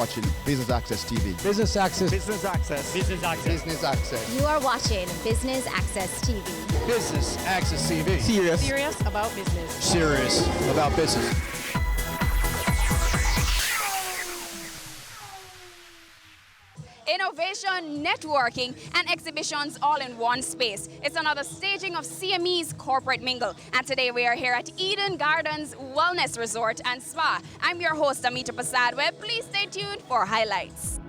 watching Business Access TV. Business Access. Business Access. Business Access. Business Access. You are watching Business Access TV. Business Access TV. Serious about business. Serious about business. Innovation, networking, and exhibitions all in one space. It's another staging of CME's Corporate Mingle. And today we are here at Eden Gardens Wellness Resort and Spa. I'm your host, Amita Pasadwe. Please stay tuned for highlights.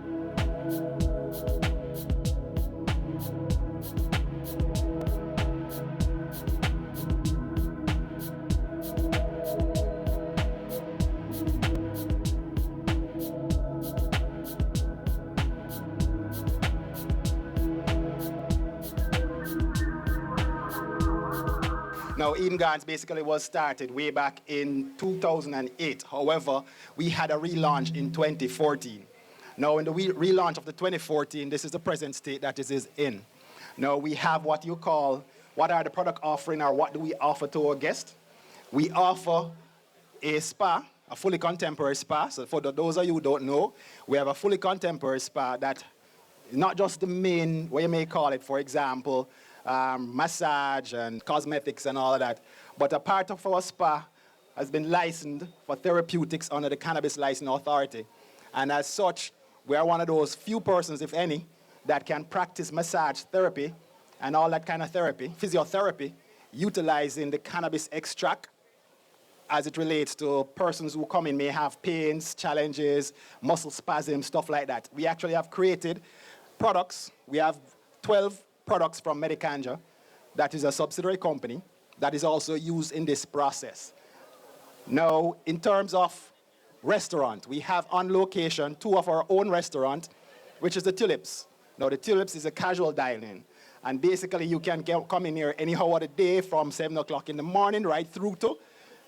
Now, Eden Gardens basically was started way back in 2008. However, we had a relaunch in 2014. Now, in the relaunch of the 2014, this is the present state that it is in. Now, we have what you call, what are the product offering, or what do we offer to our guests? We offer a spa, a fully contemporary spa. So for those of you who don't know, we have a fully contemporary spa that not just the main, what you may call it, for example, massage and cosmetics and all of that. But a part of our spa has been licensed for therapeutics under the Cannabis License Authority. And as such, we are one of those few persons, if any, that can practice massage therapy and all that kind of therapy, physiotherapy, utilizing the cannabis extract as it relates to persons who come in may have pains, challenges, muscle spasms, stuff like that. We actually have created products. We have 12 products from Medicanja, that is a subsidiary company, that is also used in this process. Now, in terms of restaurant, we have on location 2 of our own restaurant, which is the Tulips. Now, the Tulips is a casual dining, and basically you can come in here any hour of the day from 7 o'clock in the morning right through to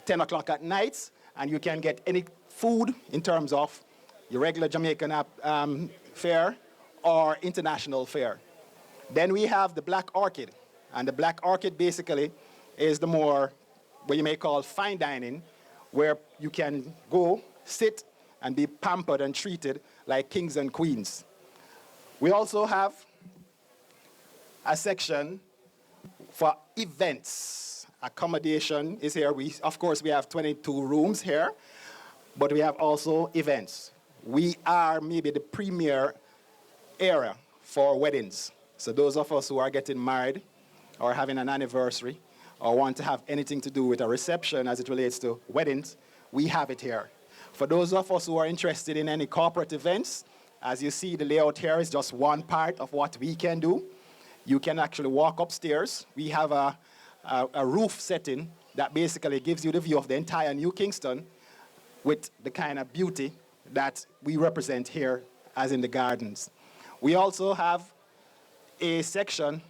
10 o'clock at night, and you can get any food in terms of your regular Jamaican fare or international fare. Then we have the Black Orchid, and the Black Orchid basically is the more, what you may call fine dining, where you can go, sit, and be pampered and treated like kings and queens. We also have a section for events. Accommodation is here. Of course, we have 22 rooms here, but we have also events. We are maybe the premier area for weddings. So those of us who are getting married or having an anniversary or want to have anything to do with a reception as it relates to weddings, we have it here. For those of us who are interested in any corporate events, as you see, the layout here is just one part of what we can do. You can actually walk upstairs. We have a roof setting that basically gives you the view of the entire New Kingston with the kind of beauty that we represent here as in the gardens. We also have a section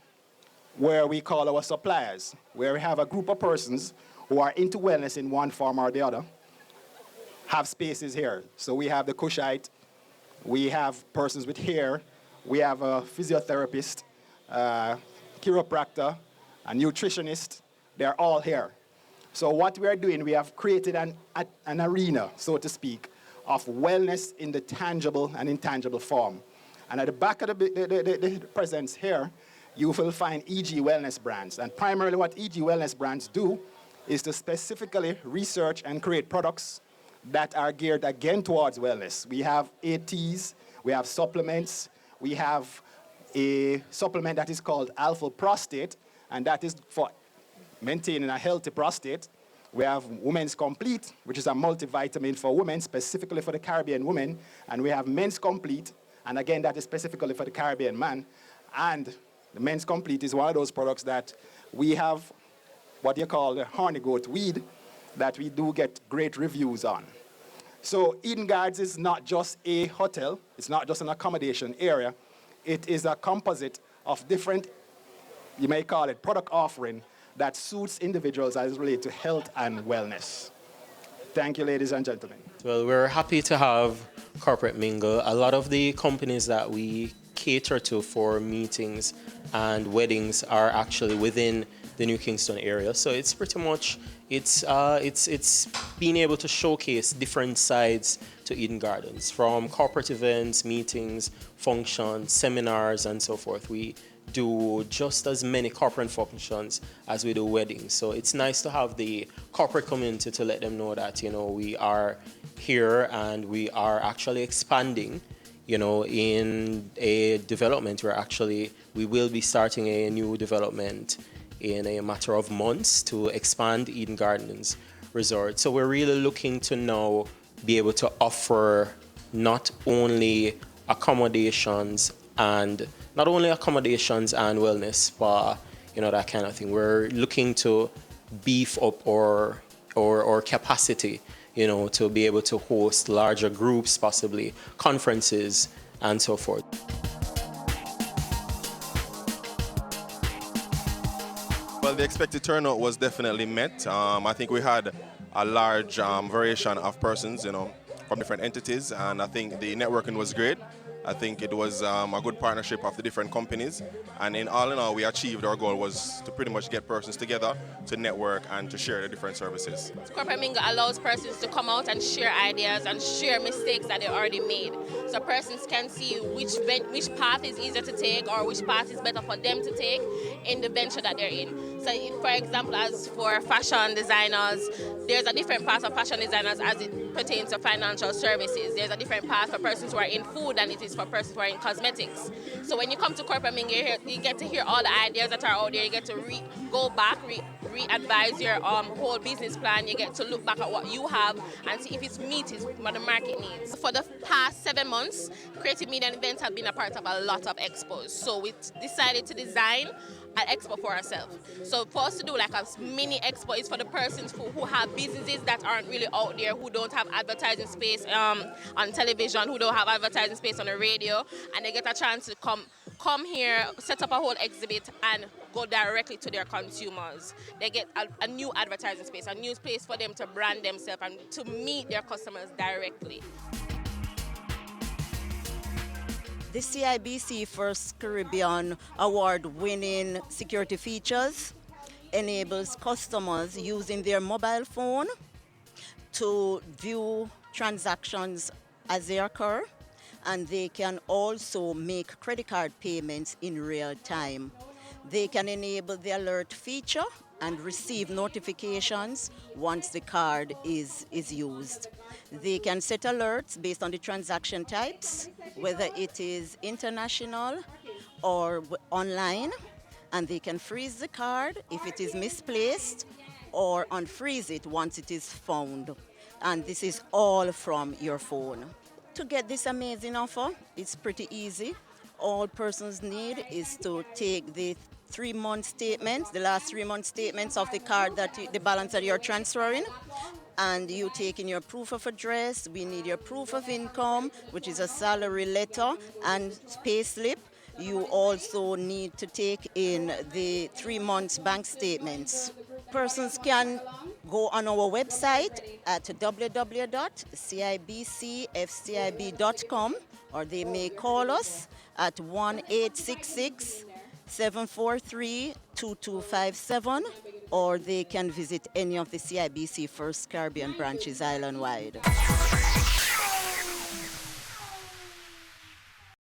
where we call our suppliers, where we have a group of persons who are into wellness in one form or the other, have spaces here. So we have the Cushite, we have persons with hair, we have a physiotherapist, chiropractor, a nutritionist. They're all here. So what we are doing, we have created an arena, so to speak, of wellness in the tangible and intangible form. And at the back of the presence here, you will find EG Wellness brands. And primarily what EG Wellness brands do is to specifically research and create products that are geared again towards wellness. We have ATs, we have supplements, we have a supplement that is called Alpha Prostate, and that is for maintaining a healthy prostate. We have Women's Complete, which is a multivitamin for women, specifically for the Caribbean women, and we have Men's Complete, and again, that is specifically for the Caribbean man. And the Men's Complete is one of those products that we have what you call the horny goat weed that we do get great reviews on. So Eden Gardens is not just a hotel. It's not just an accommodation area. It is a composite of different, you may call it, product offering that suits individuals as related to health and wellness. Thank you, ladies and gentlemen. Well, we're happy to have Corporate Mingle. A lot of the companies that we cater to for meetings and weddings are actually within the New Kingston area. So it's pretty much, it's being able to showcase different sides to Eden Gardens, from corporate events, meetings, functions, seminars, and so forth. We do just as many corporate functions as we do weddings. So it's nice to have the corporate community to let them know that, we are here and we are actually expanding, in a development. We will be starting a new development in a matter of months to expand Eden Gardens Resort. So we're really looking to now be able to offer not only accommodations and wellness spa, that kind of thing. We're looking to beef up our capacity, to be able to host larger groups, possibly conferences, and so forth. Well, the expected turnout was definitely met. I think we had a large variation of persons, from different entities, and I think the networking was great. I think it was a good partnership of the different companies, and in all, we achieved our goal was to pretty much get persons together to network and to share the different services. Corporate Mingle allows persons to come out and share ideas and share mistakes that they already made. So persons can see which path is easier to take or which path is better for them to take in the venture that they're in. So for example, as for fashion designers, there's a different path of fashion designers as it pertains to financial services. There's a different path for persons who are in food than it is for persons who are in cosmetics. So when you come to Corporate Mingle, you get to hear all the ideas that are out there. You get to go back, re-advise your whole business plan. You get to look back at what you have and see if it's meets what the market needs. For the past 7 months, Creative Media and Events have been a part of a lot of expos. So we decided to design an expo for ourselves. So for us to do like a mini expo is for the persons who have businesses that aren't really out there, who don't have advertising space on television, who don't have advertising space on the radio, and they get a chance to come here, set up a whole exhibit and go directly to their consumers. They get a new advertising space, a new space for them to brand themselves and to meet their customers directly. The CIBC First Caribbean Award-winning security features enables customers using their mobile phone to view transactions as they occur, and they can also make credit card payments in real time. They can enable the alert feature and receive notifications once the card is used. They can set alerts based on the transaction types, whether it is international or online, and they can freeze the card if it is misplaced or unfreeze it once it is found. And this is all from your phone. To get this amazing offer, it's pretty easy. All persons need is to take the 3-month statements, the last 3-month statements of the card, the balance that you're transferring, and you take in your proof of address. We need your proof of income, which is a salary letter and pay slip. You also need to take in the 3 months bank statements. Persons can go on our website at www.cibcfcib.com, or they may call us at 1-866-743-2257, or they can visit any of the CIBC First Caribbean branches island-wide.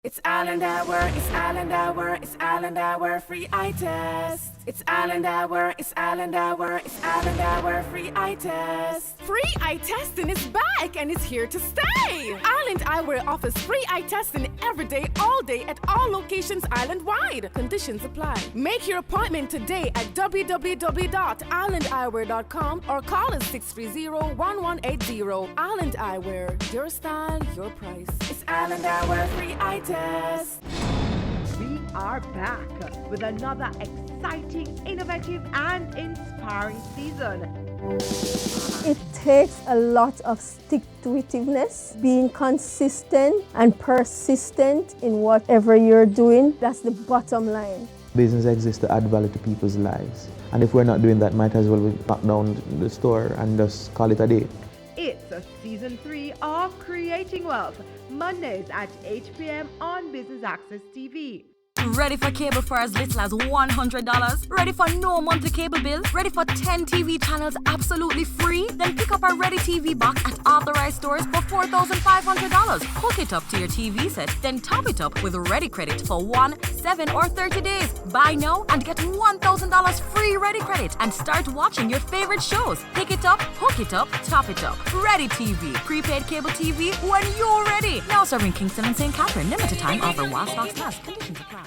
It's Island Hour, it's Island Hour, it's Island Hour, free eye test. It's Island Hour, it's Island Hour, it's Island Hour, free eye test. Free eye testing is back and it's here to stay. Island Eyewear offers free eye testing every day, all day at all locations island-wide. Conditions apply. Make your appointment today at www.islandeyewear.com or call us 630-1180. Island Eyewear, your style, your price. It's Island Hour, free eye test. We are back with another exciting, innovative, and inspiring season. It takes a lot of stick-to-itiveness, being consistent and persistent in whatever you're doing. That's the bottom line. Business exists to add value to people's lives. And if we're not doing that, might as well lock down the store and just call it a day. It's a season 3 of Creating Wealth, Mondays at 8 p.m. on Business Access TV. Ready for cable for as little as $100? Ready for no monthly cable bills? Ready for 10 TV channels absolutely free? Then pick up a Ready TV box at authorized stores for $4,500. Hook it up to your TV set, then top it up with Ready Credit for 1, 7, or 30 days. Buy now and get $1,000 free Ready Credit and start watching your favorite shows. Pick it up, hook it up, top it up. Ready TV. Prepaid cable TV when you're ready. Now serving Kingston and St. Catherine. Limited time offer while stocks last. Conditions apply.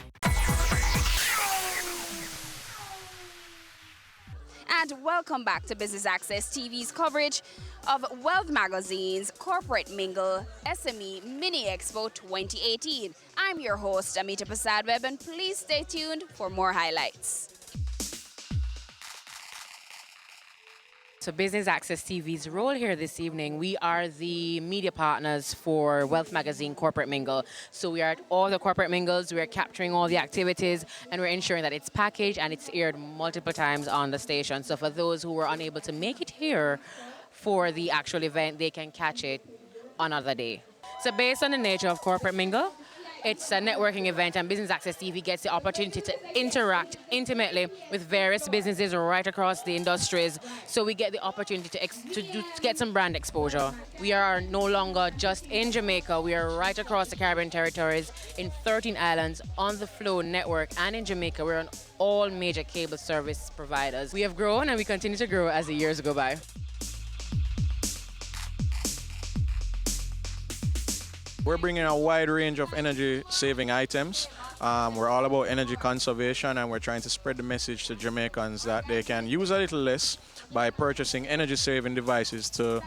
And welcome back to Business Access TV's coverage of Wealth Magazine's Corporate Mingle SME Mini Expo 2018. I'm your host, Amita Prasad-Webb, and please stay tuned for more highlights. So Business Access TV's role here this evening, we are the media partners for Wealth Magazine Corporate Mingle. So we are at all the corporate mingles, we are capturing all the activities, and we're ensuring that it's packaged and it's aired multiple times on the station. So for those who were unable to make it here for the actual event, they can catch it another day. So based on the nature of Corporate Mingle, it's a networking event, and Business Access TV gets the opportunity to interact intimately with various businesses right across the industries. So we get the opportunity to get some brand exposure. We are no longer just in Jamaica. We are right across the Caribbean territories in 13 islands on the Flow network, and in Jamaica we're on all major cable service providers. We have grown and we continue to grow as the years go by. We're bringing a wide range of energy-saving items. We're all about energy conservation, and we're trying to spread the message to Jamaicans that they can use a little less by purchasing energy-saving devices to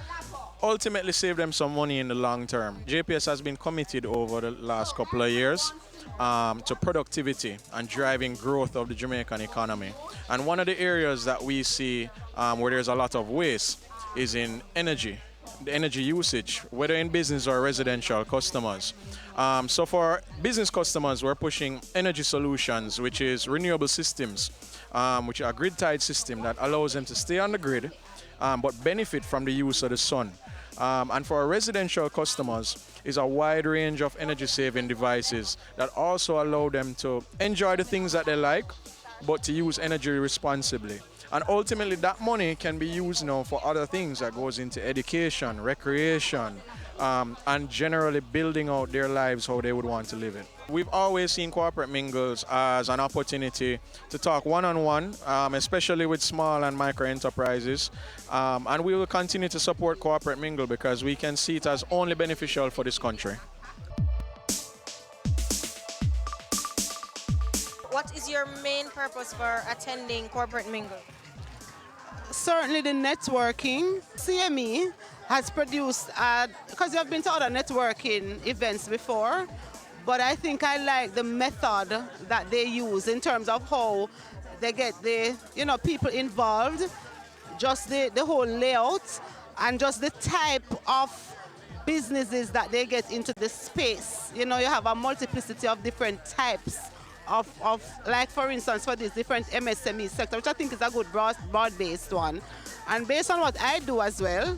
ultimately save them some money in the long term. JPS has been committed over the last couple of years to productivity and driving growth of the Jamaican economy. And one of the areas that we see where there's a lot of waste is in energy. The energy usage, whether in business or residential customers. So for business customers, we're pushing energy solutions, which is renewable systems, which are a grid-tied system that allows them to stay on the grid, but benefit from the use of the sun. And for our residential customers, is a wide range of energy-saving devices that also allow them to enjoy the things that they like, but to use energy responsibly. And ultimately, that money can be used now for other things that goes into education, recreation, and generally building out their lives how they would want to live it. We've always seen corporate mingles as an opportunity to talk one-on-one, especially with small and micro enterprises. And we will continue to support corporate mingle because we can see it as only beneficial for this country. What is your main purpose for attending Corporate Mingle? Certainly the networking. CME has produced, because I've been to other networking events before, but I think I like the method that they use in terms of how they get the people involved, just the whole layout, and just the type of businesses that they get into the space. You have a multiplicity of different types of like, for instance, for this different MSME sector, which I think is a good broad-based one. And based on what I do as well,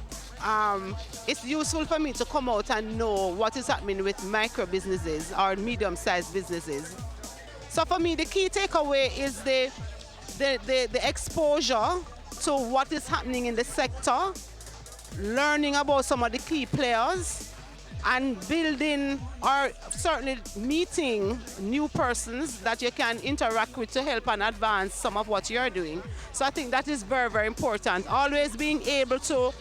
it's useful for me to come out and know what is happening with micro businesses or medium-sized businesses. So for me, the key takeaway is the exposure to what is happening in the sector, learning about some of the key players, and building or certainly meeting new persons that you can interact with to help and advance some of what you're doing. So I think that is very, very important. Always being able to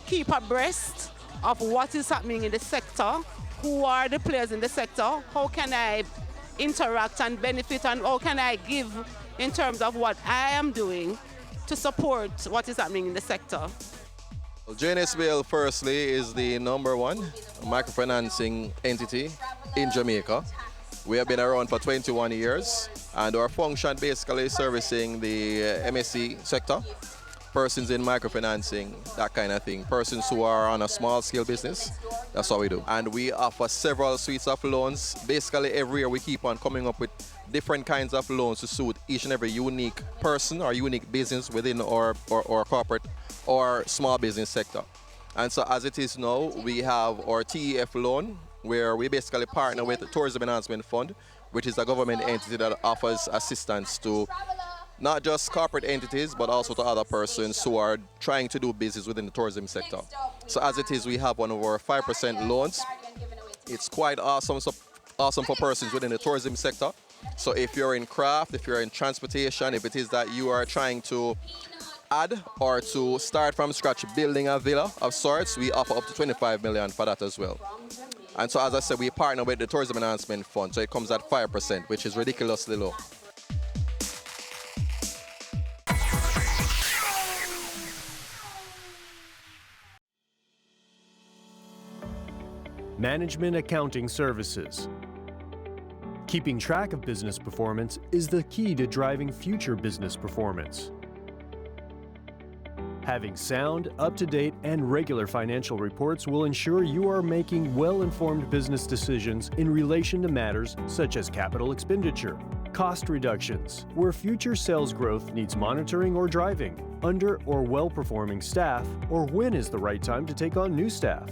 keep abreast of what is happening in the sector, who are the players in the sector, how can I interact and benefit, and how can I give in terms of what I am doing to support what is happening in the sector. Well, JNSBL firstly is the #1 microfinancing entity in Jamaica. We have been around for 21 years, and our function basically is servicing the MSC sector, persons in microfinancing, that kind of thing, persons who are on a small scale business. That's what we do. And we offer several suites of loans. Basically every year we keep on coming up with different kinds of loans to suit each and every unique person or unique business within our corporate or small business sector. And so as it is now, we have our TEF loan, where we basically partner with the Tourism Enhancement Fund, which is a government entity that offers assistance to not just corporate entities, but also to other persons who are trying to do business within the tourism sector. So as it is, we have one of our 5% loans. It's quite awesome for persons within the tourism sector. So if you're in craft, if you're in transportation, if it is that you are trying to add or to start from scratch building a villa of sorts, we offer up to 25 million for that as well. And so as I said, we partner with the Tourism Enhancement Fund, so it comes at 5%, which is ridiculously low. Management Accounting Services. Keeping track of business performance is the key to driving future business performance. Having sound, up-to-date, and regular financial reports will ensure you are making well-informed business decisions in relation to matters such as capital expenditure, cost reductions, where future sales growth needs monitoring or driving, under or well-performing staff, or when is the right time to take on new staff.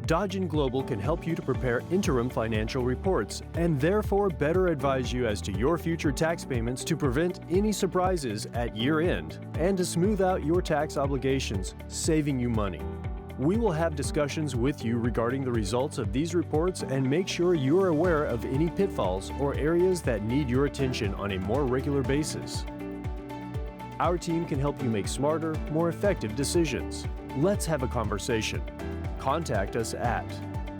Dodge & Global can help you to prepare interim financial reports and therefore better advise you as to your future tax payments to prevent any surprises at year-end and to smooth out your tax obligations, saving you money. We will have discussions with you regarding the results of these reports and make sure you are aware of any pitfalls or areas that need your attention on a more regular basis. Our team can help you make smarter, more effective decisions. Let's have a conversation. Contact us at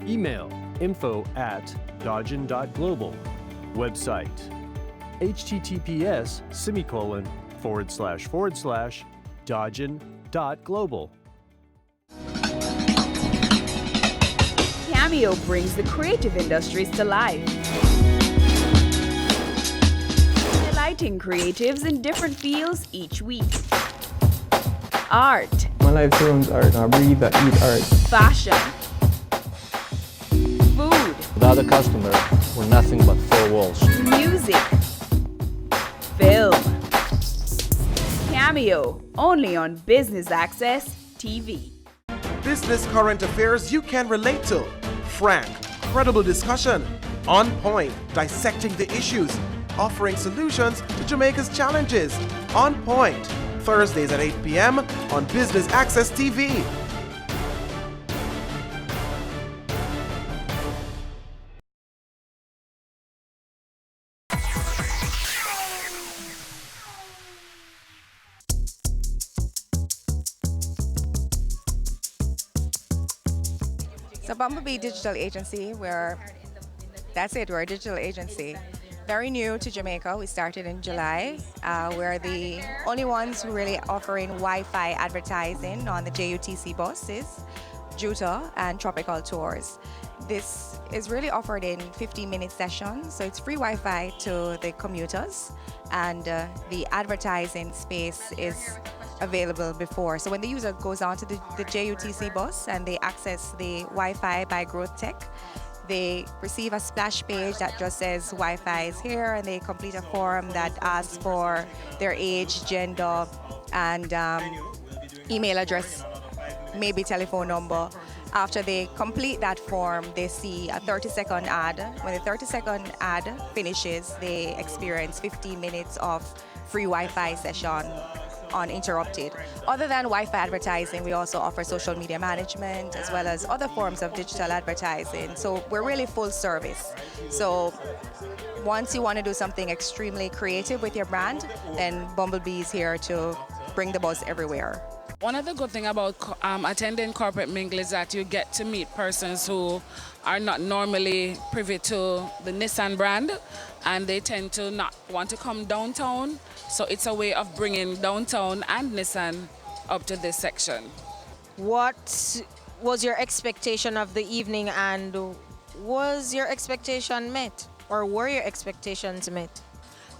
email info@dodgen.global, website https://dodgen.global. Cameo brings the creative industries to life, delighting creatives in different fields each week. Art. My life turns art. I breathe, I eat art. Fashion. Food. Without a customer, we're nothing but four walls. Music. Film. Cameo, only on Business Access TV. Business current affairs you can relate to. Frank, credible discussion. On point, dissecting the issues. Offering solutions to Jamaica's challenges. On point. Thursdays at 8 p.m. on Business Access TV. So Bumblebee Digital Agency, we're a digital agency. Very new to Jamaica. We started in July. We're the only ones who really offering Wi-Fi advertising on the JUTC buses, Juta, and Tropical Tours. This is really offered in 15-minute sessions, so it's free Wi-Fi to the commuters, and the advertising space is available before. So when the user goes on to the JUTC bus and they access the Wi-Fi by Growth Tech, they receive a splash page that just says Wi-Fi is here, and they complete a form that asks for their age, gender, and email address, maybe telephone number. After they complete that form, they see a 30-second ad. When the 30-second ad finishes, they experience 15 minutes of free Wi-Fi session uninterrupted. Other than Wi-Fi advertising, we also offer social media management as well as other forms of digital advertising. So we're really full service. So once you want to do something extremely creative with your brand, then Bumblebee is here to bring the buzz everywhere. One of the good things about attending Corporate Mingle is that you get to meet persons who are not normally privy to the Nissan brand, and they tend to not want to come downtown. So it's a way of bringing downtown and Nissan up to this section. What was your expectation of the evening, and was your expectation met, or were your expectations met?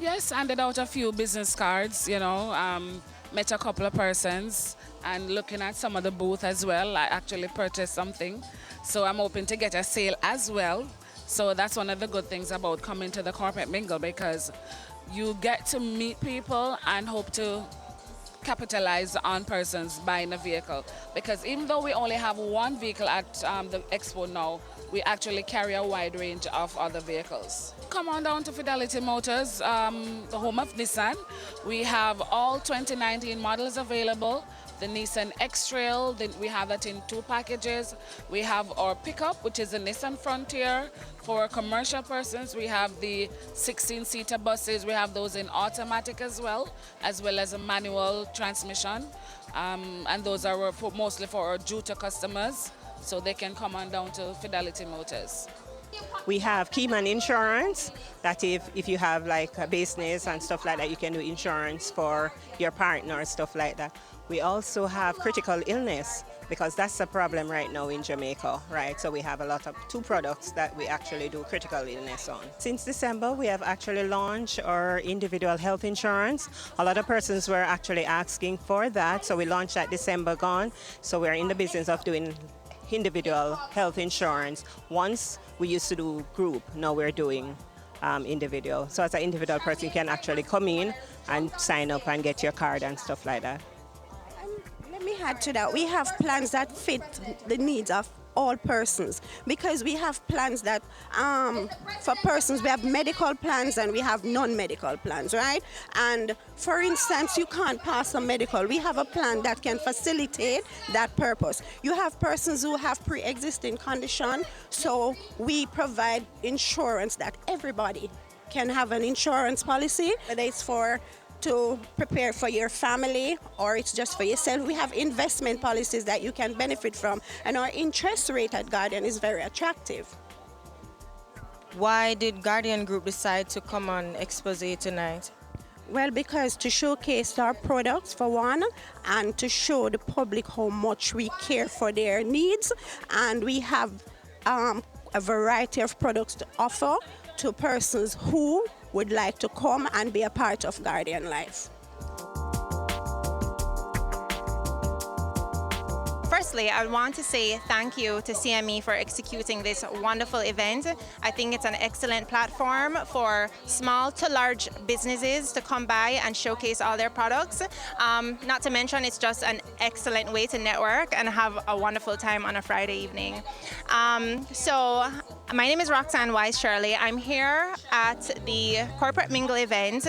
Yes, handed out a few business cards, met a couple of persons, and looking at some of the booth as well. I actually purchased something, so I'm hoping to get a sale as well. So that's one of the good things about coming to the Corporate Mingle, because you get to meet people and hope to capitalize on persons buying a vehicle. Because even though we only have one vehicle at the expo now, we actually carry a wide range of other vehicles. Come on down to Fidelity Motors, the home of Nissan. We have all 2019 models available. The Nissan X-Trail, we have that in 2 packages. We have our pickup, which is the Nissan Frontier. For commercial persons, we have the 16-seater buses. We have those in automatic as well as a manual transmission. And those are mostly for our Juta customers, so they can come on down to Fidelity Motors. We have Keyman Insurance, that if you have like a business and stuff like that, you can do insurance for your partner, stuff like that. We also have critical illness, because that's a problem right now in Jamaica, right? So we have a lot of 2 products that we actually do critical illness on. Since December, we have actually launched our individual health insurance. A lot of persons were actually asking for that, so we launched that December gone. So we're in the business of doing individual health insurance. Once we used to do group, now we're doing individual. So as an individual person, you can actually come in and sign up and get your card and stuff like that. Let me add to that. We have plans that fit the needs of all persons, because we have plans that for persons, we have medical plans and we have non-medical plans, right? And for instance, you can't pass a medical. We have a plan that can facilitate that purpose. You have persons who have pre-existing condition, so we provide insurance that everybody can have an insurance policy, whether it's to prepare for your family or it's just for yourself. We have investment policies that you can benefit from, and our interest rate at Guardian is very attractive. Why did Guardian Group decide to come on Expose tonight? Well, because to showcase our products for one, and to show the public how much we care for their needs, and we have a variety of products to offer to persons who would like to come and be a part of Guardian Life. Firstly, I want to say thank you to CME for executing this wonderful event. I think it's an excellent platform for small to large businesses to come by and showcase all their products. Not to mention, it's just an excellent way to network and have a wonderful time on a Friday evening. So my name is Roxanne Wise-Shirley. I'm here at the Corporate Mingle event.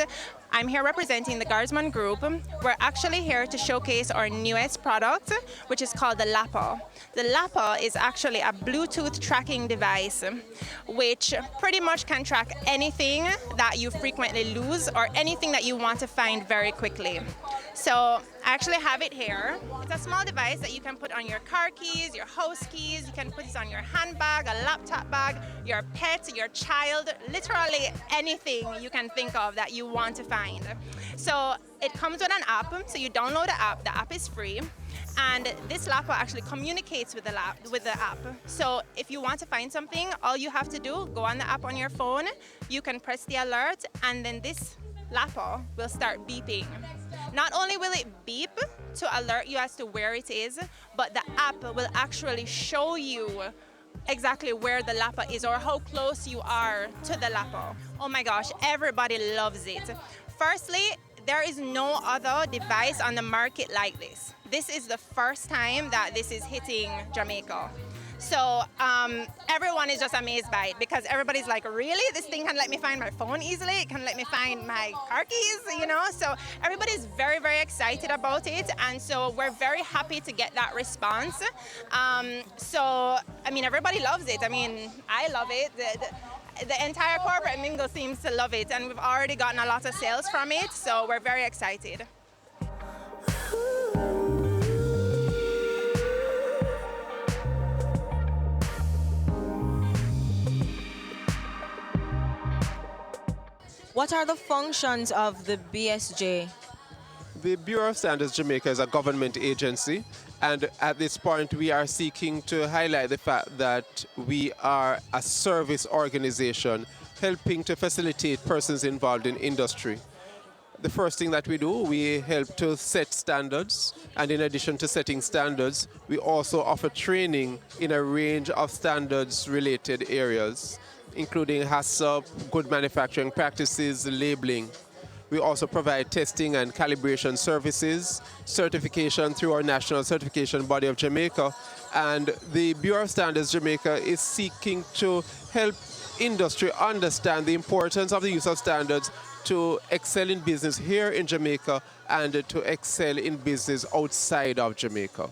I'm here representing the Guardsman Group. We're actually here to showcase our newest product, which is called the Lappa. The Lappa is actually a Bluetooth tracking device, which pretty much can track anything that you frequently lose or anything that you want to find very quickly. So I actually have it here. It's a small device that you can put on your car keys, your house keys, you can put it on your handbag, a laptop bag, your pet, your child, literally anything you can think of that you want to find. So it comes with an app, so you download the app is free, and this Lappa actually communicates with the app. So if you want to find something, all you have to do, go on the app on your phone, you can press the alert, and then this Lappa will start beeping. Not only will it beep to alert you as to where it is, but the app will actually show you exactly where the Lappa is or how close you are to the Lappa. Oh my gosh, everybody loves it. Firstly, there is no other device on the market like this. This is the first time that this is hitting Jamaica. So everyone is just amazed by it, because everybody's like, really? This thing can let me find my phone easily? It can let me find my car keys, you know? So everybody's very, very excited about it. And so we're very happy to get that response. So, I mean, everybody loves it. I mean, I love it. The entire Corporate Mingle seems to love it. And we've already gotten a lot of sales from it. So we're very excited. What are the functions of the BSJ? The Bureau of Standards Jamaica is a government agency, and at this point we are seeking to highlight the fact that we are a service organization helping to facilitate persons involved in industry. The first thing that we do, we help to set standards, and in addition to setting standards, we also offer training in a range of standards-related areas, including HACCP, good manufacturing practices, labeling. We also provide testing and calibration services, certification through our national certification body of Jamaica. And the Bureau of Standards Jamaica is seeking to help industry understand the importance of the use of standards to excel in business here in Jamaica and to excel in business outside of Jamaica.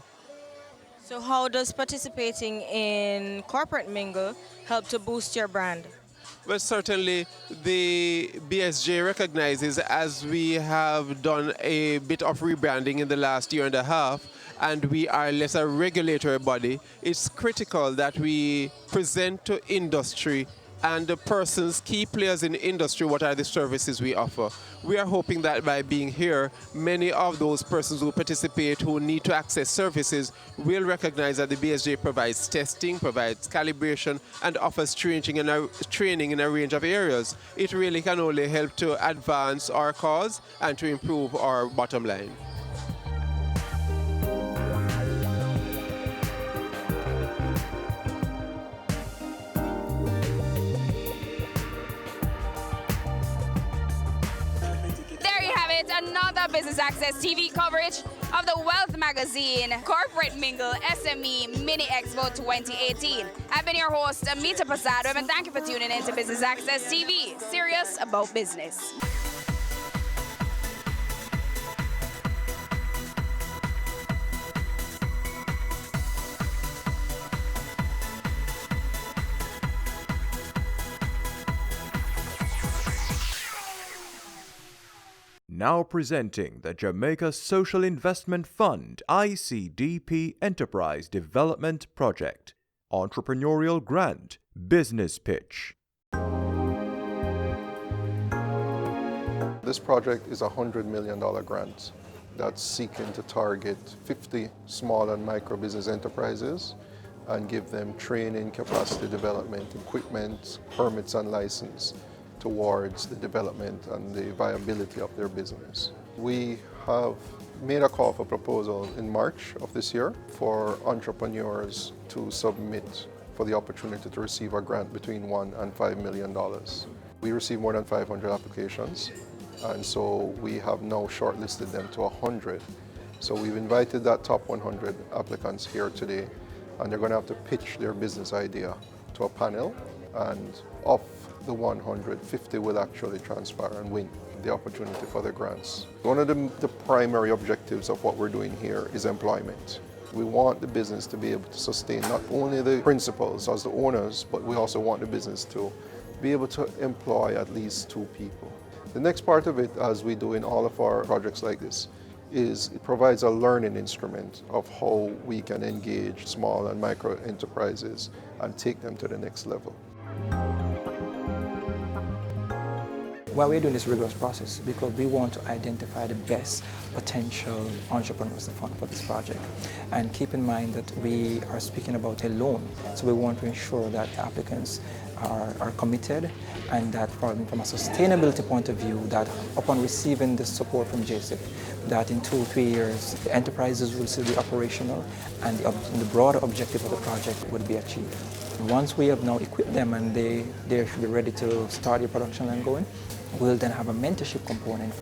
So how does participating in Corporate Mingle help to boost your brand? Well, certainly the BSJ recognizes, as we have done a bit of rebranding in the last year and a half, and we are less a regulatory body, it's critical that we present to industry and the persons, key players in the industry, what are the services we offer. We are hoping that by being here, many of those persons who participate, who need to access services, will recognize that the BSJ provides testing, provides calibration, and offers training in a range of areas. It really can only help to advance our cause and to improve our bottom line. Another Business Access TV coverage of the Wealth Magazine Corporate Mingle SME Mini Expo 2018. I've been your host, Amita Pasado, and thank you for tuning in to Business Access TV, serious about business. Now presenting the Jamaica Social Investment Fund ICDP Enterprise Development Project. Entrepreneurial Grant Business Pitch. This project is a $100 million grant that's seeking to target 50 small and micro business enterprises and give them training, capacity development, equipment, permits and license towards the development and the viability of their business. We have made a call for proposal in March of this year for entrepreneurs to submit for the opportunity to receive a grant between $1 and $5 million. We received more than 500 applications, and so we have now shortlisted them to 100. So we've invited that top 100 applicants here today, and they're going to have to pitch their business idea to a panel, and of the 150 will actually transpire and win the opportunity for the grants. One of the primary objectives of what we're doing here is employment. We want the business to be able to sustain not only the principals as the owners, but we also want the business to be able to employ at least 2 people. The next part of it, as we do in all of our projects like this, is it provides a learning instrument of how we can engage small and micro enterprises and take them to the next level. Why we're doing this rigorous process, because we want to identify the best potential entrepreneurs for this project. And keep in mind that we are speaking about a loan, so we want to ensure that the applicants are committed, and that from a sustainability point of view, that upon receiving the support from JSIP, that in 2 or 3 years, the enterprises will still be operational and the broader objective of the project would be achieved. Once we have now equipped them and they should be ready to start the production line going, we'll then have a mentorship component.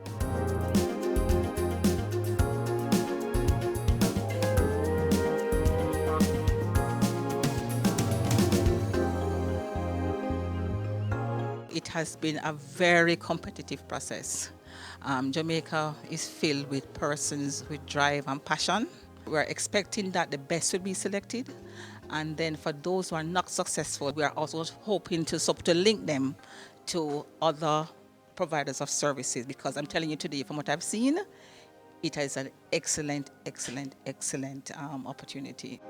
It has been a very competitive process. Jamaica is filled with persons with drive and passion. We're expecting that the best will be selected. And then for those who are not successful, we are also hoping to link them to other providers of services, because I'm telling you today, from what I've seen, it is an excellent, excellent, excellent opportunity.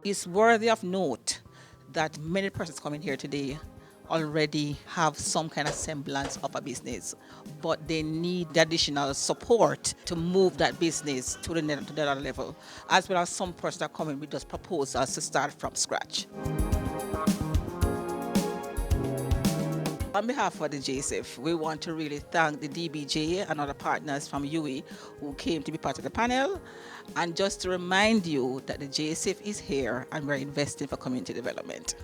It's worthy of note that many persons coming here today already have some kind of semblance of a business, but they need the additional support to move that business to the other level, as well as some persons that come in with just proposals to start from scratch. On behalf of the JSIF, we want to really thank the DBJ and other partners from UWI who came to be part of the panel, and just to remind you that the JSIF is here and we're investing for community development.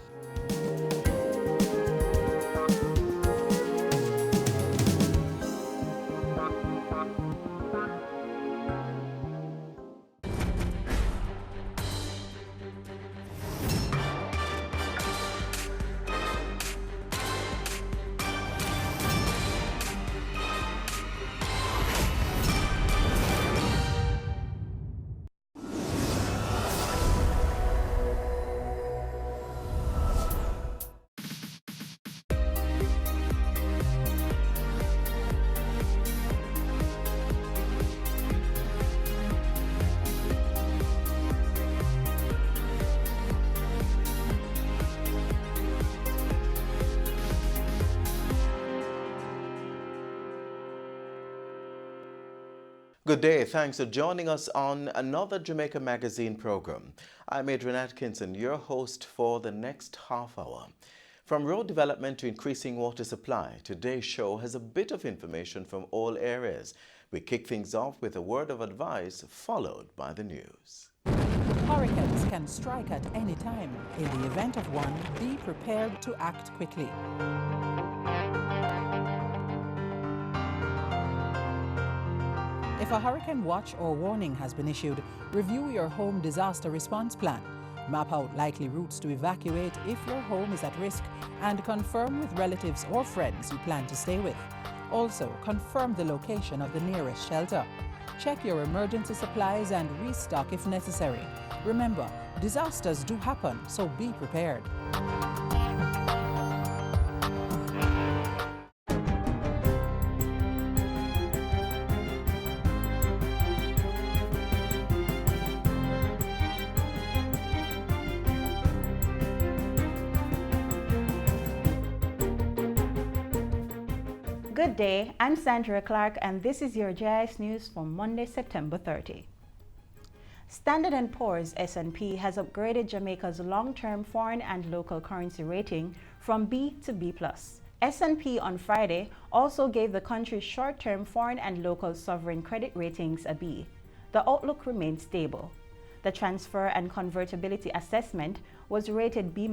Good day. Thanks for joining us on another Jamaica Magazine program. I'm Adrian Atkinson, your host for the next half hour. From road development to increasing water supply, today's show has a bit of information from all areas. We kick things off with a word of advice, followed by the news. Hurricanes can strike at any time. In the event of one, be prepared to act quickly. If a hurricane watch or warning has been issued, review your home disaster response plan. Map out likely routes to evacuate if your home is at risk and confirm with relatives or friends you plan to stay with. Also, confirm the location of the nearest shelter. Check your emergency supplies and restock if necessary. Remember, disasters do happen, so be prepared. Good day, I'm Sandra Clark and this is your JIS News for Monday, September 30. Standard & Poor's S&P has upgraded Jamaica's long-term foreign and local currency rating from B to B+. S&P on Friday also gave the country's short-term foreign and local sovereign credit ratings a B. The outlook remains stable. The transfer and convertibility assessment was rated B-,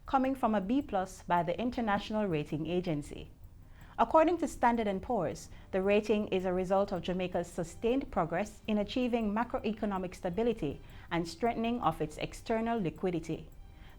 coming from a B+ by the International Rating Agency. According to Standard & Poor's, the rating is a result of Jamaica's sustained progress in achieving macroeconomic stability and strengthening of its external liquidity.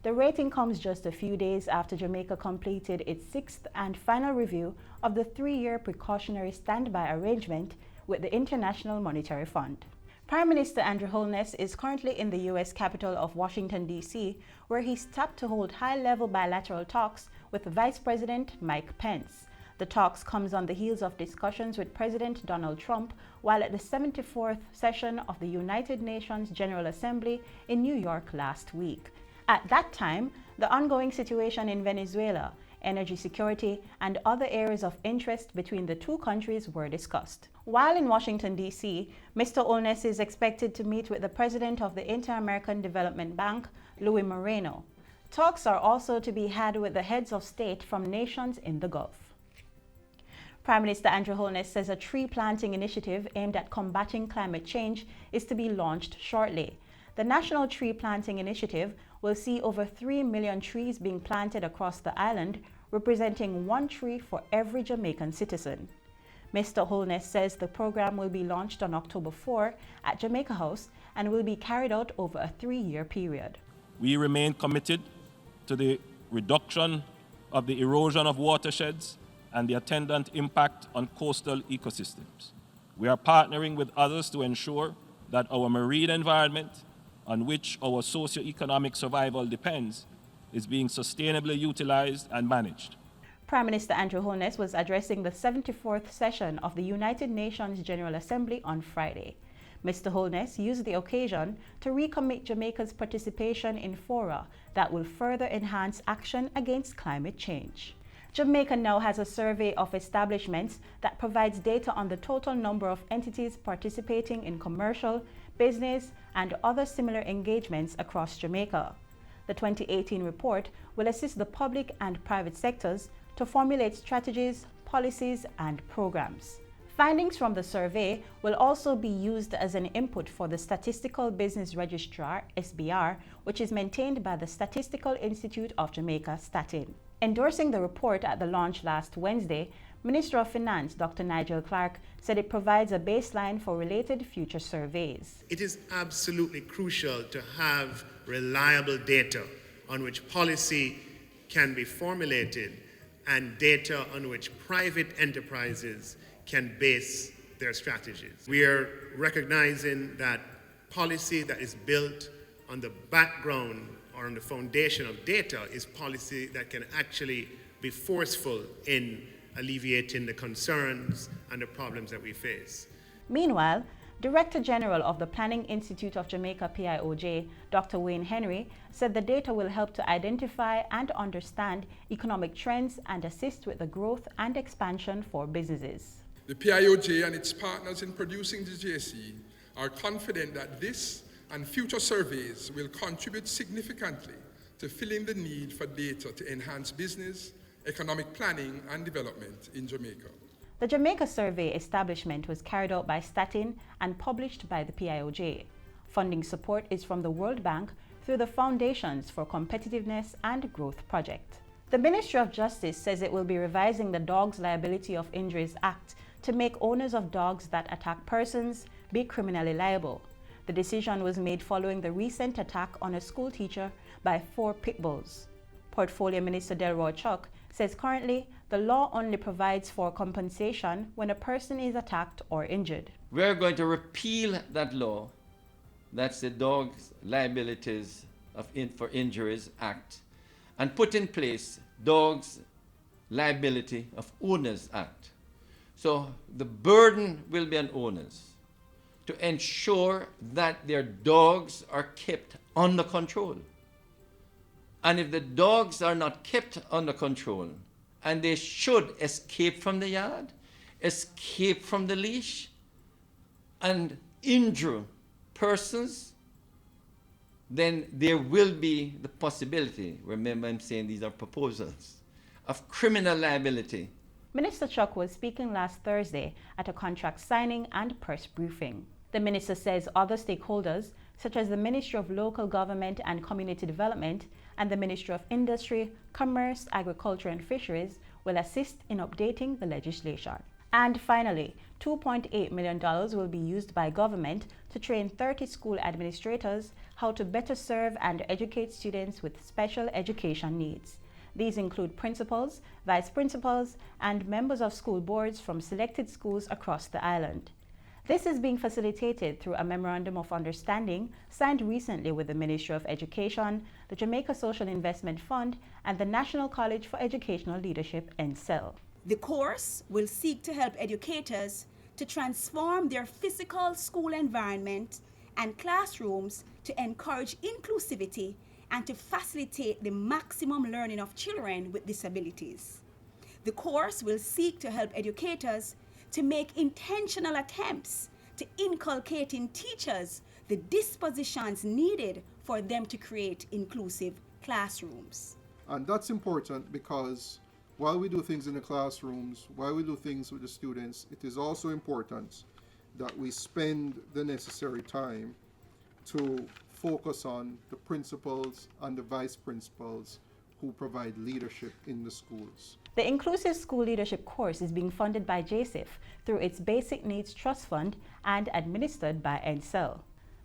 The rating comes just a few days after Jamaica completed its sixth and final review of the 3-year precautionary standby arrangement with the International Monetary Fund. Prime Minister Andrew Holness is currently in the U.S. capital of Washington, D.C., where he's tapped to hold high-level bilateral talks with Vice President Mike Pence. The talks comes on the heels of discussions with President Donald Trump while at the 74th session of the United Nations General Assembly in New York last week. At that time, the ongoing situation in Venezuela, energy security, and other areas of interest between the two countries were discussed. While in Washington, D.C., Mr. Holness is expected to meet with the president of the Inter-American Development Bank, Luis Moreno. Talks are also to be had with the heads of state from nations in the Gulf. Prime Minister Andrew Holness says a tree planting initiative aimed at combating climate change is to be launched shortly. The National Tree Planting Initiative will see over 3 million trees being planted across the island, representing 1 tree for every Jamaican citizen. Mr. Holness says the program will be launched on October 4 at Jamaica House and will be carried out over a 3-year period. We remain committed to the reduction of the erosion of watersheds and the attendant impact on coastal ecosystems. We are partnering with others to ensure that our marine environment, on which our socio-economic survival depends, is being sustainably utilized and managed. Prime Minister Andrew Holness was addressing the 74th session of the United Nations General Assembly on Friday. Mr. Holness used the occasion to recommit Jamaica's participation in fora that will further enhance action against climate change. Jamaica now has a survey of establishments that provides data on the total number of entities participating in commercial, business, and other similar engagements across Jamaica. The 2018 report will assist the public and private sectors to formulate strategies, policies, and programs. Findings from the survey will also be used as an input for the Statistical Business Registrar, SBR, which is maintained by the Statistical Institute of Jamaica, STATIN. Endorsing the report at the launch last Wednesday, Minister of Finance Dr. Nigel Clark said it provides a baseline for related future surveys. It is absolutely crucial to have reliable data on which policy can be formulated and data on which private enterprises can base their strategies. We are recognizing that policy that is built on the background or on the foundation of data is policy that can actually be forceful in alleviating the concerns and the problems that we face. Meanwhile, Director General of the Planning Institute of Jamaica, PIOJ, Dr. Wayne Henry, said the data will help to identify and understand economic trends and assist with the growth and expansion for businesses. The PIOJ and its partners in producing the JSE are confident that this and future surveys will contribute significantly to filling the need for data to enhance business, economic planning and development in Jamaica. The Jamaica Survey establishment was carried out by Statin and published by the PIOJ. Funding support is from the World Bank through the Foundations for Competitiveness and Growth project. The Ministry of Justice says it will be revising the Dogs Liability of Injuries Act to make owners of dogs that attack persons be criminally liable. The decision was made following the recent attack on a school teacher by 4 pit bulls. Portfolio Minister Delroy Chuck says currently the law only provides for compensation when a person is attacked or injured. We're going to repeal that law. That's the Dogs Liabilities for Injuries Act, and put in place Dogs Liability of Owners Act. So the burden will be on owners to ensure that their dogs are kept under control. And if the dogs are not kept under control, and they should escape from the yard, escape from the leash, and injure persons, then there will be the possibility, remember I'm saying these are proposals, of criminal liability. Minister Chuck was speaking last Thursday at a contract signing and press briefing. The minister says other stakeholders, such as the Ministry of Local Government and Community Development and the Ministry of Industry, Commerce, Agriculture and Fisheries, will assist in updating the legislation. And finally, $2.8 million will be used by government to train 30 school administrators how to better serve and educate students with special education needs. These include principals, vice principals, and members of school boards from selected schools across the island. This is being facilitated through a Memorandum of Understanding signed recently with the Ministry of Education, the Jamaica Social Investment Fund, and the National College for Educational Leadership, NCEL. The course will seek to help educators to transform their physical school environment and classrooms to encourage inclusivity and to facilitate the maximum learning of children with disabilities. The course will seek to help educators to make intentional attempts to inculcate in teachers the dispositions needed for them to create inclusive classrooms. And that's important because while we do things in the classrooms, while we do things with the students, it is also important that we spend the necessary time to focus on the principals and the vice principals who provide leadership in the schools. The Inclusive School Leadership course is being funded by JSIF through its Basic Needs Trust Fund and administered by NCEL.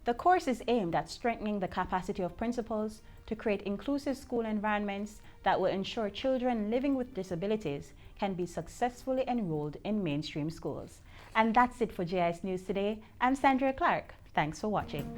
The course is aimed at strengthening the capacity of principals to create inclusive school environments that will ensure children living with disabilities can be successfully enrolled in mainstream schools. And that's it for JIS News today. I'm Sandra Clark. Thanks for watching.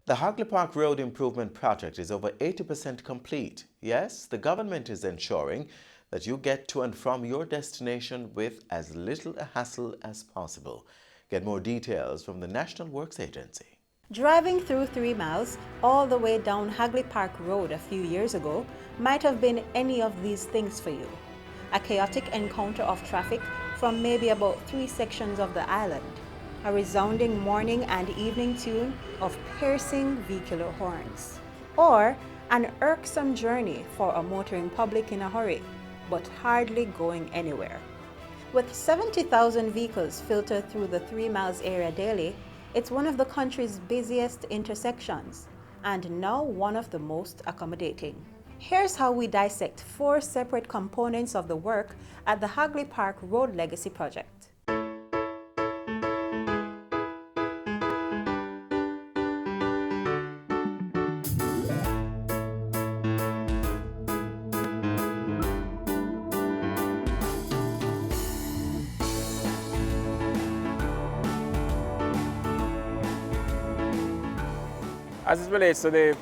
The Hagley Park Road Improvement Project is over 80% complete. Yes, the government is ensuring that you get to and from your destination with as little a hassle as possible. Get more details from the National Works Agency. Driving through 3 miles all the way down Hagley Park Road a few years ago might have been any of these things for you. A chaotic encounter of traffic from maybe about 3 sections of the island. A resounding morning and evening tune of piercing vehicular horns. Or an irksome journey for a motoring public in a hurry, but hardly going anywhere. With 70,000 vehicles filtered through the 3 miles area daily, it's one of the country's busiest intersections, and now one of the most accommodating. Here's how we dissect 4 separate components of the work at the Hagley Park Road Legacy Project. As it relates to the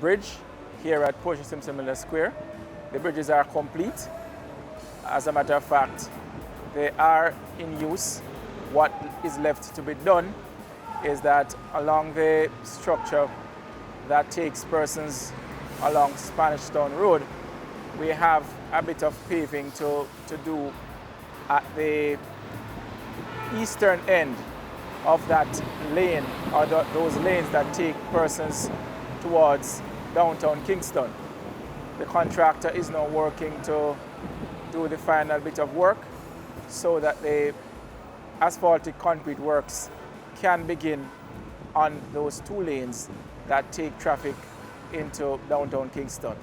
bridge here at Portia Simpson Miller Square, the bridges are complete. As a matter of fact, they are in use. What is left to be done is that along the structure that takes persons along Spanish Town Road, we have a bit of paving to do at the eastern end of that lane, or those lanes that take persons towards downtown Kingston. The contractor is now working to do the final bit of work so that the asphaltic concrete works can begin on those two lanes that take traffic into downtown Kingston.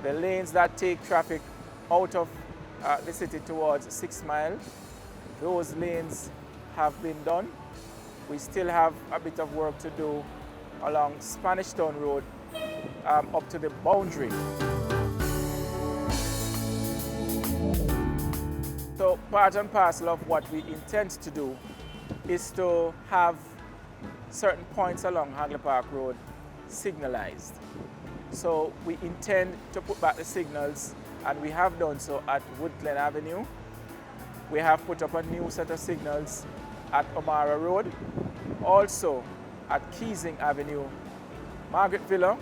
The lanes that take traffic out of the city towards 6 Mile, those lanes have been done. We still have a bit of work to do along Spanish Town Road up to the boundary. So part and parcel of what we intend to do is to have certain points along Hagley Park Road signalized. So we intend to put back the signals, and we have done so at Woodglen Avenue. We have put up a new set of signals at O'Mara Road, also at Keesing Avenue, Margaret Villa.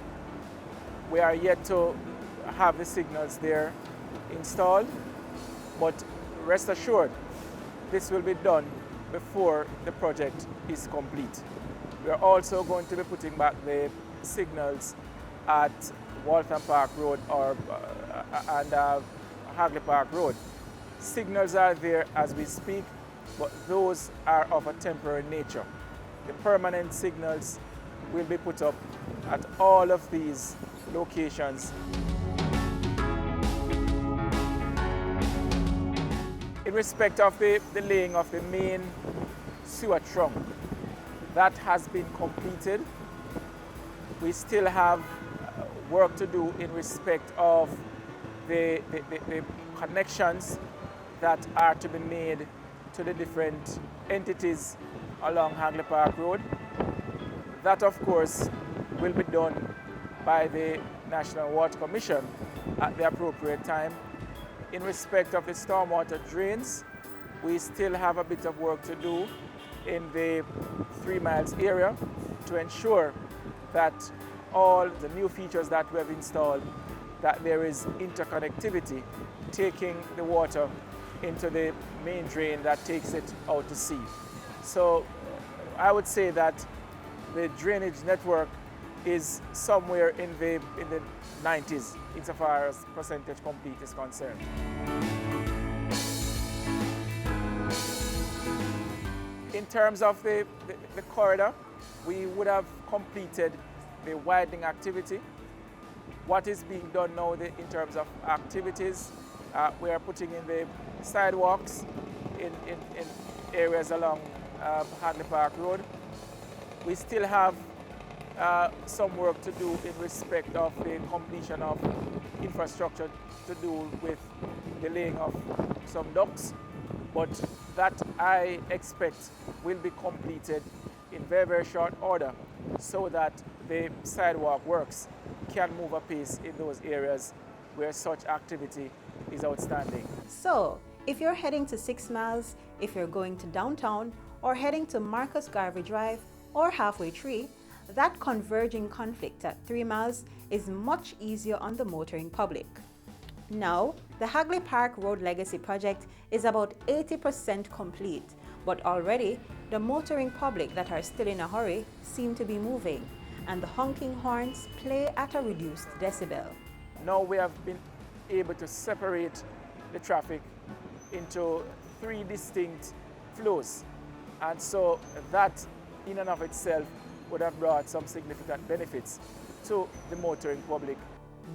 We are yet to have the signals there installed, but rest assured, this will be done before the project is complete. We are also going to be putting back the signals at Waltham Park Road and Hagley Park Road. Signals are there as we speak, but those are of a temporary nature. The permanent signals will be put up at all of these locations. In respect of the laying of the main sewer trunk, that has been completed. We still have work to do in respect of the connections that are to be made to the different entities along Hagley Park Road. That, of course, will be done by the National Water Commission at the appropriate time. In respect of the stormwater drains, we still have a bit of work to do in the 3 Miles area to ensure that all the new features that we have installed, that there is interconnectivity taking the water into the main drain that takes it out to sea. So I would say that the drainage network is somewhere in the 90s insofar as percentage complete is concerned. In terms of the corridor, we would have completed the widening activity. What is being done now in terms of activities, we are putting in the sidewalks in areas along Hagley Park Road. We still have some work to do in respect of the completion of infrastructure to do with the laying of some docks, but that I expect will be completed in very, very short order so that the sidewalk works can move apace in those areas where such activity is outstanding. So, if you're heading to 6 Miles, if you're going to downtown, or heading to Marcus Garvey Drive or Halfway Tree, that converging conflict at 3 Miles is much easier on the motoring public. Now, the Hagley Park Road Legacy project is about 80% complete, but already the motoring public that are still in a hurry seem to be moving, and the honking horns play at a reduced decibel. Now we have been able to separate the traffic into 3 distinct flows, and so that in and of itself would have brought some significant benefits to the motoring public.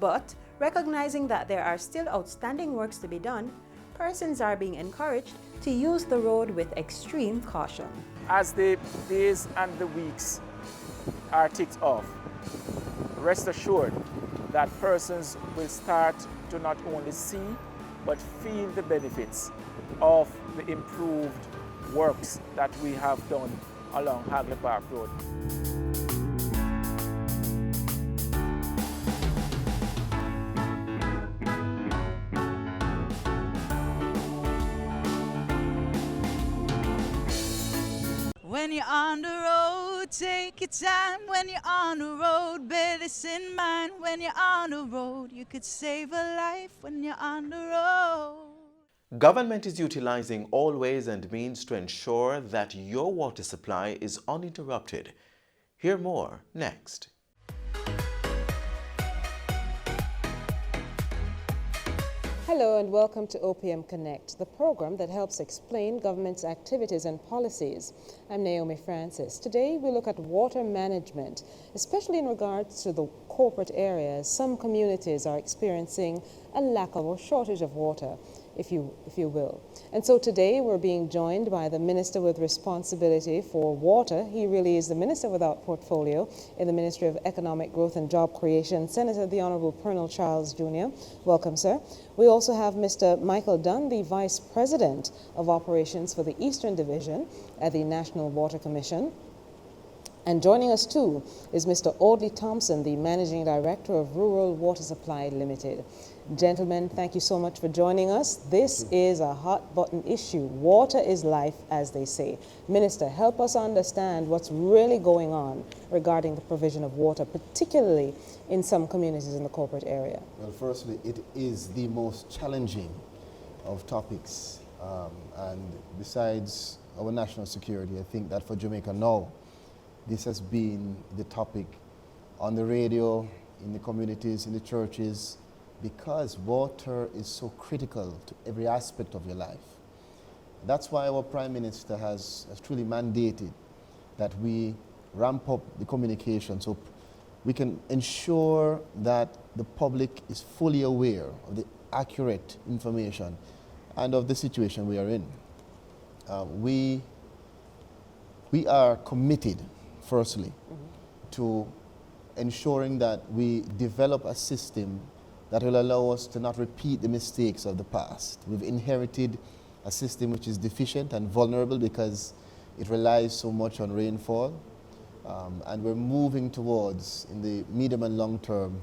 But recognizing that there are still outstanding works to be done, persons are being encouraged to use the road with extreme caution. As the days and the weeks are ticked off, rest assured that persons will start to not only see but feel the benefits of the improved works that we have done along Hagley Park Road. you're on the road. Take your time when you're on the road. Bear this in mind when you're on the road. You could save a life when you're on the road. Government is utilizing all ways and means to ensure that your water supply is uninterrupted. Hear more next. Hello and welcome to OPM Connect, the program that helps explain government's activities and policies. I'm Naomi Francis. Today we look at water management, especially in regards to the corporate areas. Some communities are experiencing a lack of or shortage of water, if you will. And so today we're being joined by the Minister with responsibility for water. He really is the Minister without portfolio in the Ministry of Economic Growth and Job Creation, Senator the Honorable Pernell Charles Jr. Welcome, sir. We also have Mr. Michael Dunn, the Vice President of Operations for the Eastern Division at the National Water Commission. And joining us too is Mr. Audley Thompson, the Managing Director of Rural Water Supply Limited. Gentlemen, thank you so much for joining us. This is a hot button issue. Water is life, as they say. Minister, help us understand what's really going on regarding the provision of water, particularly in some communities in the corporate area. Well, firstly, it is the most challenging of topics. And besides our national security, I think that for Jamaica now, this has been the topic on the radio, in the communities, in the churches, because water is so critical to every aspect of your life. That's why our Prime Minister has truly mandated that we ramp up the communication so we can ensure that the public is fully aware of the accurate information and of the situation we are in. We are committed, firstly, to ensuring that we develop a system that will allow us to not repeat the mistakes of the past. We've inherited a system which is deficient and vulnerable because it relies so much on rainfall. And we're moving towards, in the medium and long term,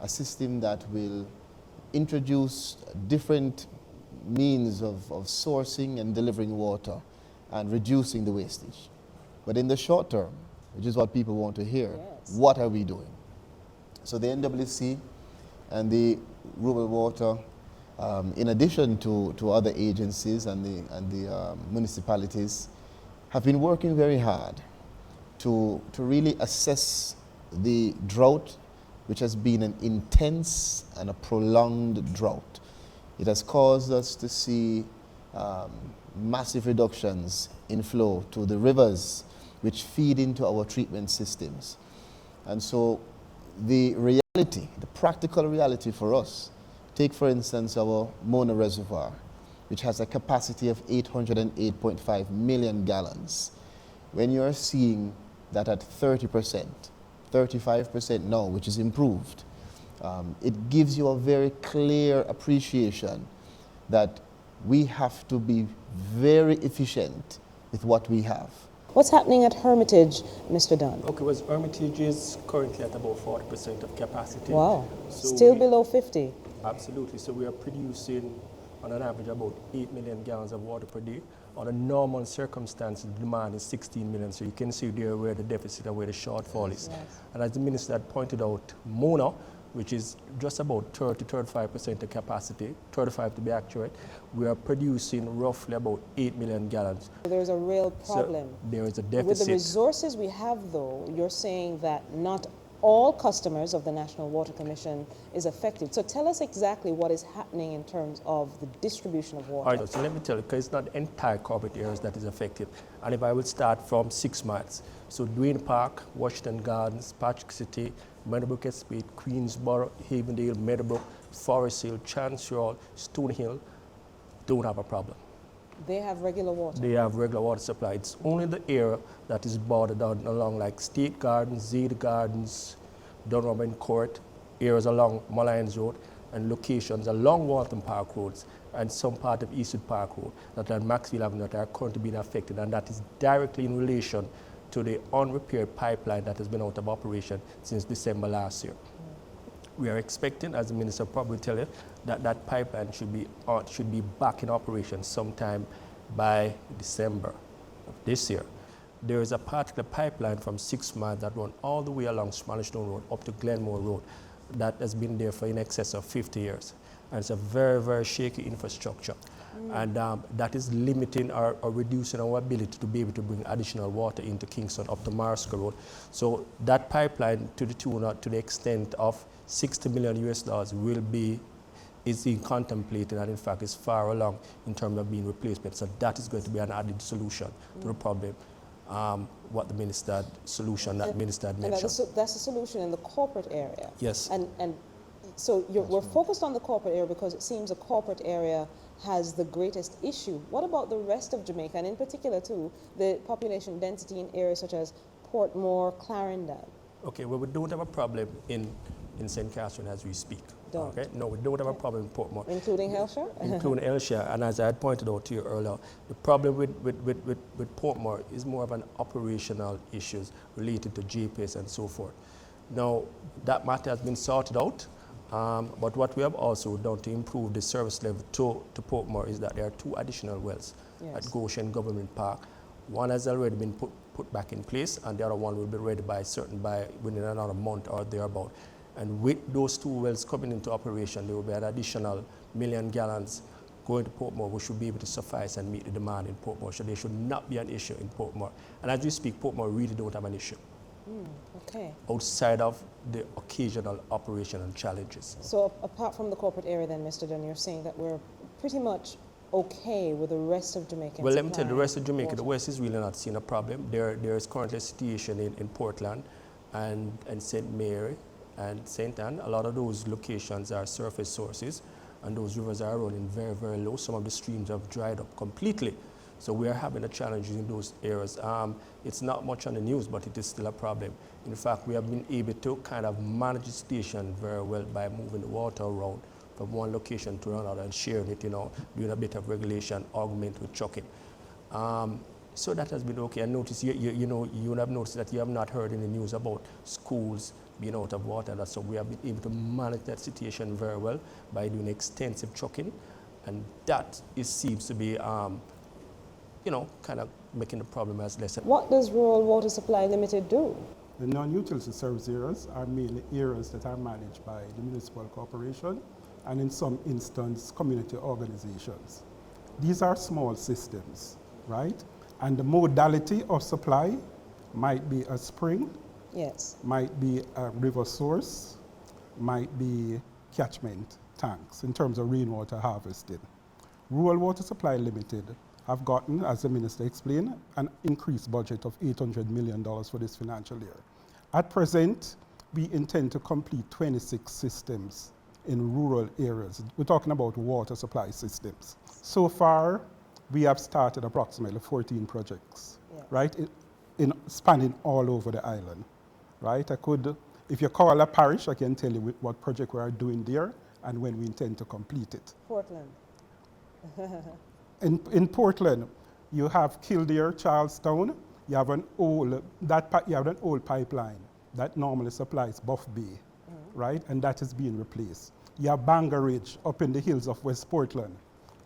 a system that will introduce different means of sourcing and delivering water and reducing the wastage. But in the short term, which is what people want to hear, what are we doing? So the NWC and the Rural Water, in addition to other agencies and the municipalities, have been working very hard to really assess the drought, which has been an intense and a prolonged drought. It has caused us to see massive reductions in flow to the rivers, which feed into our treatment systems. And so the reality, the practical reality for us, take for instance our Mona Reservoir, which has a capacity of 808.5 million gallons. When you're seeing that at 30%, 35% now, which is improved, it gives you a very clear appreciation that we have to be very efficient with what we have. What's happening at Hermitage, Mr. Dunn? Okay, well, Hermitage is currently at about 40% of capacity. Wow, so still below 50. Absolutely, so we are producing on an average about 8 million gallons of water per day. On a normal circumstance, the demand is 16 million, so you can see there where the deficit and where the shortfall is. Yes. And as the minister had pointed out, Mona, which is just about 30-35% of capacity, 35 to be accurate, we are producing roughly about 8 million gallons. There's a real problem. So there is a deficit. With the resources we have, though, you're saying that not all customers of the National Water Commission is affected. So tell us exactly what is happening in terms of the distribution of water. All right, so let me tell you, because it's not the entire corporate areas that is affected. And if I will start from 6 miles, so Duane Park, Washington Gardens, Patrick City, Meadowbrook Estate, Queensboro, Havendale, Meadowbrook, Forest Hill, Chancery, Stonehill don't have a problem. They have regular water? They have regular water supply. It's only the area that is bordered down along like State Gardens, Zeta Gardens, Dunrobin Court, areas along Malines Road, and locations along Waltham Park Roads and some part of Eastwood Park Road that are Maxfield Avenue that are currently being affected, and that is directly in relation to the unrepaired pipeline that has been out of operation since December last year. We are expecting, as the minister probably tell you, that that pipeline should be back in operation sometime by December of this year. there is a particular pipeline from 6 miles that run all the way along Spanish Town Road up to Glenmore Road that has been there for in excess of 50 years. And it's a very, very shaky infrastructure. And that is limiting or reducing our ability to be able to bring additional water into Kingston up to Mariska Road. So that pipeline to the tune, to the extent of $60 million is being contemplated, and in fact is far along in terms of being replacement. So that is going to be an added solution to the problem. What the minister solution that minister had mentioned. That's a solution in the corporate area. Yes. And so we're focused on the corporate area because it seems the corporate area has the greatest issue. What about the rest of Jamaica, and in particular too, the population density in areas such as Portmore, Clarendon? Okay, well, we don't have a problem in St. Catherine as we speak. Don't. Okay? No, we don't have a problem in Portmore. Including Hellshire? Including Hellshire, and as I had pointed out to you earlier, the problem with Portmore is more of an operational issues related to GPS and so forth. Now, that matter has been sorted out. But what we have also done to improve the service level to Portmore is that there are 2 additional wells at Goshen Government Park. One has already been put back in place, and the other one will be ready by within another month or thereabout. And with those 2 wells coming into operation, there will be an additional 1 million gallons going to Portmore, which should be able to suffice and meet the demand in Portmore. So there should not be an issue in Portmore. And as we speak, Portmore really don't have an issue. Okay. Outside of the occasional operational challenges. So apart from the corporate area then, Mr. Dunn, you're saying that we're pretty much okay with the rest of Jamaica? Well, let me tell you, the rest of Jamaica, the West is really not seeing a problem. There is currently a situation in Portland and St. Mary and St. Anne. A lot of those locations are surface sources, and those rivers are running very, very low. Some of the streams have dried up completely. So we are having a challenge in those areas. It's not much on the news, but it is still a problem. In fact, we have been able to kind of manage the station very well by moving the water around from one location to another and sharing it, doing a bit of regulation, augment with trucking. So that has been okay. I noticed, you would have noticed that you have not heard in the news about schools being out of water. And so we have been able to manage that situation very well by doing extensive trucking. And that seems to be kind of making the problem as less. What does Rural Water Supply Limited do? The non-utility service areas are mainly areas that are managed by the municipal corporation and in some instances community organizations. These are small systems, right? And the modality of supply might be a spring, might be a river source, might be catchment tanks in terms of rainwater harvesting. Rural Water Supply Limited have gotten, as the Minister explained, an increased budget of $800 million for this financial year. At present, we intend to complete 26 systems in rural areas. We're talking about water supply systems. So far, we have started approximately 14 projects, right, spanning all over the island, right? If you call a parish, I can tell you what project we are doing there and when we intend to complete it. Portland. In Portland, you have Kildare, Charlestown. You have an old pipeline that normally supplies Buff Bay, right? And that is being replaced. You have Bangor Ridge up in the hills of West Portland,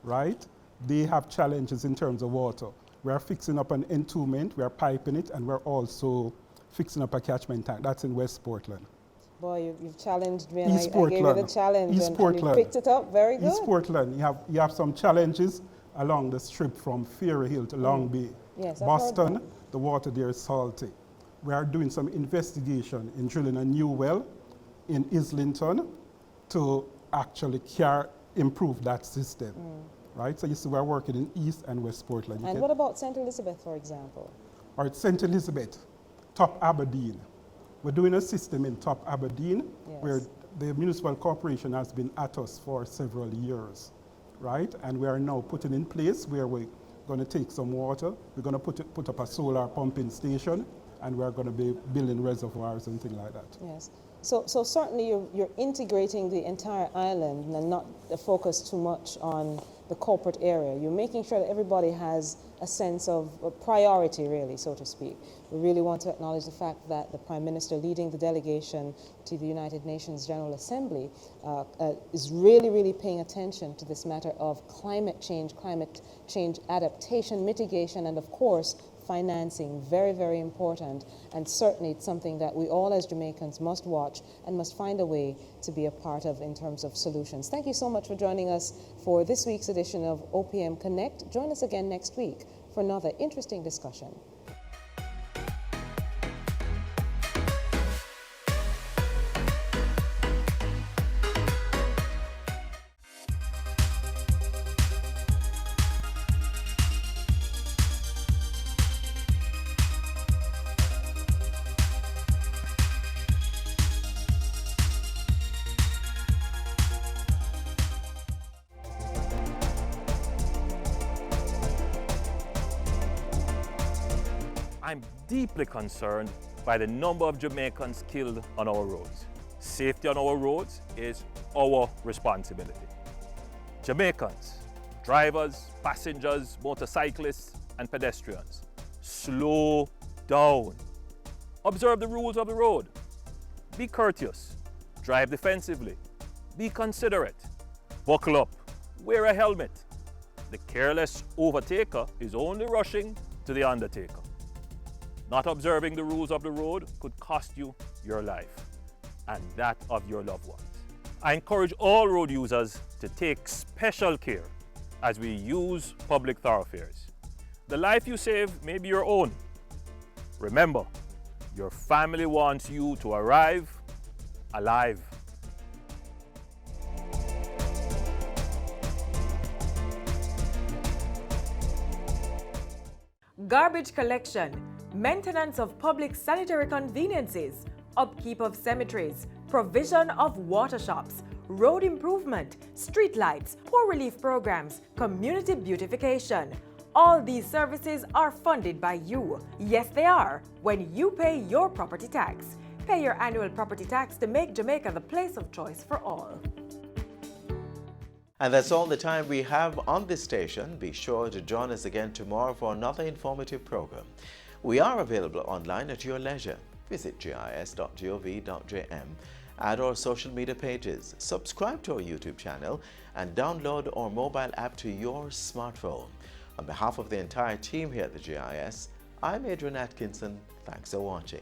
right? They have challenges in terms of water. We are fixing up an entombment, we are piping it, and we're also fixing up a catchment tank. That's in West Portland. Boy, you've challenged me, East I Portland. gave you the challenge, East and Portland. you picked it up very good. East Portland, you have some challenges along the strip from Ferry Hill to Long Bay. Yes, I've Boston, heard the water there is salty. We are doing some investigation in drilling a new well in Islington to actually improve that system, right? So you see we're working in East and West Portland. And what about St. Elizabeth, for example? All right, St. Elizabeth, Top Aberdeen. We're doing a system in Top Aberdeen where the municipal corporation has been at us for several years, right? And we are now putting in place where we're going to take some water, we're going to put up a solar pumping station, and we're going to be building reservoirs and things like that. Yes. So certainly you're integrating the entire island and not focus too much on the corporate area. You're making sure that everybody has a sense of priority, really, so to speak. We really want to acknowledge the fact that the Prime Minister leading the delegation to the United Nations General Assembly is really, really paying attention to this matter of climate change adaptation, mitigation, and of course, financing, very, very important, and certainly it's something that we all as Jamaicans must watch and must find a way to be a part of in terms of solutions. Thank you so much for joining us for this week's edition of OPM Connect. Join us again next week for another interesting discussion. I'm deeply concerned by the number of Jamaicans killed on our roads. Safety on our roads is our responsibility. Jamaicans, drivers, passengers, motorcyclists, and pedestrians, slow down. Observe the rules of the road. Be courteous. Drive defensively. Be considerate. Buckle up. Wear a helmet. The careless overtaker is only rushing to the undertaker. Not observing the rules of the road could cost you your life and that of your loved ones. I encourage all road users to take special care as we use public thoroughfares. The life you save may be your own. Remember, your family wants you to arrive alive. Garbage collection, maintenance of public sanitary conveniences, upkeep of cemeteries, provision of water shops, road improvement, street lights, poor relief programs, community beautification. All these services are funded by you. Yes, they are, when you pay your property tax. Pay your annual property tax to make Jamaica the place of choice for all. And that's all the time we have on this station. Be sure to join us again tomorrow for another informative program. We are available online at your leisure. Visit gis.gov.jm, add our social media pages, subscribe to our YouTube channel, and download our mobile app to your smartphone. On behalf of the entire team here at the GIS, I'm Adrian Atkinson. Thanks for watching.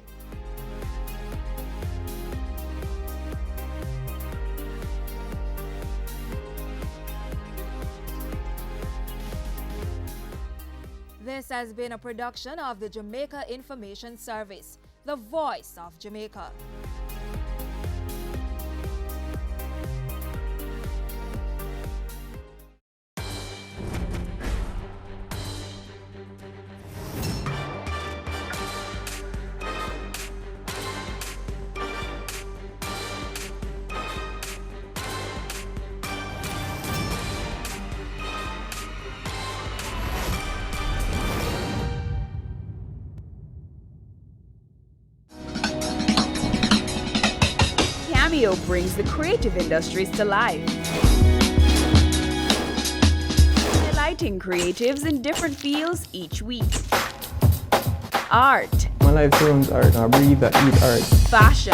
This has been a production of the Jamaica Information Service, the voice of Jamaica. Cameo brings the creative industries to life, highlighting creatives in different fields each week. Art. My life turns art. I breathe, I eat art. Fashion.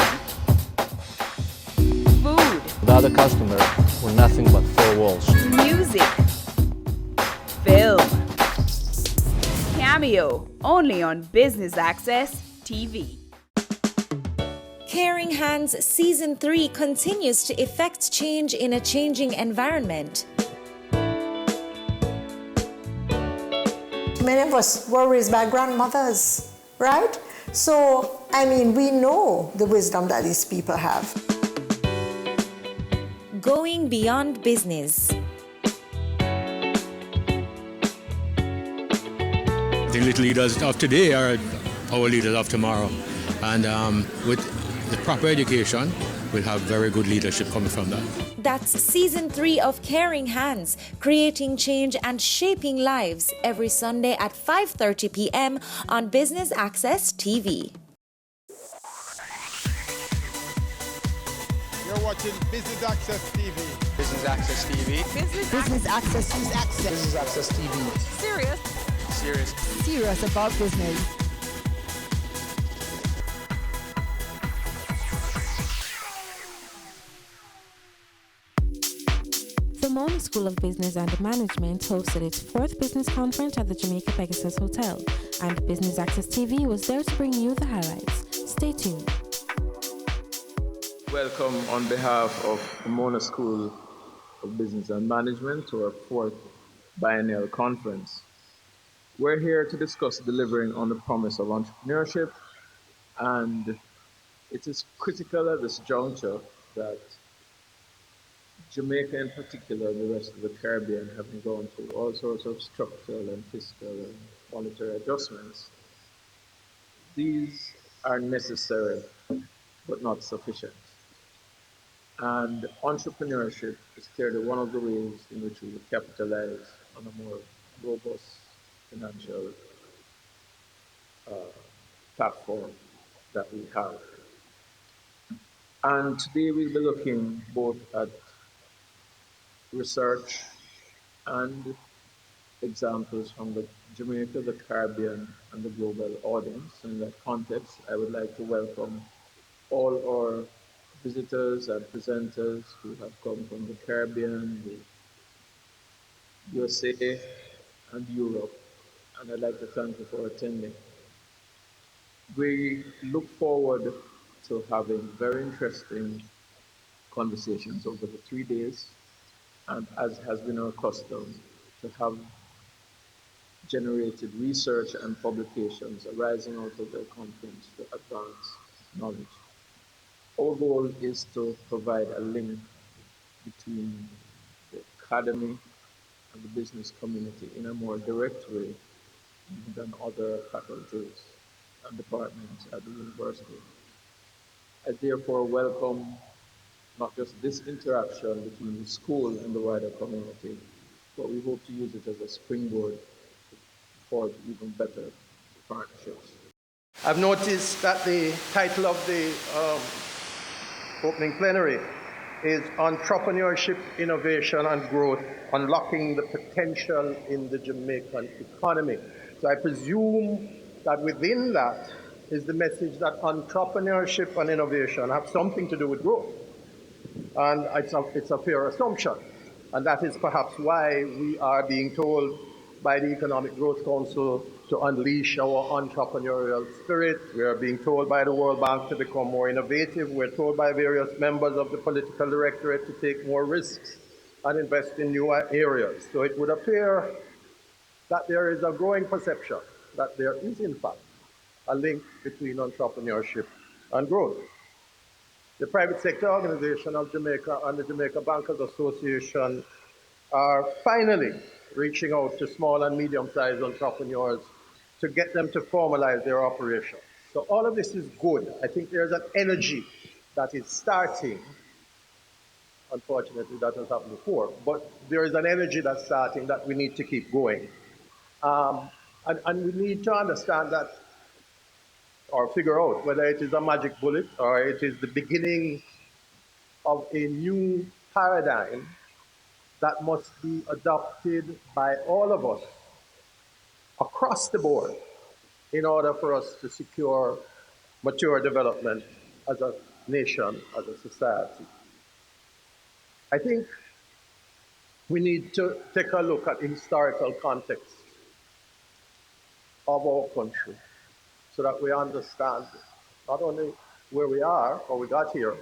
Food. Without a customer, we're nothing but four walls. Music. Film. Cameo, only on Business Access TV. Caring Hands Season 3 continues to effect change in a changing environment. Many of us were raised by grandmothers, right? So, I mean, we know the wisdom that these people have. Going beyond business. The little leaders of today are our leaders of tomorrow. And with the proper education, we'll have very good leadership coming from that. That's Season 3 of Caring Hands, creating change and shaping lives, every Sunday at 5:30 p.m. on Business Access TV. You're watching Business Access TV. Business Access TV. Business Access. Business Access TV. Serious. Serious. Serious about business. The Mona School of Business and Management hosted its 4th business conference at the Jamaica Pegasus Hotel, and Business Access TV was there to bring you the highlights. Stay tuned. Welcome on behalf of the Mona School of Business and Management to our 4th biennial conference. We're here to discuss delivering on the promise of entrepreneurship, and it is critical at this juncture that Jamaica in particular and the rest of the Caribbean have been going through all sorts of structural and fiscal and monetary adjustments. These are necessary but not sufficient. And entrepreneurship is clearly one of the ways in which we will capitalize on a more robust financial platform that we have. And today we'll be looking both at research and examples from the Jamaica, the Caribbean, and the global audience. In that context, I would like to welcome all our visitors and presenters who have come from the Caribbean, the USA, and Europe, and I'd like to thank you for attending. We look forward to having very interesting conversations over the 3 days, and as has been our custom, to have generated research and publications arising out of the conference to advance knowledge. Our goal is to provide a link between the academy and the business community in a more direct way than other faculties and departments at the university. I therefore welcome not just this interaction between the school and the wider community, but we hope to use it as a springboard for even better partnerships. I've noticed that the title of the opening plenary is Entrepreneurship, Innovation and Growth, Unlocking the Potential in the Jamaican Economy. So I presume that within that is the message that entrepreneurship and innovation have something to do with growth. And it's a fair assumption. And that is perhaps why we are being told by the Economic Growth Council to unleash our entrepreneurial spirit. We are being told by the World Bank to become more innovative. We're told by various members of the political directorate to take more risks and invest in newer areas. So it would appear that there is a growing perception that there is, in fact, a link between entrepreneurship and growth. The private sector organization of Jamaica and the Jamaica Bankers Association are finally reaching out to small and medium-sized entrepreneurs to get them to formalize their operations. So all of this is good. I think there's an energy that is starting. Unfortunately, that has happened before, but there is an energy that's starting that we need to keep going. And we need to understand that, or figure out whether it is a magic bullet or it is the beginning of a new paradigm that must be adopted by all of us across the board in order for us to secure mature development as a nation, as a society. I think we need to take a look at the historical context of our country so that we understand not only where we are or we got here,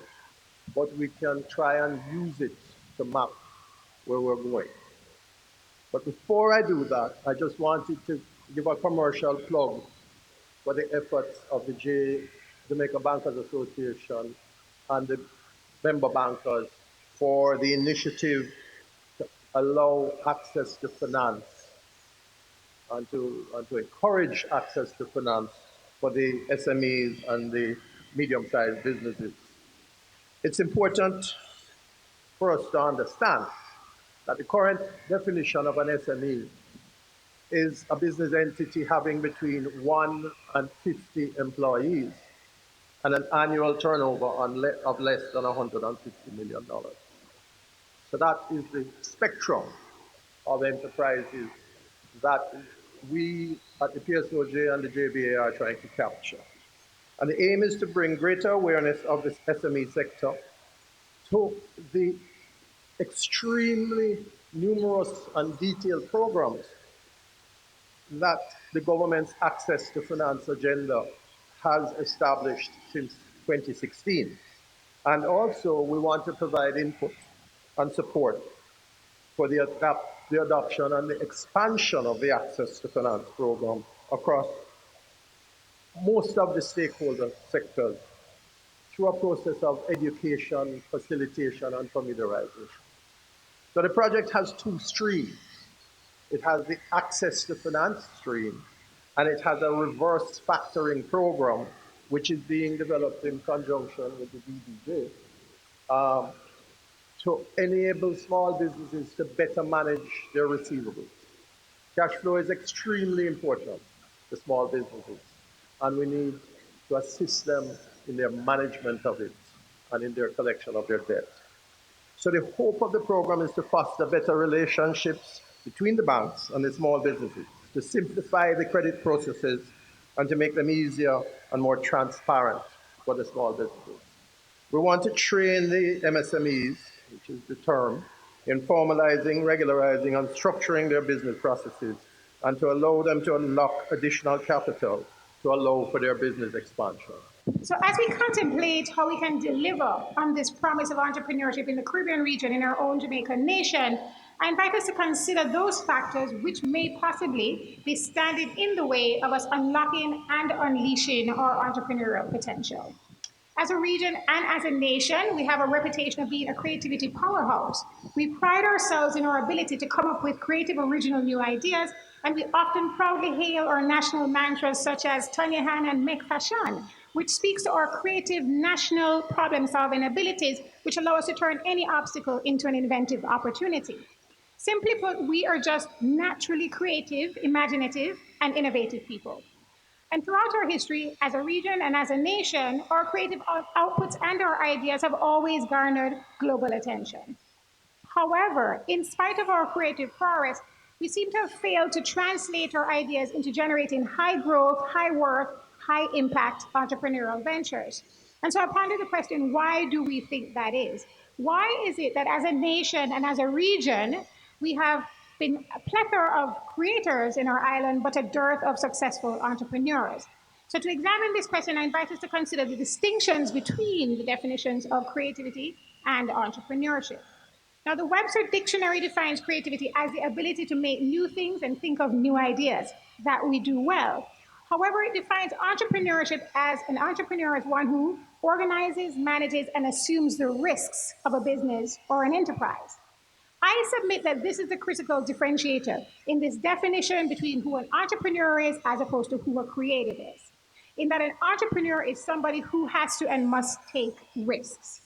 but we can try and use it to map where we're going. But before I do that, I just wanted to give a commercial plug for the efforts of the Jamaica Bankers Association and the member bankers for the initiative to allow access to finance and to encourage access to finance for the SMEs and the medium-sized businesses. It's important for us to understand that the current definition of an SME is a business entity having between 1 and 50 employees and an annual turnover of less than $150 million. So that is the spectrum of enterprises that we at the PSOJ and the JBA are trying to capture. And the aim is to bring greater awareness of this SME sector to the extremely numerous and detailed programs that the government's Access to Finance agenda has established since 2016. And also, we want to provide input and support for the adoption and the expansion of the Access to Finance program across most of the stakeholder sectors through a process of education, facilitation, and familiarization. So the project has two streams. It has the Access to Finance stream, and it has a reverse factoring program, which is being developed in conjunction with the DBJ, to enable small businesses to better manage their receivables. Cash flow is extremely important to small businesses, and we need to assist them in their management of it and in their collection of their debt. So the hope of the program is to foster better relationships between the banks and the small businesses, to simplify the credit processes and to make them easier and more transparent for the small businesses. We want to train the MSMEs, which is the term, in formalizing, regularizing, and structuring their business processes, and to allow them to unlock additional capital to allow for their business expansion. So as we contemplate how we can deliver on this promise of entrepreneurship in the Caribbean region, in our own Jamaican nation, I invite us to consider those factors which may possibly be standing in the way of us unlocking and unleashing our entrepreneurial potential. As a region and as a nation, we have a reputation of being a creativity powerhouse. We pride ourselves in our ability to come up with creative, original new ideas, and we often proudly hail our national mantras such as Turn Your Hand and Make Fashion, which speaks to our creative national problem-solving abilities, which allow us to turn any obstacle into an inventive opportunity. Simply put, we are just naturally creative, imaginative, and innovative people. And throughout our history, as a region and as a nation, our creative outputs and our ideas have always garnered global attention. However, in spite of our creative prowess, we seem to have failed to translate our ideas into generating high growth, high worth, high impact entrepreneurial ventures. And so I ponder the question, why do we think that is? Why is it that as a nation and as a region, we have been a plethora of creators in our island, but a dearth of successful entrepreneurs? So to examine this question, I invite us to consider the distinctions between the definitions of creativity and entrepreneurship. Now, the Webster Dictionary defines creativity as the ability to make new things and think of new ideas. That we do well. However, it defines entrepreneurship as an entrepreneur as one who organizes, manages, and assumes the risks of a business or an enterprise. I submit that this is the critical differentiator in this definition between who an entrepreneur is as opposed to who a creative is. In that an entrepreneur is somebody who has to and must take risks.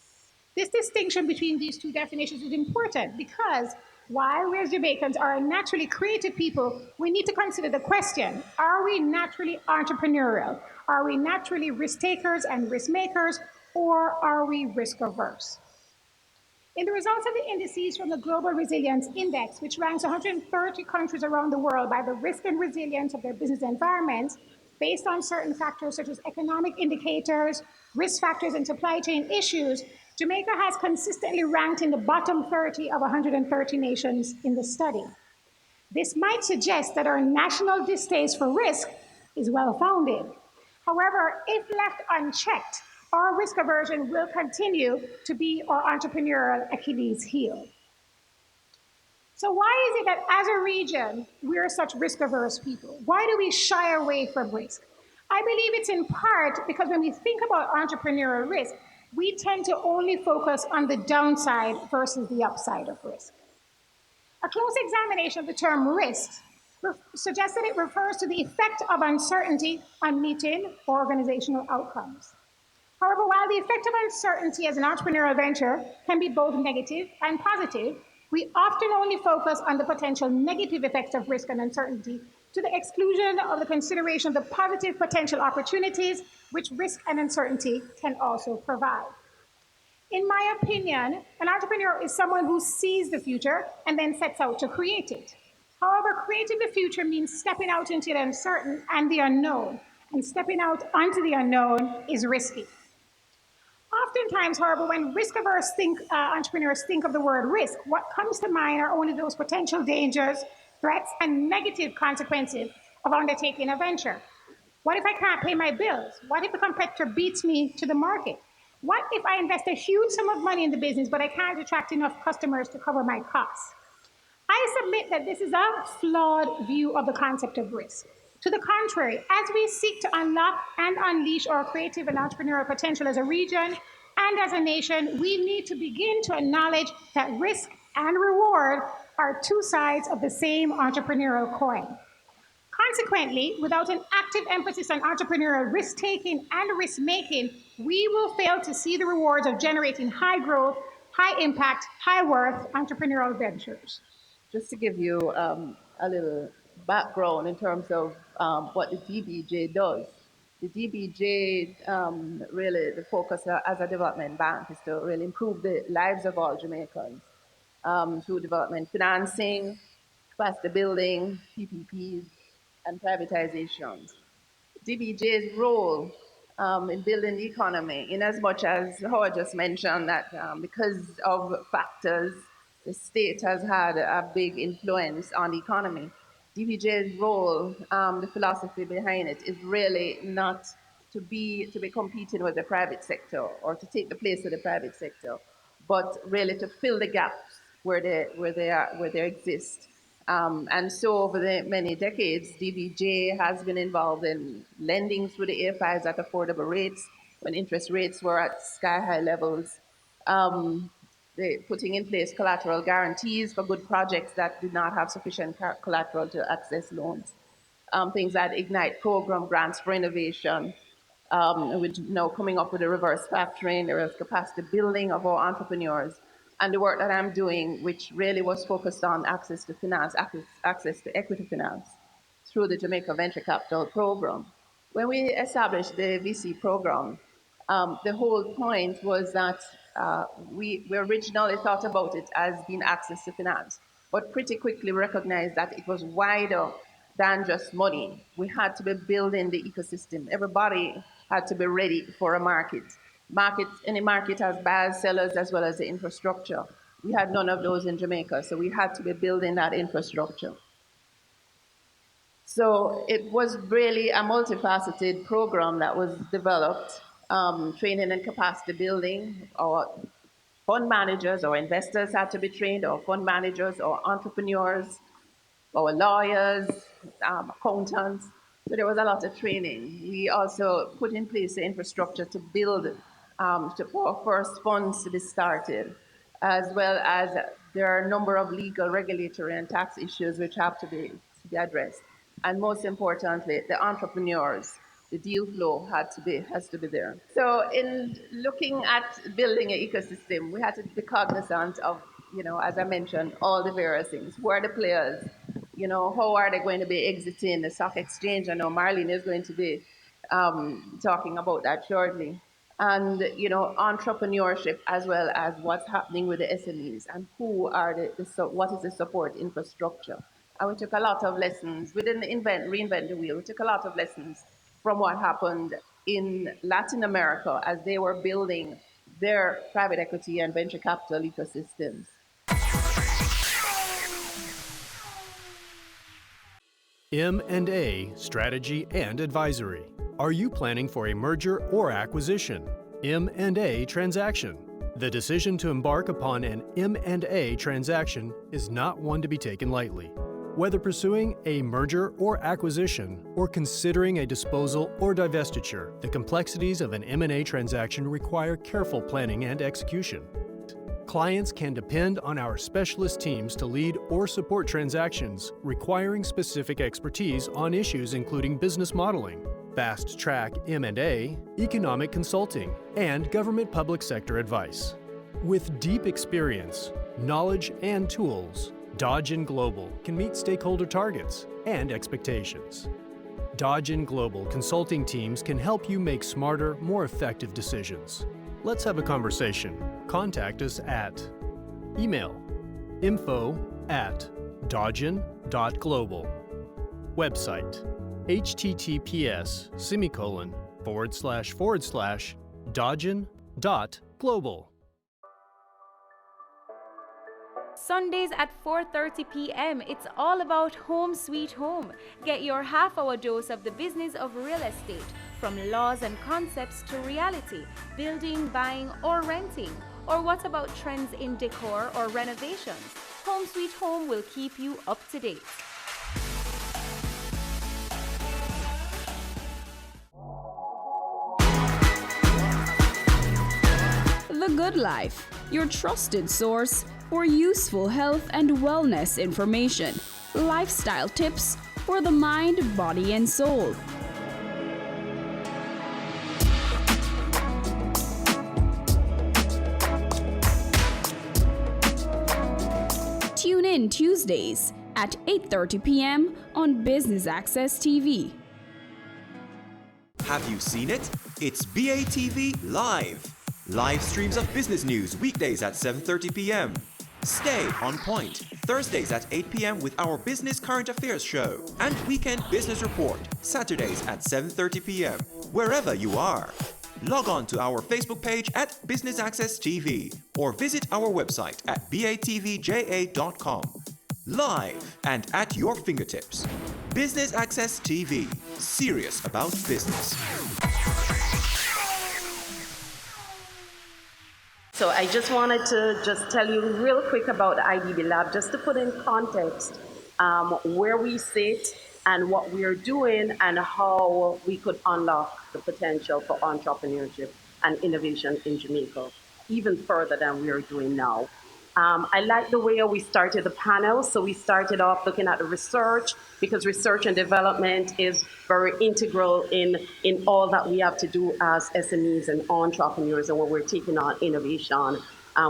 This distinction between these two definitions is important because while we as Jamaicans are a naturally creative people, we need to consider the question, are we naturally entrepreneurial? Are we naturally risk takers and risk makers, or are we risk averse? In the results of the indices from the Global Resilience Index, which ranks 130 countries around the world by the risk and resilience of their business environments, based on certain factors such as economic indicators, risk factors, and supply chain issues, Jamaica has consistently ranked in the bottom 30 of 130 nations in the study. This might suggest that our national distaste for risk is well-founded. However, if left unchecked, our risk aversion will continue to be our entrepreneurial Achilles heel. So why is it that as a region, we're such risk-averse people? Why do we shy away from risk? I believe it's in part because when we think about entrepreneurial risk, we tend to only focus on the downside versus the upside of risk. A close examination of the term risk suggests that it refers to the effect of uncertainty on meeting organizational outcomes. However, while the effect of uncertainty as an entrepreneurial venture can be both negative and positive, we often only focus on the potential negative effects of risk and uncertainty to the exclusion of the consideration of the positive potential opportunities which risk and uncertainty can also provide. In my opinion, an entrepreneur is someone who sees the future and then sets out to create it. However, creating the future means stepping out into the uncertain and the unknown, and stepping out onto the unknown is risky. Oftentimes, however, when risk-averse entrepreneurs think of the word risk, what comes to mind are only those potential dangers, threats, and negative consequences of undertaking a venture. What if I can't pay my bills? What if a competitor beats me to the market? What if I invest a huge sum of money in the business, but I can't attract enough customers to cover my costs? I submit that this is a flawed view of the concept of risk. To the contrary, as we seek to unlock and unleash our creative and entrepreneurial potential as a region and as a nation, we need to begin to acknowledge that risk and reward are two sides of the same entrepreneurial coin. Consequently, without an active emphasis on entrepreneurial risk-taking and risk-making, we will fail to see the rewards of generating high growth, high impact, high worth entrepreneurial ventures. Just to give you a little background in terms of what the DBJ does. The DBJ, really, the focus as a development bank is to really improve the lives of all Jamaicans through development financing, capacity building, PPPs, and privatizations. DBJ's role in building the economy, in as much as Howard just mentioned that because of factors, the state has had a big influence on the economy. DBJ's role, the philosophy behind it, is really not to be competing with the private sector or to take the place of the private sector, but really to fill the gaps where they exist. And so over the many decades, DBJ has been involved in lending through the AFIs at affordable rates when interest rates were at sky-high levels. Putting in place collateral guarantees for good projects that did not have sufficient collateral to access loans. Things like Ignite program, grants for innovation, which now coming up with a reverse factoring, there is capacity building of our entrepreneurs. And the work that I'm doing, which really was focused on access to finance, access to equity finance through the Jamaica Venture Capital Program. When we established the VC program, the whole point was that we originally thought about it as being access to finance, but pretty quickly recognized that it was wider than just money. We had to be building the ecosystem. Everybody had to be ready for a market. Any market has buyers, sellers, as well as the infrastructure. We had none of those in Jamaica, so we had to be building that infrastructure. So it was really a multifaceted program that was developed, training and capacity building. Our fund managers or investors had to be trained, or fund managers or entrepreneurs, our lawyers, accountants. So there was a lot of training. We also put in place the infrastructure to build for first funds to be started, as well as there are a number of legal, regulatory, and tax issues which have to be addressed. And most importantly, the entrepreneurs, the deal flow has to be there. So in looking at building an ecosystem, we had to be cognizant of, as I mentioned, all the various things. Who are the players? How are they going to be exiting the stock exchange? I know Marlene is going to be talking about that shortly. And, entrepreneurship, as well as what's happening with the SMEs and who are what is the support infrastructure. And we took a lot of lessons. We didn't reinvent the wheel. We took a lot of lessons from what happened in Latin America as they were building their private equity and venture capital ecosystems. M&A Strategy and Advisory. Are you planning for a merger or acquisition? M&A transaction. The decision to embark upon an M&A transaction is not one to be taken lightly. Whether pursuing a merger or acquisition, or considering a disposal or divestiture, the complexities of an M&A transaction require careful planning and execution. Clients can depend on our specialist teams to lead or support transactions requiring specific expertise on issues including business modeling, fast-track M&A, economic consulting, and government public sector advice. With deep experience, knowledge, and tools, Dodge & Global can meet stakeholder targets and expectations. Dodge & Global consulting teams can help you make smarter, more effective decisions. Let's have a conversation. Contact us at email info@dodgen.global. Website https:// Dodgen.global. Global. Sundays at 4:30 p.m. It's all about Home Sweet Home. Get your half-hour dose of the business of real estate, from laws and concepts to reality, building, buying, or renting. Or what about trends in decor or renovations? Home Sweet Home will keep you up to date. The Good Life, your trusted source for useful health and wellness information, lifestyle tips for the mind, body, and soul. Tune in Tuesdays at 8:30 p.m. on Business Access TV. Have you seen it? It's BATV Live. Live streams of business news weekdays at 7:30 p.m. Stay on point Thursdays at 8 p.m. with our Business Current Affairs show and Weekend Business Report Saturdays at 7:30 p.m. wherever you are. Log on to our Facebook page at Business Access TV or visit our website at batvja.com. Live and at your fingertips. Business Access TV. Serious about business. So I just wanted to just tell you real quick about the IDB Lab, just to put in context where we sit and what we are doing and how we could unlock the potential for entrepreneurship and innovation in Jamaica, even further than we are doing now. I like the way we started the panel. So we started off looking at the research, because research and development is very integral in all that we have to do as SMEs and entrepreneurs and when we're taking on innovation.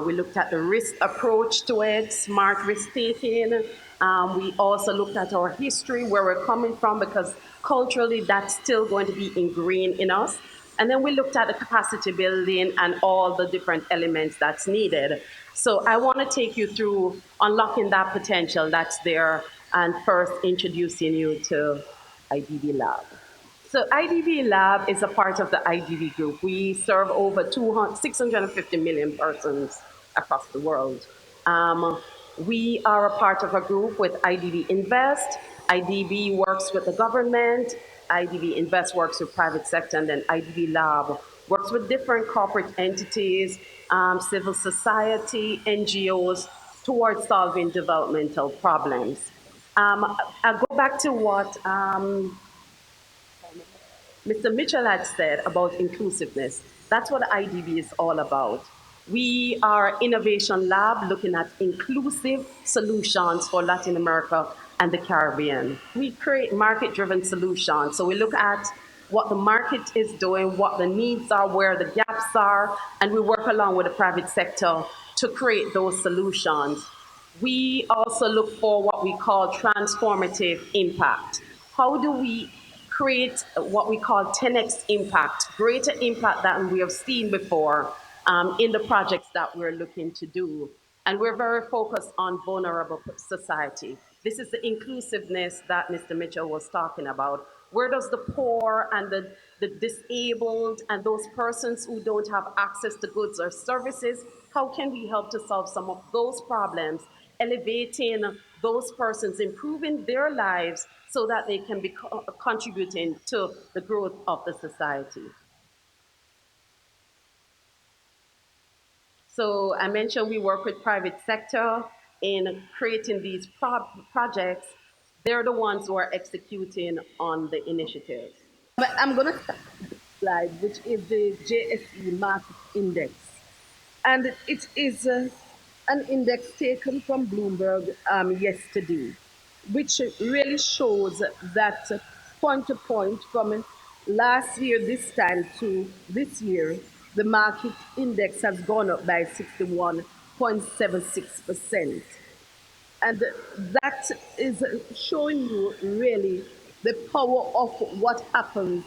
We looked at the risk approach to it, smart risk taking. We also looked at our history, where we're coming from, because culturally that's still going to be ingrained in us. And then we looked at the capacity building and all the different elements that's needed. So I want to take you through unlocking that potential that's there and first introducing you to IDB Lab. So IDB Lab is a part of the IDB Group. We serve over 650 million persons across the world. We are a part of a group with IDB Invest. IDB works with the government. IDB Invest works with private sector, and then IDB Lab works with different corporate entities, civil society, NGOs, towards solving developmental problems. I'll go back to what Mr. Mitchell had said about inclusiveness. That's what IDB is all about. We are Innovation Lab looking at inclusive solutions for Latin America and the Caribbean. We create market-driven solutions. So we look at what the market is doing, what the needs are, where the gaps are, and we work along with the private sector to create those solutions. We also look for what we call transformative impact. How do we create what we call 10x impact, greater impact than we have seen before in the projects that we're looking to do? And we're very focused on vulnerable society. This is the inclusiveness that Mr. Mitchell was talking about. Where does the poor and the disabled and those persons who don't have access to goods or services, how can we help to solve some of those problems, elevating those persons, improving their lives so that they can be contributing to the growth of the society? So I mentioned we work with private sector in creating these projects. They're the ones who are executing on the initiatives. But I'm going to start the slide, which is the JSE Market Index. And it is an index taken from Bloomberg yesterday, which really shows that point to point from last year, this time to this year, the market index has gone up by 61.76%. And that is showing you really the power of what happens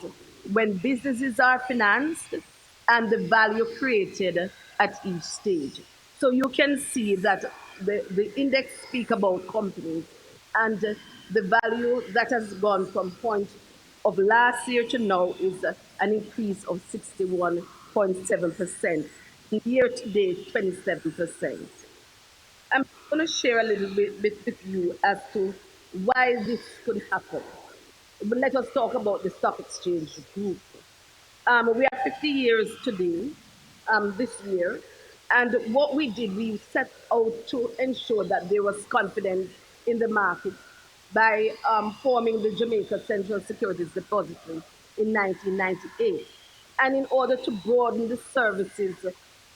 when businesses are financed and the value created at each stage. So you can see that the index speaks about companies and the value that has gone from point of last year to now is an increase of 61.7%. year to date, 27%. I'm going to share a little bit with you as to why this could happen. But let us talk about the stock exchange group. We are 50 years today, this year, and what we did, we set out to ensure that there was confidence in the market by forming the Jamaica Central Securities Depository in 1998. And in order to broaden the services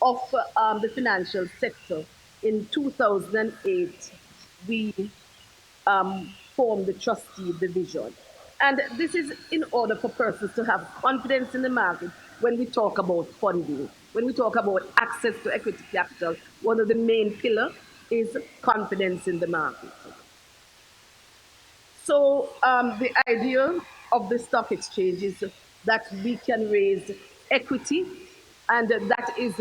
of the financial sector, in 2008, we formed the trustee division. And this is in order for persons to have confidence in the market when we talk about funding. When we talk about access to equity capital, one of the main pillars is confidence in the market. So the idea of the stock exchange is that we can raise equity, and that is,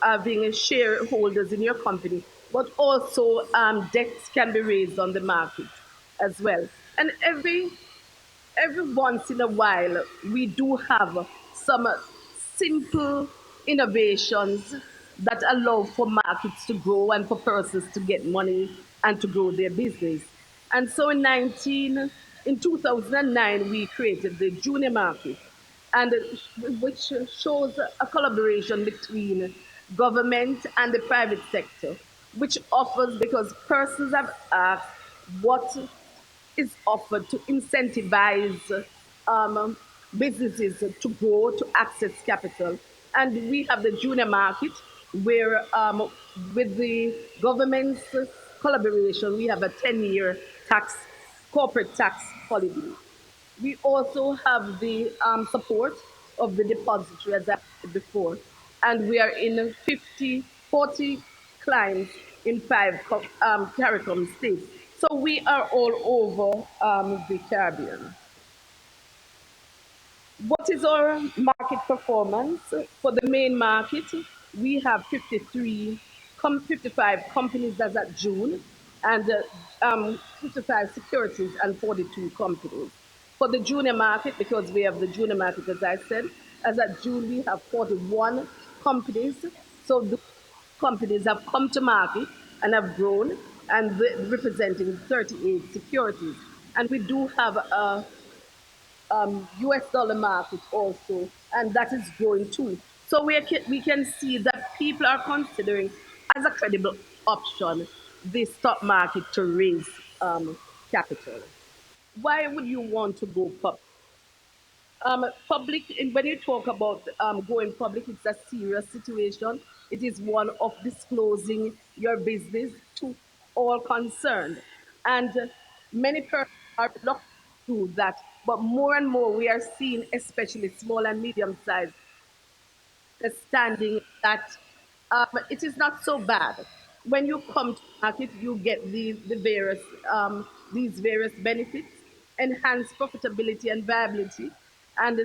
having shareholders in your company, but also debts can be raised on the market as well. And every once in a while, we do have some simple innovations that allow for markets to grow and for persons to get money and to grow their business. And so in 2009, we created the junior market, and which shows a collaboration between government and the private sector, which offers, because persons have asked what is offered to incentivize businesses to grow, to access capital. And we have the junior market where with the government's collaboration, we have a 10-year corporate tax holiday. We also have the support of the depository, as I said before, and we are in 40 clients in 5 CARICOM states. So we are all over the Caribbean. What is our market performance? For the main market, we have 55 companies as at June, and 55 securities and 42 companies. For the junior market, because we have the junior market, as I said, as at June, we have 41 companies. So the companies have come to market and have grown, and representing 38 securities. And we do have a US dollar market also, and that is growing too. So we can see that people are considering as a credible option the stock market to raise capital. Why would you want to go public? Public, when you talk about going public, it's a serious situation. It is one of disclosing your business to all concerned. And many persons are reluctant to do that. But more and more, we are seeing, especially small and medium sized, understanding that it is not so bad. When you come to market, you get these various benefits, enhanced profitability and viability, and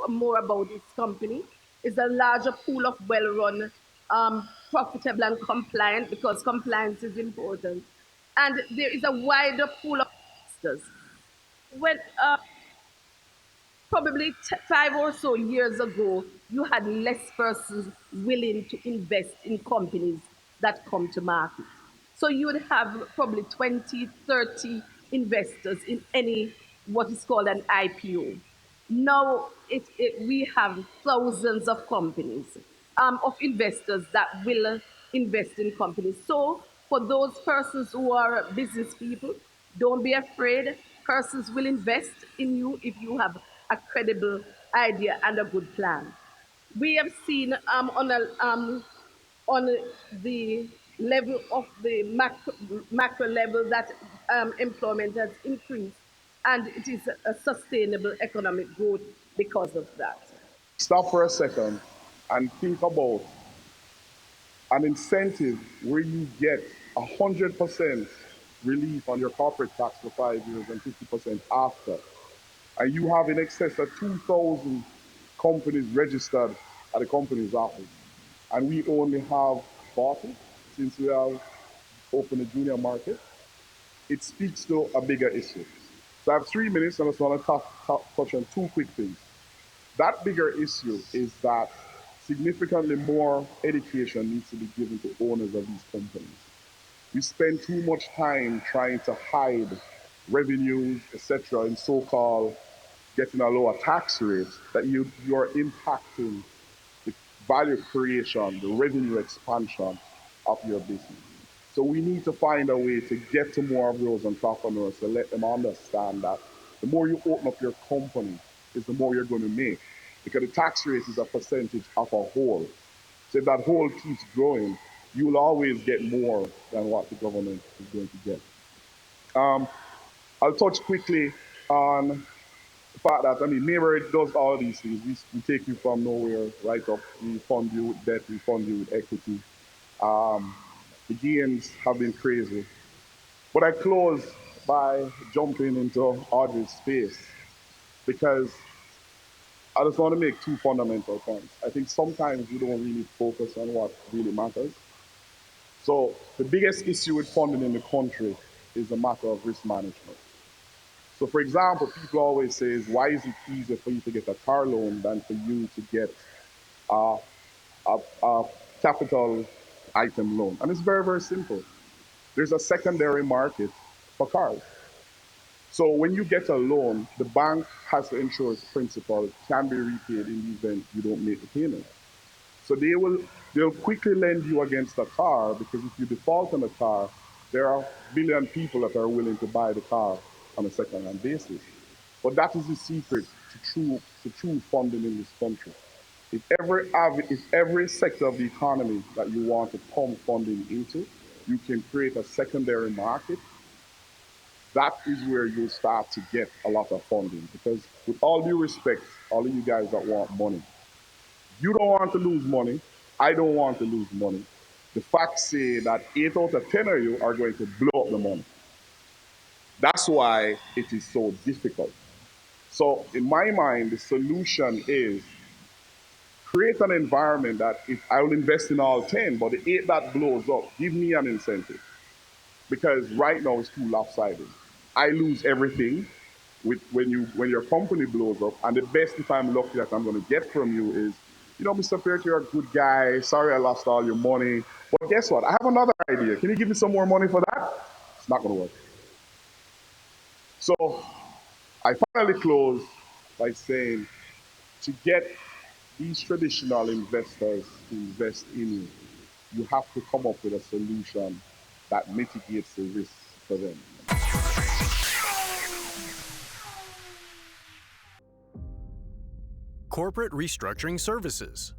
more about this company is a larger pool of well-run, profitable and compliant, because compliance is important. And there is a wider pool of investors. When probably 5 or so years ago, you had less persons willing to invest in companies that come to market. So you would have probably 20, 30 investors in any what is called an IPO. Now we have thousands of companies, of investors that will invest in companies. So for those persons who are business people, don't be afraid. Persons will invest in you if you have a credible idea and a good plan. We have seen on the level of the macro level that employment has increased, and it is a sustainable economic growth because of that. Stop for a second and think about an incentive where you get 100% relief on your corporate tax for 5 years and 50% after. And you have in excess of 2,000 companies registered at the company's office. And we only have 40 since we have opened a junior market. It speaks to a bigger issue. So I have 3 minutes and I just want to touch on 2 quick things. That bigger issue is that significantly more education needs to be given to owners of these companies. We spend too much time trying to hide revenues, etc., in so-called getting a lower tax rate, that you're impacting the value creation, the revenue expansion of your business. So we need to find a way to get to more of those entrepreneurs, to let them understand that the more you open up your company is the more you're going to make, because the tax rate is a percentage of a whole. So if that whole keeps growing, you will always get more than what the government is going to get. I'll touch quickly on the fact that, Mayberry does all these things. We take you from nowhere right up. We fund you with debt, we fund you with equity. The gains have been crazy. But I close by jumping into Audrey's space, because I just want to make two fundamental points. I think sometimes we don't really focus on what really matters. So the biggest issue with funding in the country is the matter of risk management. So for example, people always say, why is it easier for you to get a car loan than for you to get a capital item loan? And it's very, very simple. There's a secondary market for cars. So when you get a loan, the bank has to ensure its principal can be repaid in the event you don't make the payment. So they'll quickly lend you against a car, because if you default on a car, there are a billion people that are willing to buy the car on a second-hand basis. But that is the secret to true funding in this country. If every sector of the economy that you want to pump funding into, you can create a secondary market, that is where you'll start to get a lot of funding. Because with all due respect, all of you guys that want money, you don't want to lose money, I don't want to lose money. The facts say that 8 out of 10 of you are going to blow up the money. That's why it is so difficult. So in my mind, the solution is create an environment that if I will invest in all 10, but the 8 that blows up, give me an incentive. Because right now it's too lopsided. I lose everything when your company blows up, and the best, if I'm lucky, that I'm going to get from you is, Mr. Peart, you're a good guy. Sorry I lost all your money. But guess what? I have another idea. Can you give me some more money for that? It's not going to work. So I finally close by saying, to get these traditional investors to invest in you, you have to come up with a solution that mitigates the risk for them. Corporate restructuring services.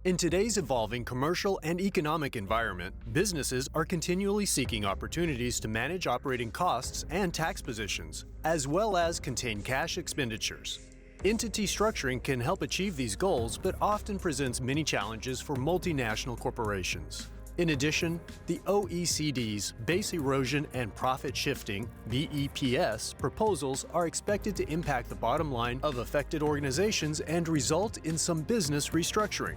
In today's evolving commercial and economic environment, businesses are continually seeking opportunities to manage operating costs and tax positions, as well as contain cash expenditures. Entity structuring can help achieve these goals, but often presents many challenges for multinational corporations. In addition, the OECD's Base Erosion and Profit Shifting (BEPS) proposals are expected to impact the bottom line of affected organizations and result in some business restructuring.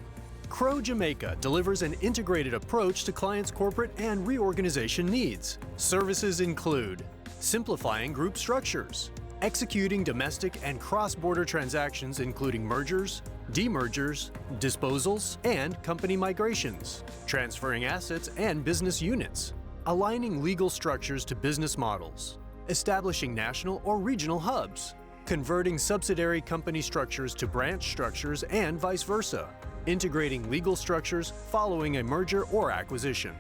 Crow Jamaica delivers an integrated approach to clients' corporate and reorganization needs. Services include simplifying group structures, executing domestic and cross-border transactions including mergers, demergers, disposals, and company migrations, transferring assets and business units, aligning legal structures to business models, establishing national or regional hubs, converting subsidiary company structures to branch structures and vice versa, integrating legal structures following a merger or acquisition,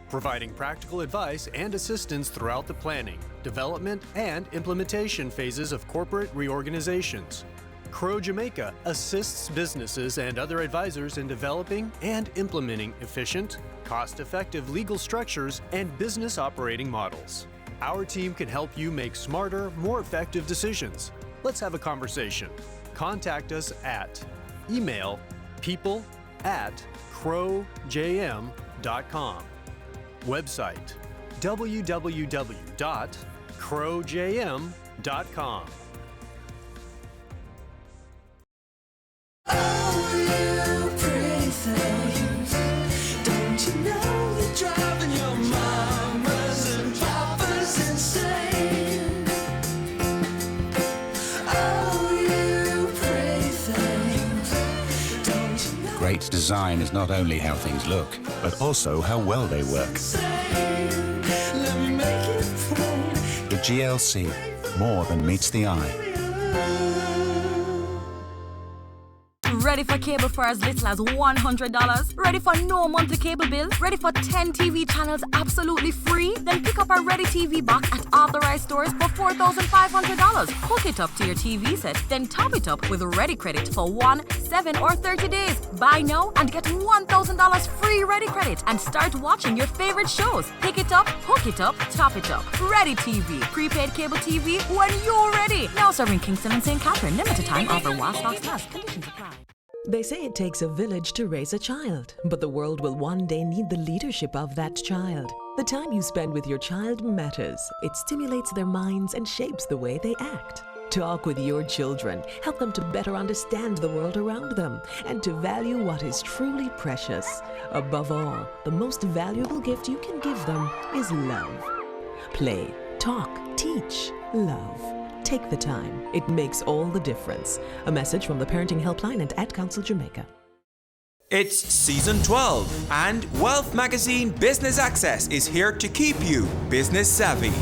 providing practical advice and assistance throughout the planning, development, and implementation phases of corporate reorganizations. Crow Jamaica assists businesses and other advisors in developing and implementing efficient, cost-effective legal structures and business operating models. Our team can help you make smarter, more effective decisions. Let's have a conversation. Contact us at email people@crowjm.com. Website www.crowjm.com. Great design is not only how things look, but also how well they work. The GLC, more than meets the eye. Ready for cable for as little as $100? Ready for no monthly cable bill? Ready for 10 TV channels absolutely free? Then pick up our Ready TV box at authorized stores for $4,500. Hook it up to your TV set, then top it up with Ready Credit for 1, 7, or 30 days. Buy now and get $1,000 free Ready Credit and start watching your favorite shows. Pick it up, hook it up, top it up. Ready TV, prepaid cable TV when you're ready. Now serving Kingston and St. Catherine. Limited time offer while stocks last. Conditions apply. They say it takes a village to raise a child, but the world will one day need the leadership of that child. The time you spend with your child matters. It stimulates their minds and shapes the way they act. Talk with your children. Help them to better understand the world around them and to value what is truly precious. Above all, the most valuable gift you can give them is love. Play, talk, teach, love. Take the time. It makes all the difference. A message from the Parenting Helpline and Ad Council Jamaica. It's season 12, and Wealth Magazine Business Access is here to keep you business savvy.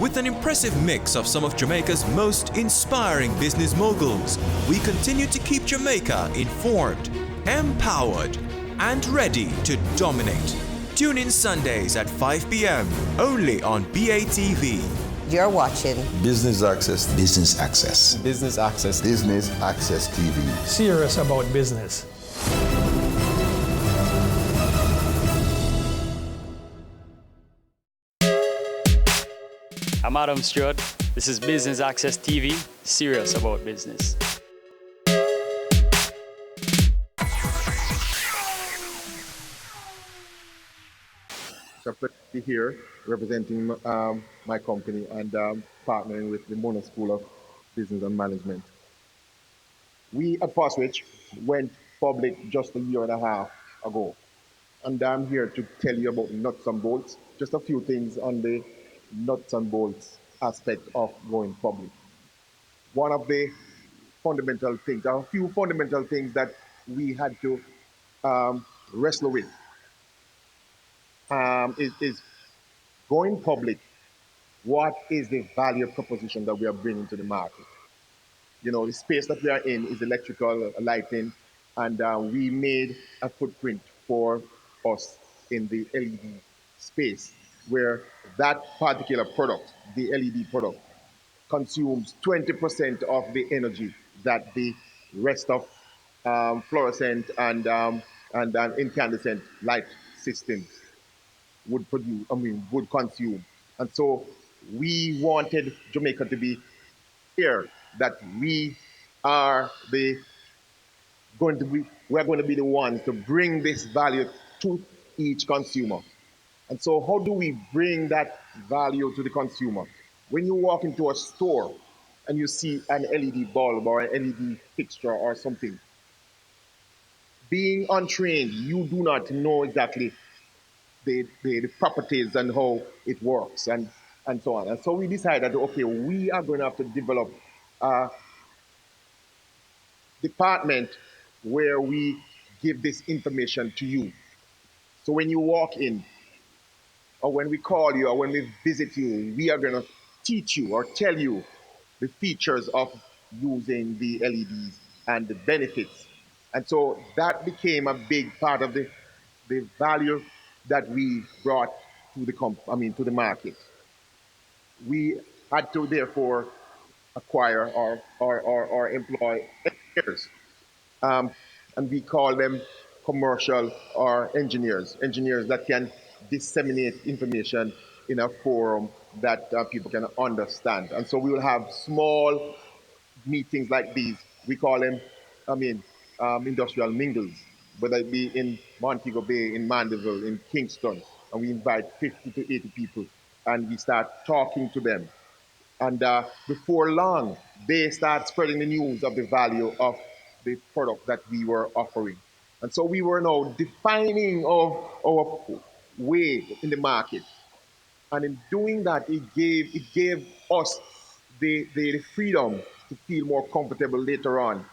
With an impressive mix of some of Jamaica's most inspiring business moguls, we continue to keep Jamaica informed, empowered, and ready to dominate. Tune in Sundays at 5 p.m. only on BATV. You're watching Business Access. Business Access. Business Access. Business Access TV. Serious about business. I'm Adam Stewart. This is Business Access TV, serious about business. Here representing my company and partnering with the Mona School of Business and Management. We at Foswich went public just a year and a half ago, and I'm here to tell you about nuts and bolts, just a few things on the nuts and bolts aspect of going public. One of the fundamental things, a few fundamental things that we had to wrestle with is going public. What is the value proposition that we are bringing to the market? You know, the space that we are in is electrical lighting, and we made a footprint for us in the LED space, where that particular product, the LED product, consumes 20% of the energy that the rest of fluorescent and incandescent light systems would consume. And so we wanted Jamaica to be clear that we're going to be the ones to bring this value to each consumer. And so how do we bring that value to the consumer? When you walk into a store and you see an LED bulb or an LED fixture or something, being untrained, you do not know exactly the properties and how it works and so on. And so we decided, okay, we are going to have to develop a department where we give this information to you. So when you walk in, or when we call you, or when we visit you, we are going to teach you or tell you the features of using the LEDs and the benefits. And so that became a big part of the value that we brought to the market. We had to therefore acquire or employ engineers, and we call them commercial or engineers that can disseminate information in a forum that people can understand. And so we will have small meetings like these. We call them, industrial mingles, whether it be in Montego Bay, in Mandeville, in Kingston, and we invite 50 to 80 people, and we start talking to them. And before long, they start spreading the news of the value of the product that we were offering. And so we were now defining our way in the market. And in doing that, it gave us the freedom to feel more comfortable later on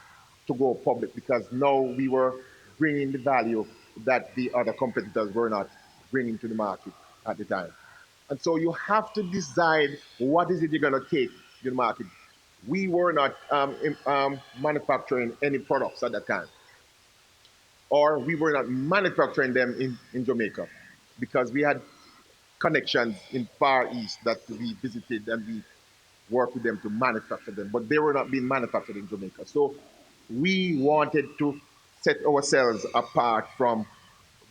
to go public, because now we were bringing the value that the other competitors were not bringing to the market at the time. And so you have to decide what is it you're going to take to the market. We were not manufacturing any products at that time, or we were not manufacturing them in Jamaica, because we had connections in Far East that we visited and we worked with them to manufacture them, but they were not being manufactured in Jamaica. So we wanted to set ourselves apart from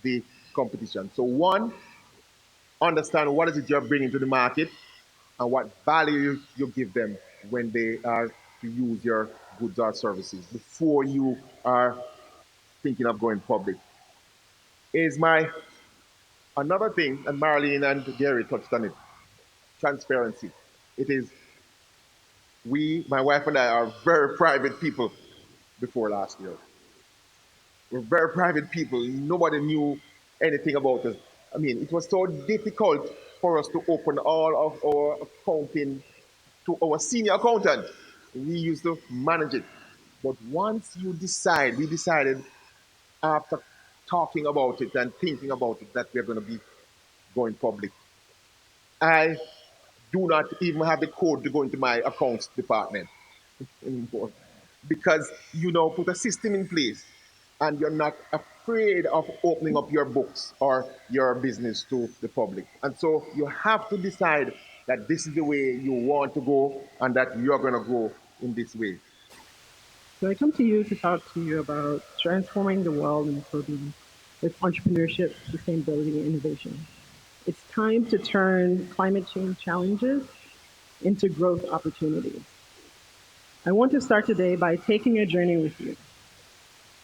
the competition. So one, understand what is it you're bringing to the market and what value you give them when they are to use your goods or services before you are thinking of going public. Is my another thing, and Marlene and Gary touched on it, transparency. It is my wife and I are very private people before last year. We're very private people. Nobody knew anything about us. I mean, it was so difficult for us to open all of our accounting to our senior accountant. We used to manage it. But once we decided after talking about it and thinking about it that we're going to be going public. I do not even have the code to go into my accounts department anymore, because you now put a system in place and you're not afraid of opening up your books or your business to the public. And so you have to decide that this is the way you want to go and that you're going to go in this way. So I come to you to talk to you about transforming the world in the Caribbean with entrepreneurship, sustainability, and innovation. It's time to turn climate change challenges into growth opportunities. I want to start today by taking a journey with you.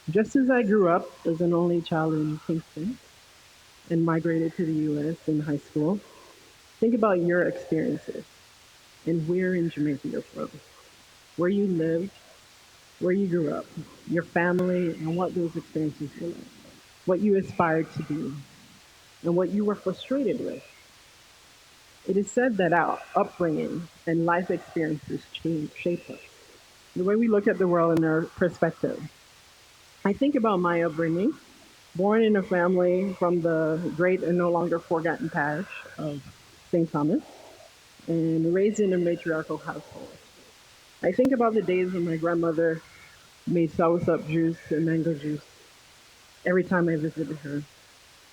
Just as I grew up as an only child in Kingston and migrated to the US in high school, think about your experiences and where in Jamaica you're from, where you lived, where you grew up, your family, and what those experiences were like, what you aspired to be, and what you were frustrated with. It is said that our upbringing and life experiences shape us, the way we look at the world and our perspective. I think about my upbringing, born in a family from the great and no longer forgotten parish of St. Thomas, and raised in a matriarchal household. I think about the days when my grandmother made soursop juice and mango juice every time I visited her.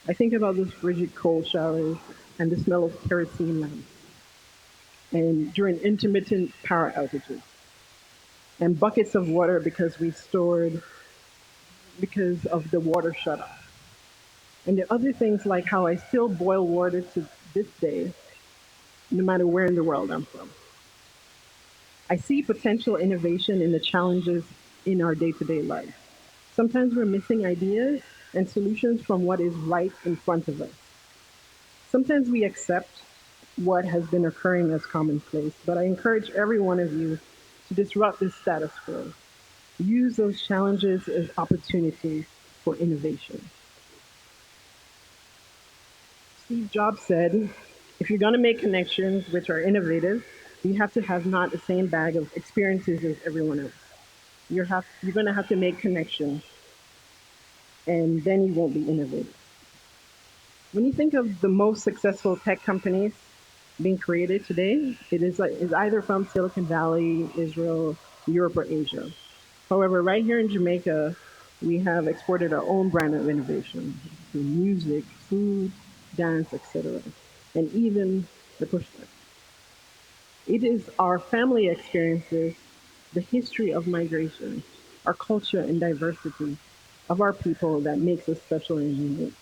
I think about those frigid cold showers and the smell of kerosene lamps, and during intermittent power outages, and buckets of water because of the water shut off. And the other things like how I still boil water to this day, no matter where in the world I'm from. I see potential innovation in the challenges in our day-to-day life. Sometimes we're missing ideas and solutions from what is right in front of us. Sometimes we accept what has been occurring as commonplace, but I encourage every one of you to disrupt this status quo. Use those challenges as opportunities for innovation. Steve Jobs said, if you're going to make connections which are innovative, you have to have not the same bag of experiences as everyone else. You're going to have to make connections, and then you won't be innovative. When you think of the most successful tech companies being created today, it is either from Silicon Valley, Israel, Europe, or Asia. However, right here in Jamaica, we have exported our own brand of innovation through music, food, dance, etc., and even the pushback. It is our family experiences, the history of migration, our culture and diversity of our people that makes us special and unique.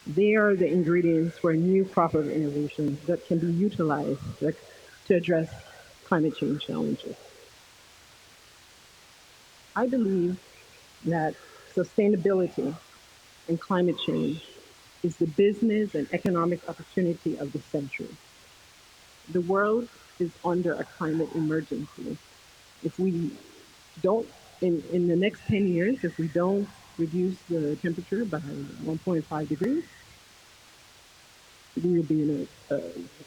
They are the ingredients for a new crop of innovation that can be utilized to address climate change challenges. I believe that sustainability and climate change is the business and economic opportunity of the century. The world is under a climate emergency. If we don't, in the next 10 years, if we don't reduce the temperature by 1.5 degrees, we will be in a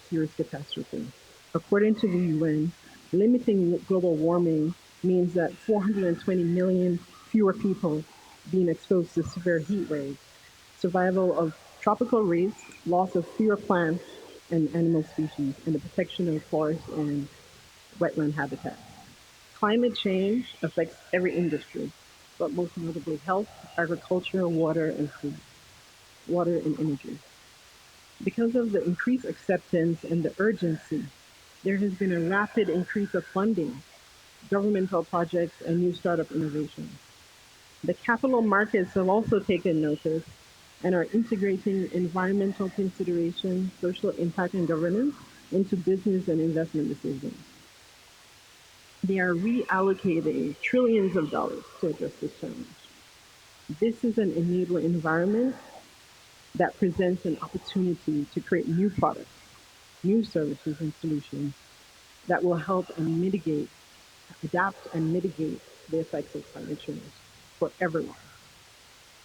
serious catastrophe. According to the UN, limiting global warming means that 420 million fewer people being exposed to severe heat waves, survival of tropical reefs, loss of fewer plants and animal species, and the protection of forest and wetland habitats. Climate change affects every industry, but most notably health, agriculture, water, and food, water and energy. Because of the increased acceptance and the urgency, there has been a rapid increase of funding, governmental projects, and new startup innovations. The capital markets have also taken notice and are integrating environmental considerations, social impact, and governance into business and investment decisions. They are reallocating trillions of dollars to address this challenge. This is an enabling environment that presents an opportunity to create new products, new services, and solutions that will help and mitigate, adapt and mitigate the effects of climate change for everyone.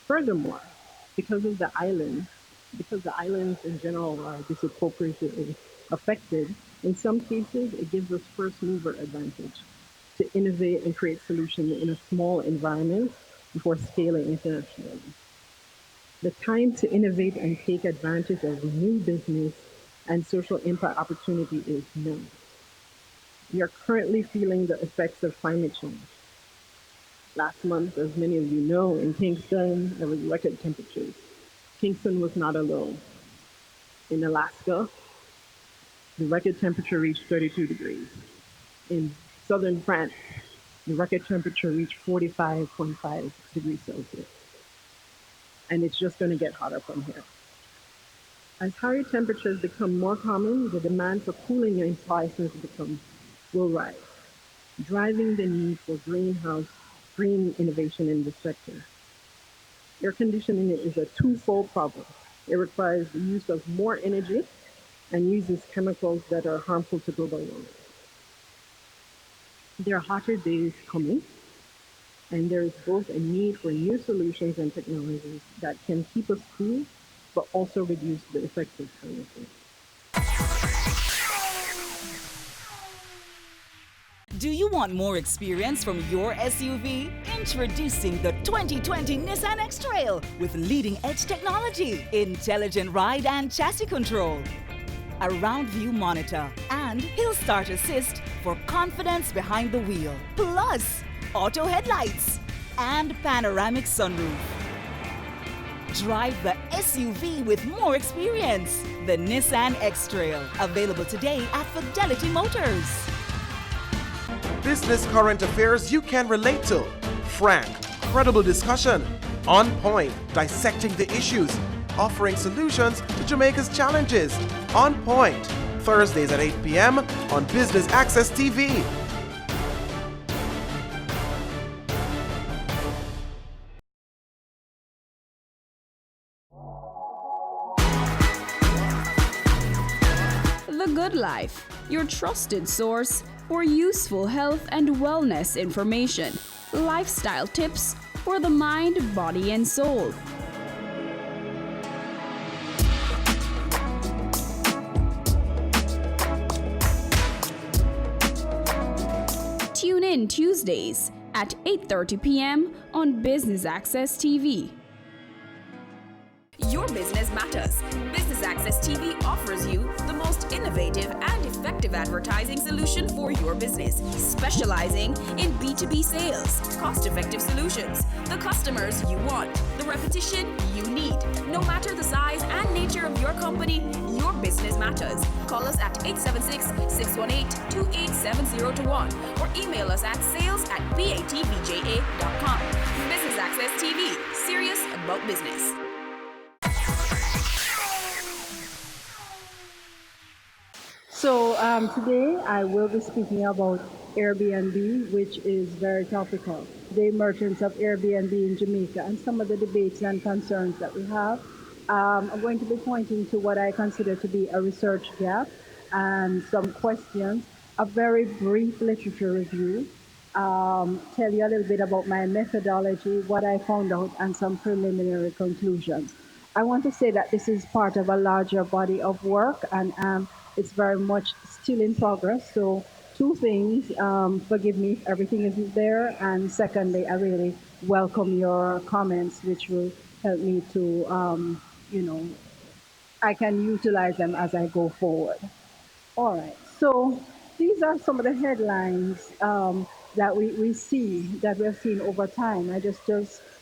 Furthermore, because the islands in general are disproportionately affected, in some cases it gives us first mover advantage to innovate and create solutions in a small environment before scaling internationally. The time to innovate and take advantage of new business and social impact opportunity is now. We are currently feeling the effects of climate change. Last month, as many of you know, in Kingston, there was record temperatures. Kingston was not alone. In Alaska, the record temperature reached 32 degrees. In southern France, the record temperature reached 45.5 degrees Celsius. And it's just going to get hotter from here. As higher temperatures become more common, the demand for cooling devices will rise, driving the need for green innovation in this sector. Air conditioning is a twofold problem. It requires the use of more energy and uses chemicals that are harmful to global warming. There are hotter days coming, and there is both a need for new solutions and technologies that can keep us cool, but also reduce the effects of climate change. Do you want more experience from your SUV? Introducing the 2020 Nissan X-Trail with leading-edge technology, intelligent ride and chassis control, a round view monitor, and hill start assist for confidence behind the wheel, plus auto headlights and panoramic sunroof. Drive the SUV with more experience. The Nissan X-Trail, available today at Fidelity Motors. Business current affairs you can relate to. Frank, credible discussion. On point, dissecting the issues. Offering solutions to Jamaica's challenges. On Point, Thursdays at 8 p.m. on Business Access TV. The Good Life, your trusted source for useful health and wellness information, lifestyle tips for the mind, body, and soul. Tune in Tuesdays at 8:30 p.m. on Business Access TV. Your business matters. Business Access TV offers you the most innovative and effective advertising solution for your business, specializing in B2B sales, cost-effective solutions, the customers you want, the repetition you need. No matter the size and nature of your company, your business matters. Call us at 876-618-2870 or email us at sales@batvja.com. Business Access TV, serious about business. So today I will be speaking about Airbnb, which is very topical. The emergence of Airbnb in Jamaica and some of the debates and concerns that we have. I'm going to be pointing to what I consider to be a research gap and some questions, a very brief literature review, tell you a little bit about my methodology, what I found out, and some preliminary conclusions. I want to say that this is part of a larger body of work, and it's very much still in progress. So two things, forgive me if everything isn't there, and secondly, I really welcome your comments, which will help me to, you know, I can utilize them as I go forward. All right. So these are some of the headlines that we see that we have seen over time. I just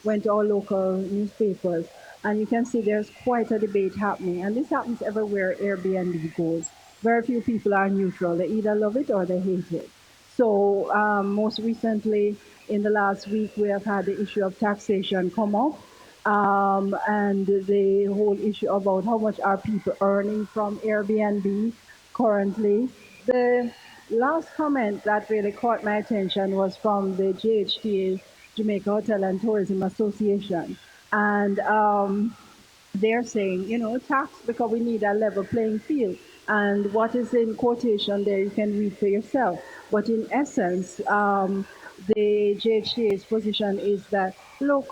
went to our local newspapers, and you can see there's quite a debate happening. And this happens everywhere Airbnb goes. Very few people are neutral. They either love it or they hate it. So most recently, in the last week, we have had the issue of taxation come up, and the whole issue about how much are people earning from Airbnb currently. The last comment that really caught my attention was from the JHTA, Jamaica Hotel and Tourism Association. And they're saying, you know, tax because we need a level playing field. And what is in quotation there, you can read for yourself. But in essence, the JHTA's position is that, look,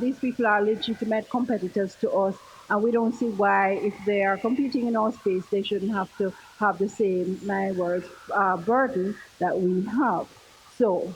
these people are legitimate competitors to us, and we don't see why, if they are competing in our space, they shouldn't have to have the same, my words, burden that we have. So,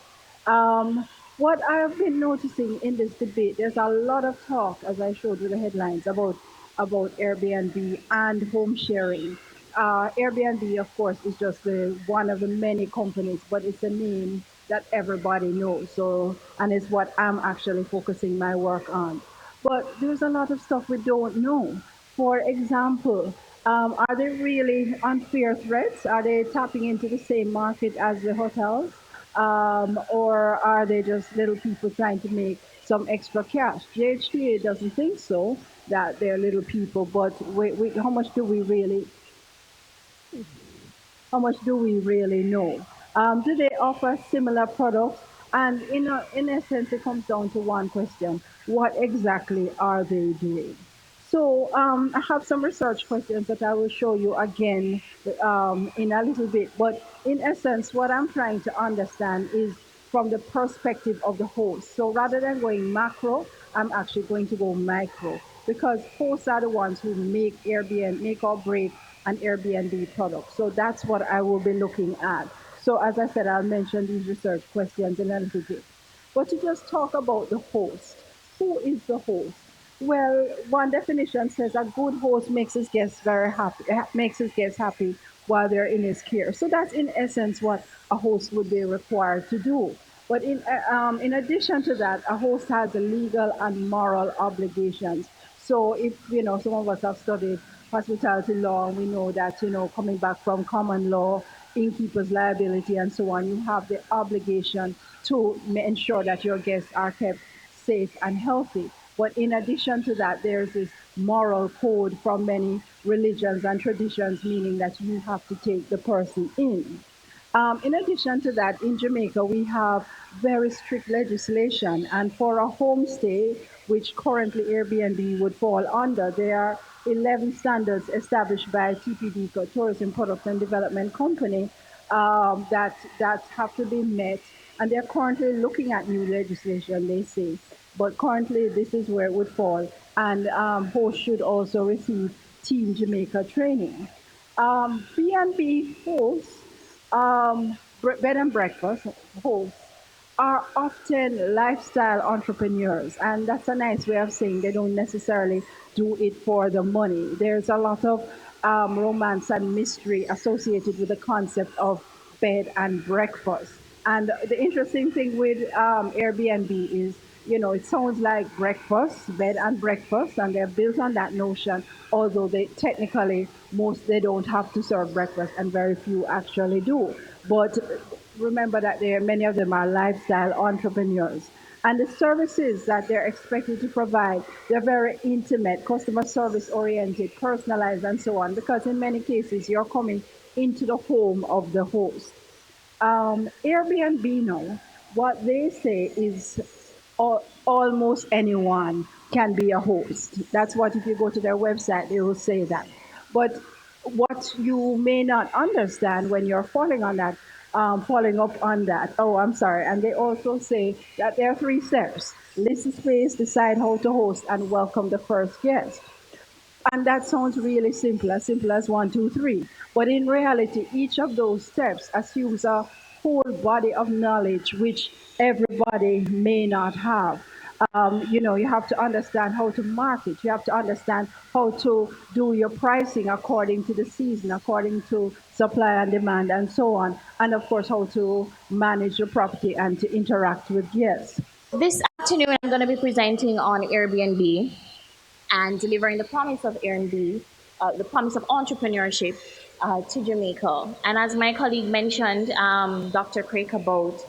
what I've been noticing in this debate, there's a lot of talk, as I showed with the headlines, about Airbnb and home sharing. Airbnb, of course, is just one of the many companies, but it's a name that everybody knows. So, and it's what I'm actually focusing my work on. But there's a lot of stuff we don't know. For example, are they really unfair threats? Are they tapping into the same market as the hotels? Or are they just little people trying to make some extra cash? JHTA doesn't think so, that they're little people, but how much do we really know? Do they offer similar products? And in essence, it comes down to one question: what exactly are they doing? So I have some research questions that I will show you again in a little bit. But in essence, what I'm trying to understand is from the perspective of the host. So rather than going macro, I'm actually going to go micro, because hosts are the ones who make make or break an Airbnb product. So that's what I will be looking at. So as I said, I'll mention these research questions in a little bit. But to just talk about the host, who is the host? Well, one definition says a good host makes his guests very happy, makes his guests happy while they're in his care. So that's in essence what a host would be required to do. But in addition to that, a host has a legal and moral obligations. So if, you know, some of us have studied hospitality law, and we know that, you know, coming back from common law, innkeeper's liability and so on, you have the obligation to ensure that your guests are kept safe and healthy. But in addition to that, there's this moral code from many religions and traditions, meaning that you have to take the person in. In addition to that, in Jamaica, we have very strict legislation. And for a homestay, which currently Airbnb would fall under, there are 11 standards established by TPD, Tourism Product and Development Company, that have to be met. And they're currently looking at new legislation, they say. But currently, this is where it would fall. And hosts should also receive Team Jamaica training. B&B hosts, bed and breakfast hosts, are often lifestyle entrepreneurs, and that's a nice way of saying they don't necessarily do it for the money. There's a lot of romance and mystery associated with the concept of bed and breakfast. And the interesting thing with Airbnb is, you know, it sounds like breakfast, bed and breakfast, and they're built on that notion, although they technically, they don't have to serve breakfast, and very few actually do. But remember that many of them are lifestyle entrepreneurs. And the services that they're expected to provide, they're very intimate, customer service oriented, personalized, and so on, because in many cases, you're coming into the home of the host. Airbnb now, what they say is almost anyone can be a host. That's what, if you go to their website, they will say that. But what you may not understand when you're following up on that, and they also say that there are 3 steps: list the space, decide how to host, and welcome the first guest. And that sounds really simple as 1, 2, 3. But in reality, each of those steps assumes a full body of knowledge which everybody may not have. You have to understand how to market. You have to understand how to do your pricing according to the season, according to supply and demand, and so on. And of course, how to manage the property and to interact with guests. This afternoon, I'm going to be presenting on Airbnb and delivering the promise of Airbnb, the promise of entrepreneurship to Jamaica. And as my colleague mentioned, Dr. Craig, about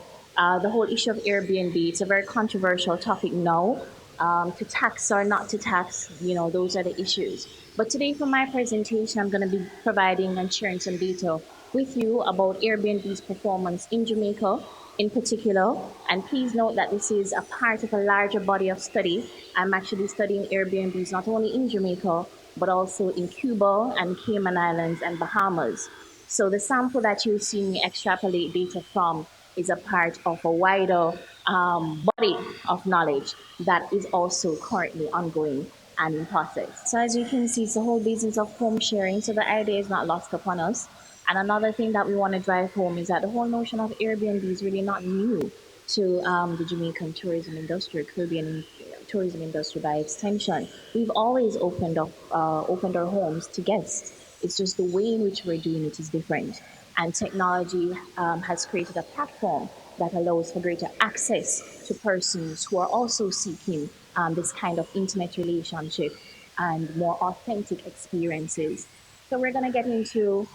the whole issue of Airbnb, it's a very controversial topic now. To tax or not to tax, those are the issues. But today for my presentation, I'm going to be providing and sharing some data with you about Airbnb's performance in Jamaica in particular. And please note that this is a part of a larger body of study. I'm actually studying Airbnbs not only in Jamaica, but also in Cuba and Cayman Islands and Bahamas. So the sample that you see me extrapolate data from is a part of a wider body of knowledge that is also currently ongoing and in process. So as you can see, it's the whole business of home sharing. So the idea is not lost upon us. And another thing that we want to drive home is that the whole notion of Airbnb is really not new to the Jamaican tourism industry, Caribbean tourism industry by extension. We've always opened our homes to guests. It's just the way in which we're doing it is different. And technology has created a platform that allows for greater access to persons who are also seeking this kind of intimate relationship and more authentic experiences. So we're going to get into,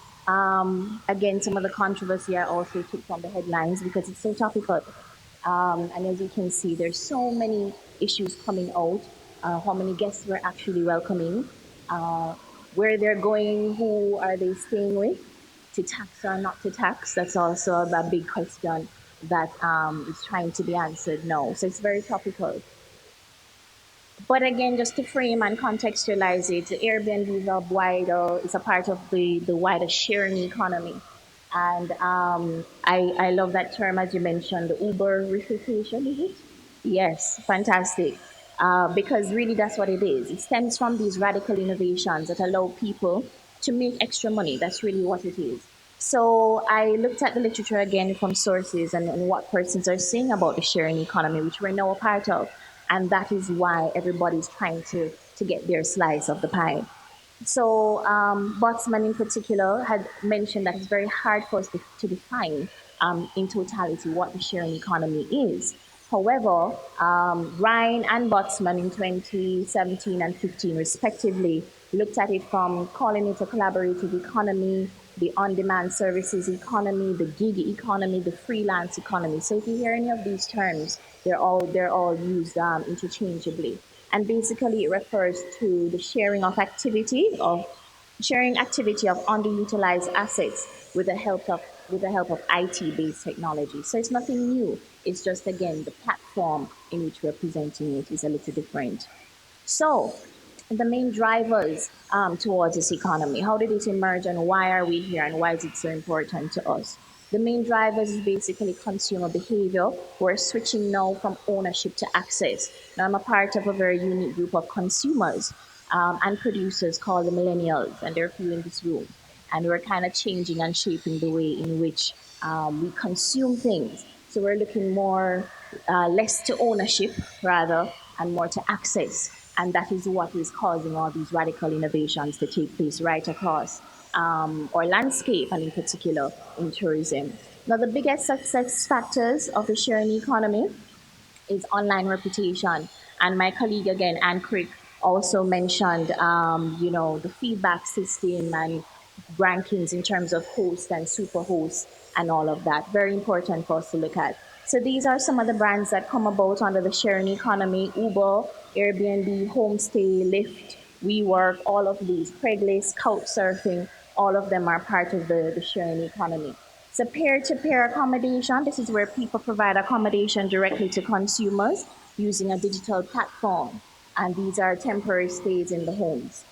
again, some of the controversy I also took from the headlines because it's so topical. And as you can see, there's so many issues coming out, how many guests we're actually welcoming, where they're going, who are they staying with, to tax or not to tax. That's also a big question that is trying to be answered now. So it's very topical. But again, just to frame and contextualize it, the Airbnb is a part of the wider sharing economy. And I love that term, as you mentioned, the Uberification, is it? Yes, fantastic. Because really that's what it is. It stems from these radical innovations that allow people to make extra money. That's really what it is. So I looked at the literature again from sources and what persons are saying about the sharing economy, which we're now a part of. And that is why everybody's trying to get their slice of the pie. So Botsman in particular had mentioned that it's very hard for us to define in totality what the sharing economy is. However, Ryan and Botsman in 2017 and 15 respectively looked at it from calling it a collaborative economy, the on-demand services economy, the gig economy, the freelance economy. So if you hear any of these terms, they're all used interchangeably. And basically it refers to the sharing activity of underutilized assets with the help of IT-based technology. So it's nothing new. It's just, again, the platform in which we're presenting it is a little different. So the main drivers towards this economy, how did it emerge and why are we here and why is it so important to us? The main drivers is basically consumer behavior. We're switching now from ownership to access. Now I'm a part of a very unique group of consumers and producers called the millennials, and they're few in this room. And we're kind of changing and shaping the way in which we consume things. So we're looking less to ownership rather, and more to access. And that is what is causing all these radical innovations to take place right across our landscape, and in particular in tourism. Now, the biggest success factors of the sharing economy is online reputation. And my colleague again, Anne Crick, also mentioned, the feedback system and rankings in terms of hosts and super hosts and all of that. Very important for us to look at. So these are some of the brands that come about under the sharing economy: Uber, Airbnb, Homestay, Lyft, WeWork, all of these, Craigslist, Couchsurfing, all of them are part of the sharing economy. So peer-to-peer accommodation, this is where people provide accommodation directly to consumers using a digital platform. And these are temporary stays in the homes.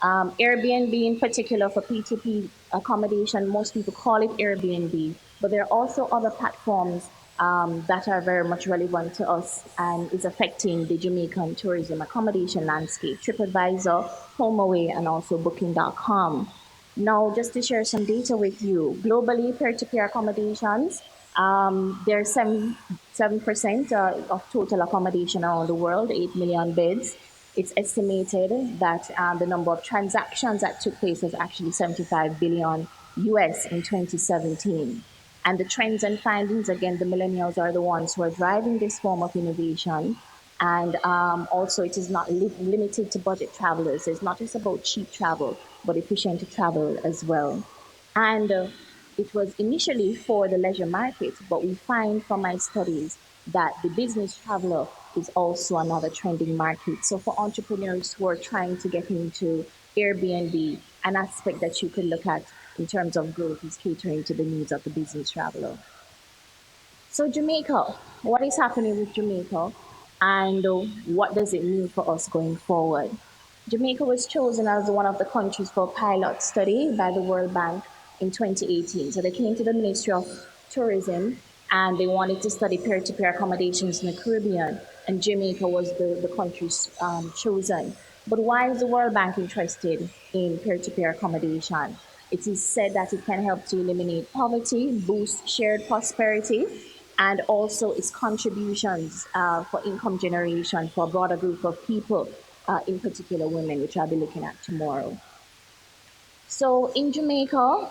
Airbnb in particular for P2P accommodation, most people call it Airbnb, but there are also other platforms that are very much relevant to us and is affecting the Jamaican tourism accommodation landscape: TripAdvisor, HomeAway, and also Booking.com. Now, just to share some data with you, globally, peer-to-peer accommodations There's 7% of total accommodation around the world, 8 million beds. It's estimated that the number of transactions that took place was actually 75 billion US in 2017. And the trends and findings, again, the millennials are the ones who are driving this form of innovation. And also, it is not limited to budget travelers. It's not just about cheap travel, but efficient travel as well. And it was initially for the leisure market, but we find from my studies that the business traveler is also another trending market. So for entrepreneurs who are trying to get into Airbnb, an aspect that you could look at in terms of growth is catering to the needs of the business traveler. So Jamaica, what is happening with Jamaica? And what does it mean for us going forward? Jamaica was chosen as one of the countries for a pilot study by the World Bank in 2018. So they came to the Ministry of Tourism and they wanted to study peer-to-peer accommodations in the Caribbean, and Jamaica was the country chosen. But why is the World Bank interested in peer-to-peer accommodation? It is said that it can help to eliminate poverty, boost shared prosperity, and also its contributions for income generation for a broader group of people, in particular women, which I'll be looking at tomorrow. So in Jamaica,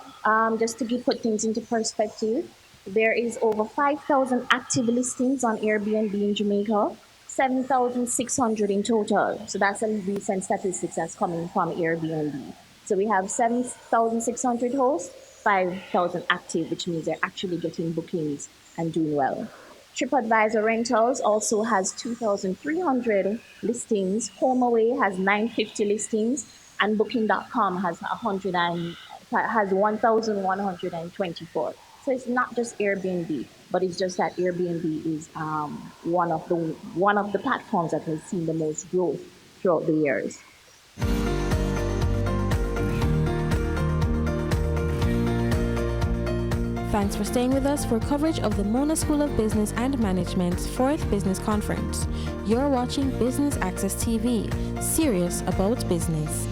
just to put things into perspective, there is over 5,000 active listings on Airbnb in Jamaica, 7,600 in total. So that's a recent statistics that's coming from Airbnb. So we have 7,600 hosts, 5,000 active, which means they're actually getting bookings and doing well. TripAdvisor Rentals also has 2,300 listings. HomeAway has 950 listings, and Booking.com has 1,124. So it's not just Airbnb, but it's just that Airbnb is one of the platforms that has seen the most growth throughout the years. Thanks for staying with us for coverage of the Mona School of Business and Management's 4th Business Conference. You're watching Business Access TV, serious about business.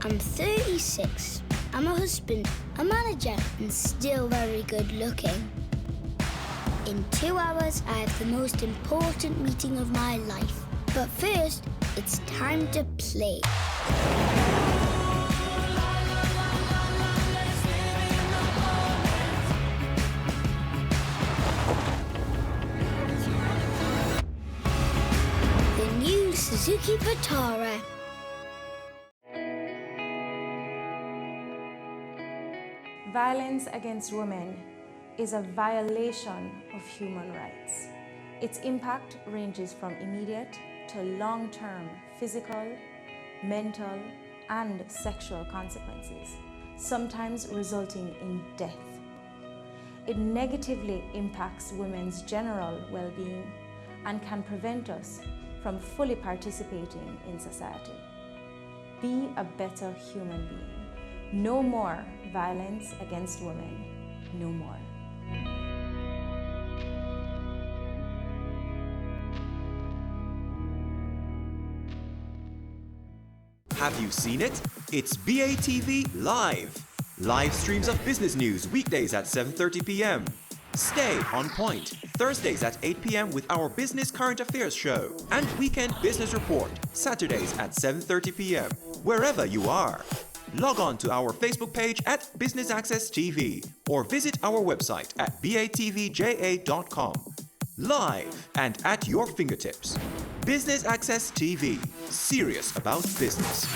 I'm 36. I'm a husband, a manager, and still very good looking. In 2 hours, I have the most important meeting of my life. But first, it's time to play. The new Suzuki Vitara. Violence against women is a violation of human rights. Its impact ranges from immediate to long-term physical, mental, and sexual consequences, sometimes resulting in death. It negatively impacts women's general well-being and can prevent us from fully participating in society. Be a better human being. No more violence against women. No more. Have you seen it? It's BATV Live. Live streams of business news weekdays at 7:30 p.m. Stay on point Thursdays at 8 p.m. with our Business Current Affairs show, and Weekend Business Report Saturdays at 7:30 p.m. wherever you are. Log on to our Facebook page at Business Access TV or visit our website at batvja.com. Live and at your fingertips. Business Access TV. Serious about business.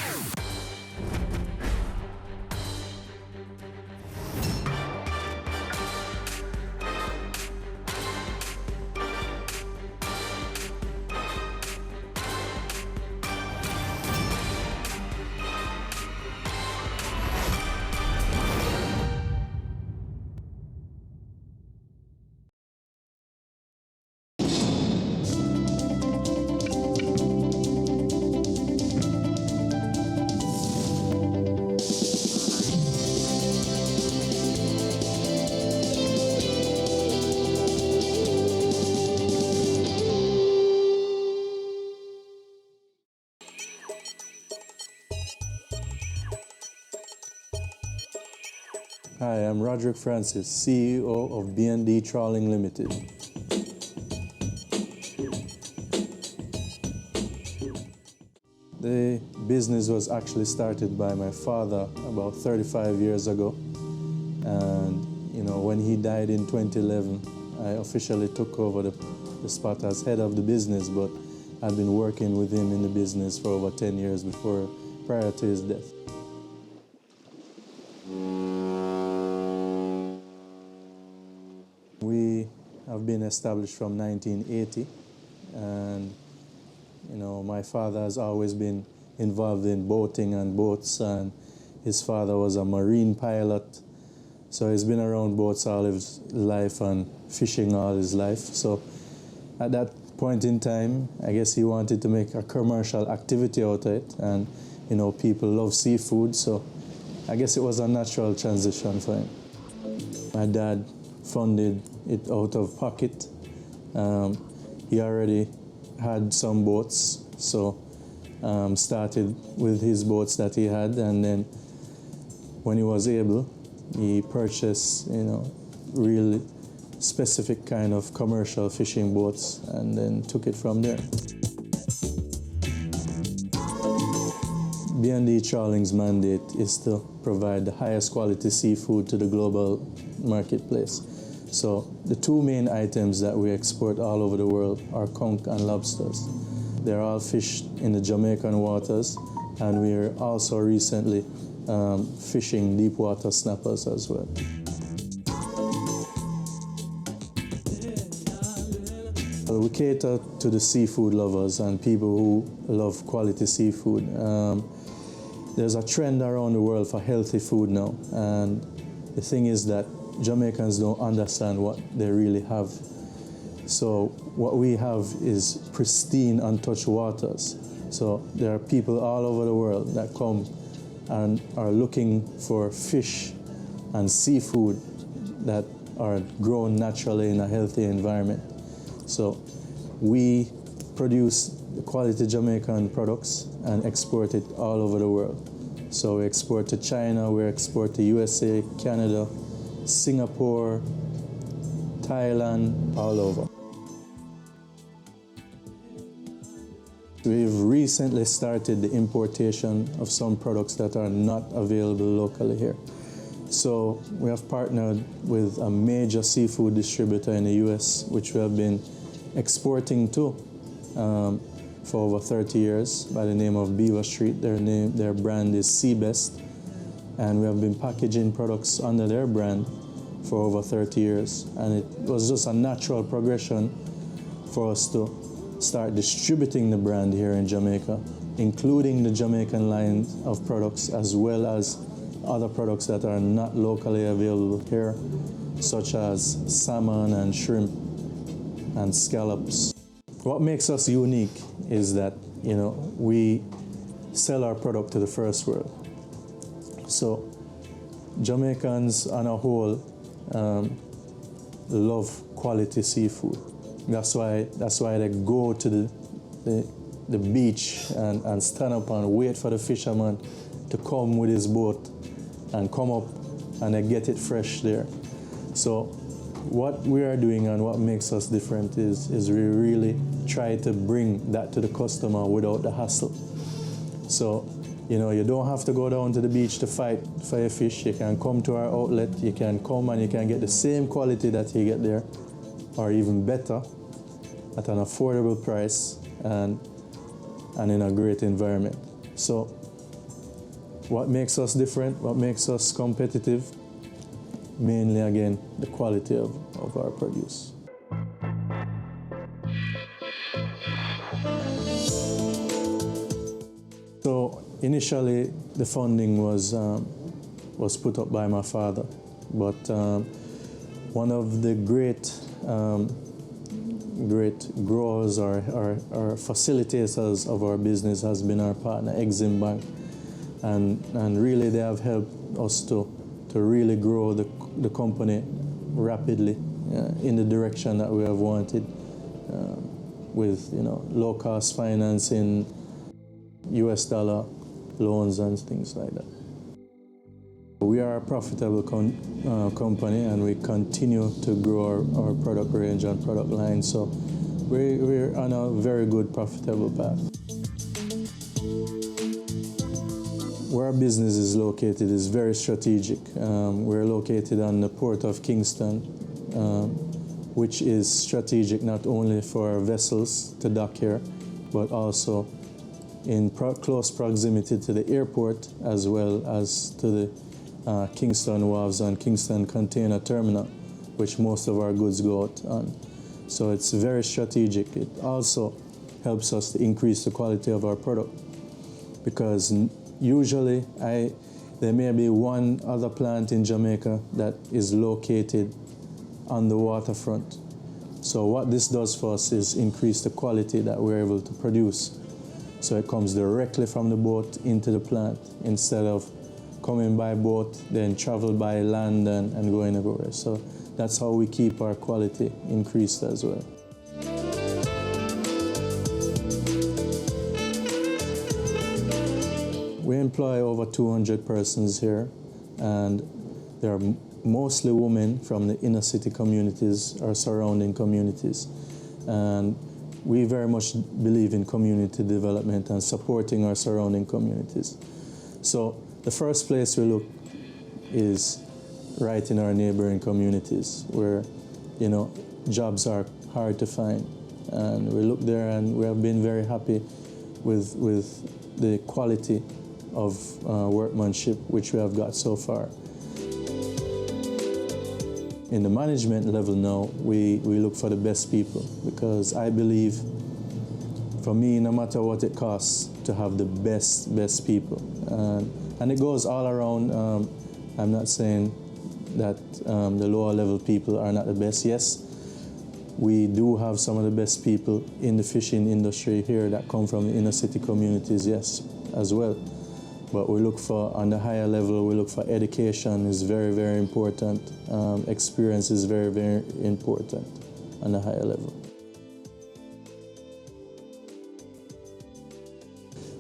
Hi, I'm Roderick Francis, CEO of B&D Trawling Limited. The business was actually started by my father about 35 years ago. And, when he died in 2011, I officially took over the spot as head of the business, but I've been working with him in the business for over 10 years prior to his death. We have been established from 1980, and my father has always been involved in boating and boats, and his father was a marine pilot, so he's been around boats all his life and fishing all his life. So at that point in time, I guess he wanted to make a commercial activity out of it, and people love seafood, so I guess it was a natural transition for him. My dad funded it out of pocket. He already had some boats, so started with his boats that he had, and then when he was able, he purchased, really specific kind of commercial fishing boats, and then took it from there. B&D Trawling's mandate is to provide the highest quality seafood to the global marketplace. So the two main items that we export all over the world are conch and lobsters. They're all fished in the Jamaican waters, and we're also recently fishing deep water snappers as well. We cater to the seafood lovers and people who love quality seafood. There's a trend around the world for healthy food now, and the thing is that Jamaicans don't understand what they really have. So what we have is pristine, untouched waters. So there are people all over the world that come and are looking for fish and seafood that are grown naturally in a healthy environment. So we produce the quality Jamaican products and export it all over the world. So we export to China, we export to USA, Canada, Singapore, Thailand, all over. We've recently started the importation of some products that are not available locally here. So we have partnered with a major seafood distributor in the US, which we have been exporting to for over 30 years by the name of Beaver Street. Their brand is Seabest, and we have been packaging products under their brand for over 30 years. And it was just a natural progression for us to start distributing the brand here in Jamaica, including the Jamaican line of products as well as other products that are not locally available here, such as salmon and shrimp and scallops. What makes us unique is that, we sell our product to the first world. So Jamaicans on a whole love quality seafood. That's why they go to the beach and stand up and wait for the fisherman to come with his boat and come up, and they get it fresh there. So what we are doing and what makes us different is we really try to bring that to the customer without the hassle. So, you don't have to go down to the beach to fight for your fish. You can come to our outlet, you can come and you can get the same quality that you get there, or even better, at an affordable price and in a great environment. So what makes us different, what makes us competitive? Mainly, again, the quality of our produce. So initially, the funding was put up by my father, but one of the great growers or facilitators of our business has been our partner, Exim Bank, and really they have helped us to really grow the company rapidly in the direction that we have wanted, with low cost financing, US dollar loans and things like that. We are a profitable company, and we continue to grow our product range and product line. So we're on a very good profitable path. Where our business is located is very strategic. We're located on the port of Kingston, which is strategic not only for vessels to dock here, but also in close proximity to the airport, as well as to the Kingston Wharves and Kingston Container Terminal, which most of our goods go out on. So it's very strategic. It also helps us to increase the quality of our product, because usually there may be one other plant in Jamaica that is located on the waterfront. So what this does for us is increase the quality that we're able to produce. So it comes directly from the boat into the plant, instead of coming by boat, then travel by land and going everywhere. So that's how we keep our quality increased as well. We employ over 200 persons here, and there are mostly women from the inner city communities or surrounding communities. And we very much believe in community development and supporting our surrounding communities. So the first place we look is right in our neighboring communities, where, you know, jobs are hard to find. And we look there, and we have been very happy with the quality of workmanship which we have got so far. In the management level now, we look for the best people, because I believe, for me, no matter what it costs, to have the best people. And it goes all around. I'm not saying that the lower level people are not the best. Yes, we do have some of the best people in the fishing industry here that come from the inner city communities, yes, as well. But we look for, on the higher level, we look for education is very, very important. Experience is very, very important on the higher level.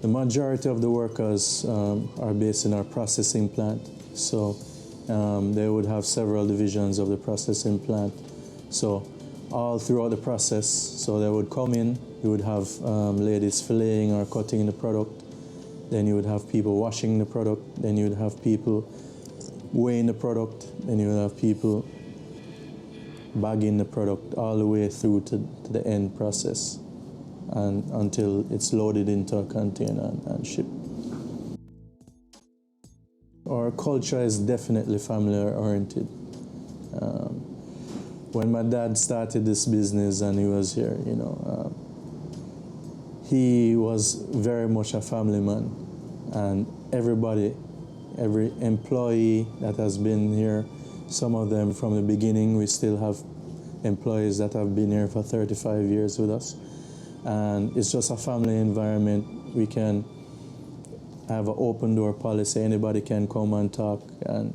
The majority of the workers are based in our processing plant. So they would have several divisions of the processing plant. So all throughout the process, so they would come in, you would have ladies filleting or cutting the product. Then you would have people washing the product. Then you would have people weighing the product. Then you would have people bagging the product all the way through to the end process, and until it's loaded into a container and shipped. Our culture is definitely family-oriented. When my dad started this business and he was here, you know, he was very much a family man, and everybody, every employee that has been here, some of them from the beginning, we still have employees that have been here for 35 years with us. And it's just a family environment. We can have an open door policy. Anybody can come and talk, and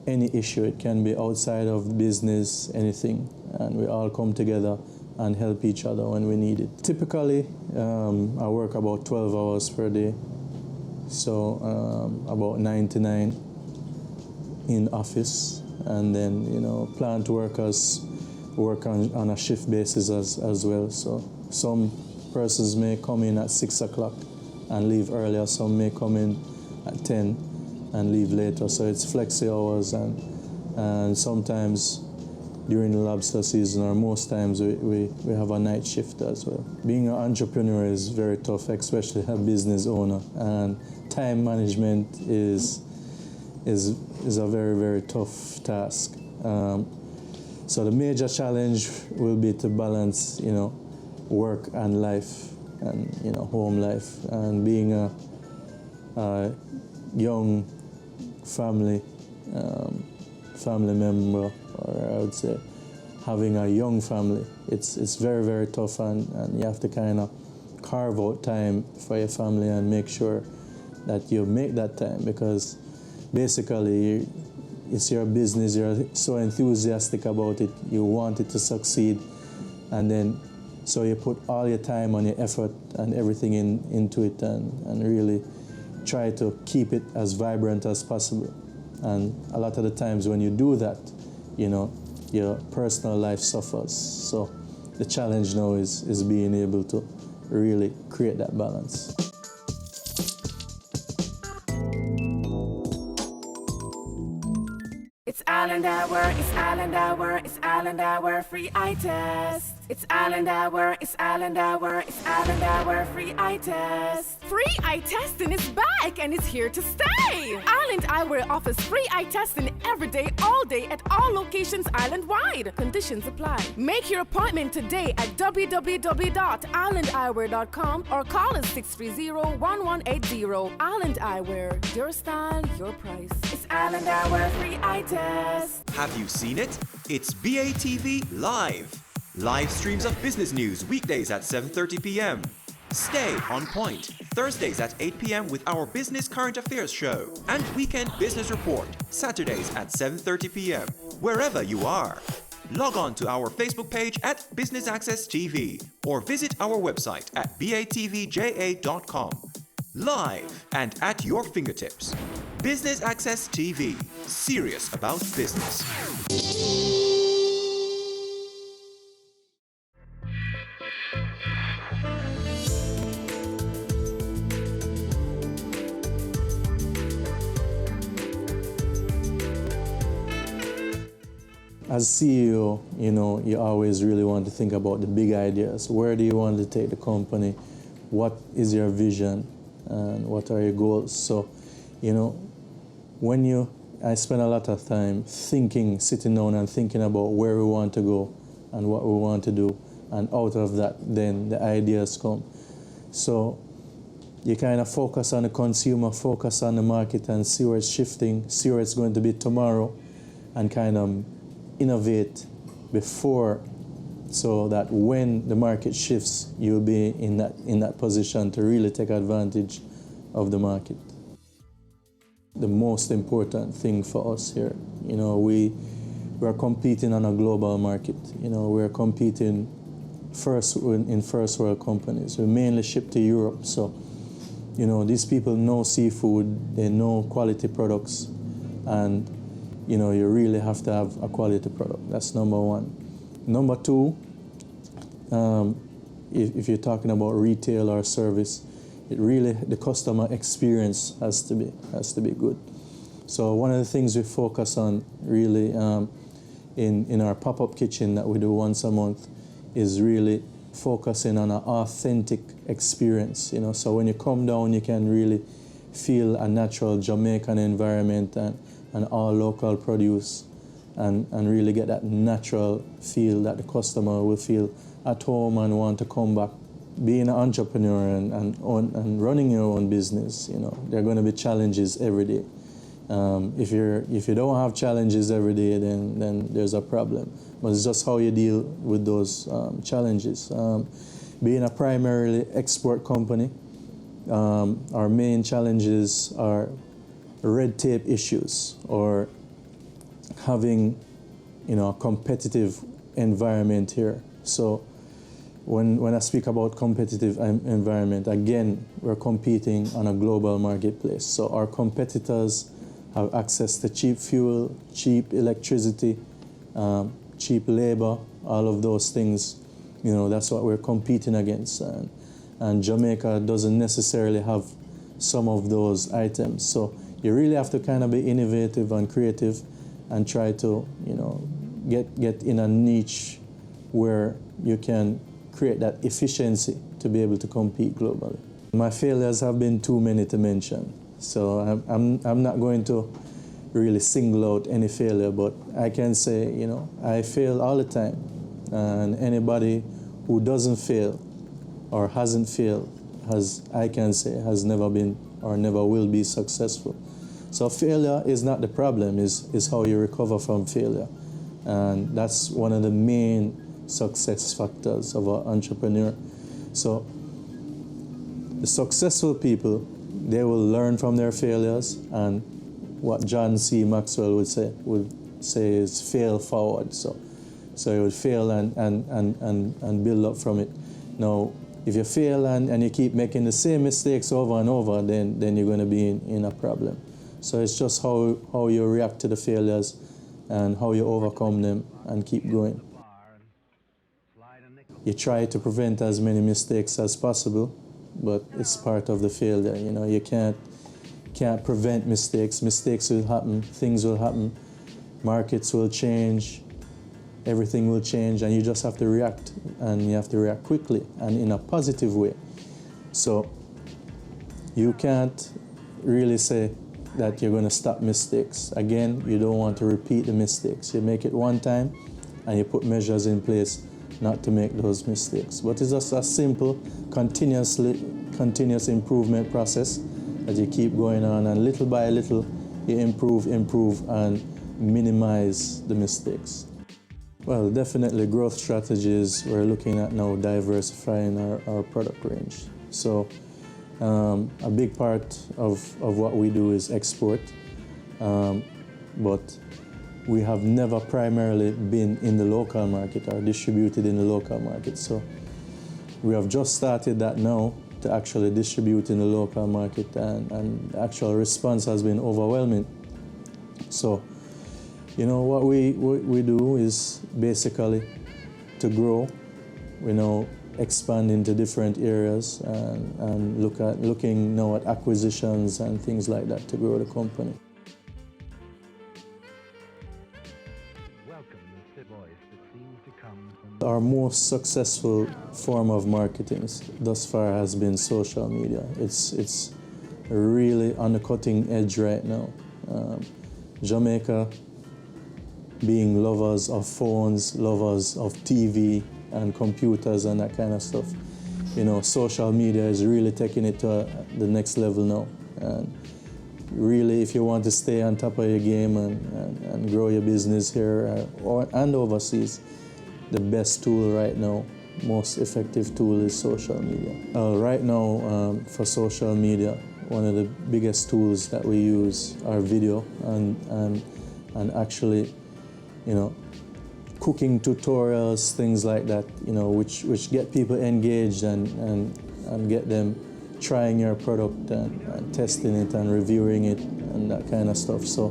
any issue, it can be outside of business, anything. And we all come together and help each other when we need it. Typically, I work about 12 hours per day. So about 9 to 9 in office. And then, you know, plant workers work on a shift basis as well. So some persons may come in at 6 o'clock and leave earlier. Some may come in at 10 and leave later. So it's flexi hours, and sometimes during the lobster season, or most times, we have a night shift as well. Being an entrepreneur is very tough, especially a business owner, and time management is a very, very tough task. So the major challenge will be to balance, you know, work and life, and, you know, home life, and being a young family member, or I would say having a young family, it's very, very tough, and you have to kind of carve out time for your family and make sure that you make that time, because basically it's your business, you're so enthusiastic about it, you want it to succeed, and then so you put all your time and your effort and everything into it, and really try to keep it as vibrant as possible. And a lot of the times when you do that, you know, your personal life suffers. So the challenge now is being able to really create that balance. It's Island Hour, it's Island Hour, it's Island Hour, free eye test. It's Island Hour, it's Island Hour, it's Island Hour, free eye test. Free eye testing is back and it's here to stay. Island Eyewear offers free eye testing every day, all day at all locations island-wide. Conditions apply. Make your appointment today at www.islandeyewear.com or call us 630-1180. Island Eyewear, your style, your price. It's Island Hour, free eye test. Have you seen it? It's BATV Live. Live streams of business news weekdays at 7:30 p.m. Stay on point Thursdays at 8 p.m. with our Business Current Affairs show and Weekend Business Report Saturdays at 7:30 p.m. wherever you are. Log on to our Facebook page at Business Access TV or visit our website at batvja.com. Live and at your fingertips. Business Access TV. Serious about business. As CEO, you know, you always really want to think about the big ideas. Where do you want to take the company? What is your vision? And what are your goals? So, you know, I spend a lot of time sitting down and thinking about where we want to go and what we want to do. And out of that, then the ideas come. So you kind of focus on the consumer, focus on the market and see where it's shifting, see where it's going to be tomorrow, and kind of innovate before, so that when the market shifts, you'll be in that position to really take advantage of the market. The most important thing for us here, you know, we're competing on a global market. You know, we're competing in first world companies. We mainly ship to Europe, so you know, these people know seafood, they know quality products, and you know, you really have to have a quality product. That's number one. Number two, if you're talking about retail or service, the customer experience has to be good. So one of the things we focus on really in our pop-up kitchen that we do once a month is really focusing on an authentic experience. You know, so when you come down, you can really feel a natural Jamaican environment and all local produce, and really get that natural feel that the customer will feel at home and want to come back. Being an entrepreneur and running your own business, you know, there are going to be challenges every day. If you don't have challenges every day, then there's a problem. But it's just how you deal with those challenges. Being a primarily export company, our main challenges are red tape issues or having, you know, a competitive environment here. So when I speak about competitive environment, again, we're competing on a global marketplace. So our competitors have access to cheap fuel, cheap electricity, cheap labor, all of those things. You know, that's what we're competing against. And Jamaica doesn't necessarily have some of those items. So you really have to kind of be innovative and creative and try to, you know, get in a niche where you can create that efficiency to be able to compete globally. My failures have been too many to mention, so I'm not going to really single out any failure, but I can say, you know, I fail all the time, and anybody who doesn't fail or hasn't failed has never been or never will be successful. So failure is not the problem, is how you recover from failure. And that's one of the main success factors of an entrepreneur. So the successful people, they will learn from their failures, and what John C. Maxwell would say is fail forward. So you would fail and build up from it. Now, if you fail and you keep making the same mistakes over and over, then you're going to be in a problem. So it's just how you react to the failures and how you overcome them and keep going. You try to prevent as many mistakes as possible, but it's part of the failure. You know, you can't prevent mistakes. Mistakes will happen, things will happen, markets will change, everything will change, and you just have to react, and you have to react quickly and in a positive way. So you can't really say that you're going to stop mistakes. Again, you don't want to repeat the mistakes. You make it one time and you put measures in place not to make those mistakes. But it's just a simple, continuous improvement process that you keep going on, and little by little you improve, and minimize the mistakes. Well, definitely growth strategies. We're looking at now diversifying our product range. So a big part of what we do is export, but we have never primarily been in the local market or distributed in the local market. So we have just started that now to actually distribute in the local market, and the actual response has been overwhelming. So, you know, what we do is basically to grow, we now expand into different areas and looking now at acquisitions and things like that to grow the company. Our most successful form of marketing thus far has been social media. It's really on the cutting edge right now. Jamaica, being lovers of phones, lovers of TV and computers and that kind of stuff, you know, social media is really taking it to the next level now. And really, if you want to stay on top of your game and grow your business here and overseas, the best tool right now, most effective tool is social media. Right now, for social media, one of the biggest tools that we use are video and actually, you know, cooking tutorials, things like that, you know, which get people engaged and get them trying your product and testing it and reviewing it and that kind of stuff. So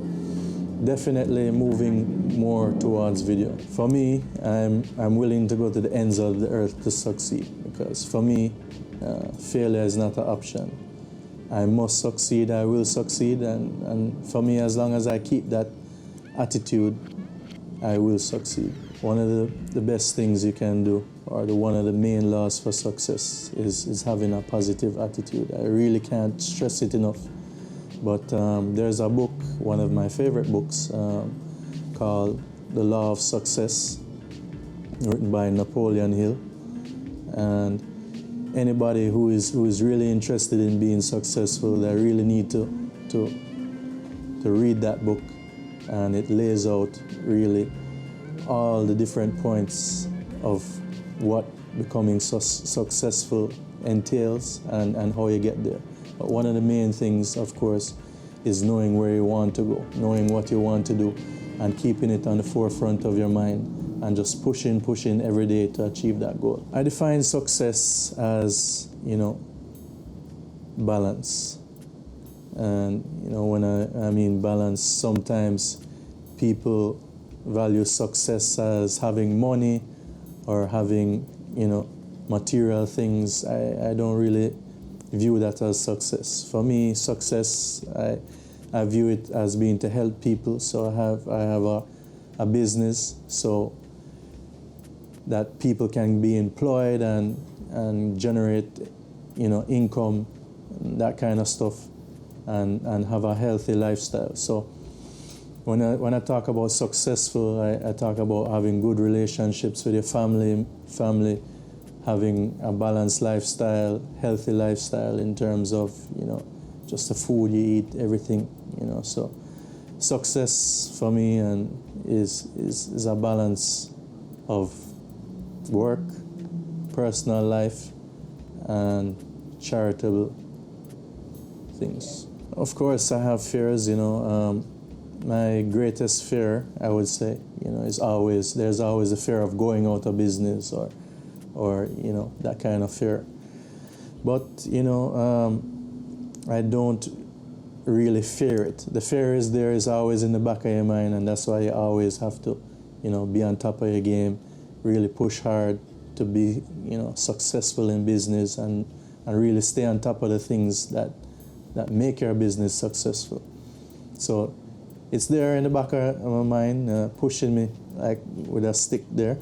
definitely moving more towards video. For me, I'm willing to go to the ends of the earth to succeed, because for me, failure is not an option. I must succeed, I will succeed, and for me, as long as I keep that attitude, I will succeed. One of the best things you can do, or one of the main laws for success, is having a positive attitude. I really can't stress it enough. But there's a book, one of my favorite books, called The Law of Success, written by Napoleon Hill. And anybody who is really interested in being successful, they really need to read that book. And it lays out really all the different points of what becoming successful entails and how you get there. But one of the main things, of course, is knowing where you want to go, knowing what you want to do, and keeping it on the forefront of your mind, and just pushing every day to achieve that goal. I define success as, you know, balance. And, you know, when I mean balance, sometimes people value success as having money or having, you know, material things. I don't really view that as success. For me, success, I view it as being to help people. So I have a business so that people can be employed and generate, you know, income, that kind of stuff, and have a healthy lifestyle. So when I talk about successful, I talk about having good relationships with your family, having a balanced lifestyle, healthy lifestyle in terms of, you know, just the food you eat, everything, you know. So success for me is a balance of work, personal life, and charitable things. Of course, I have fears, you know. My greatest fear, I would say, you know, there's always a fear of going out of business or you know, that kind of fear. But, you know, I don't really fear it. The fear is there, is always in the back of your mind, and that's why you always have to, be on top of your game, really push hard to be, successful in business and really stay on top of the things that make your business successful. So it's there in the back of my mind, pushing me like with a stick there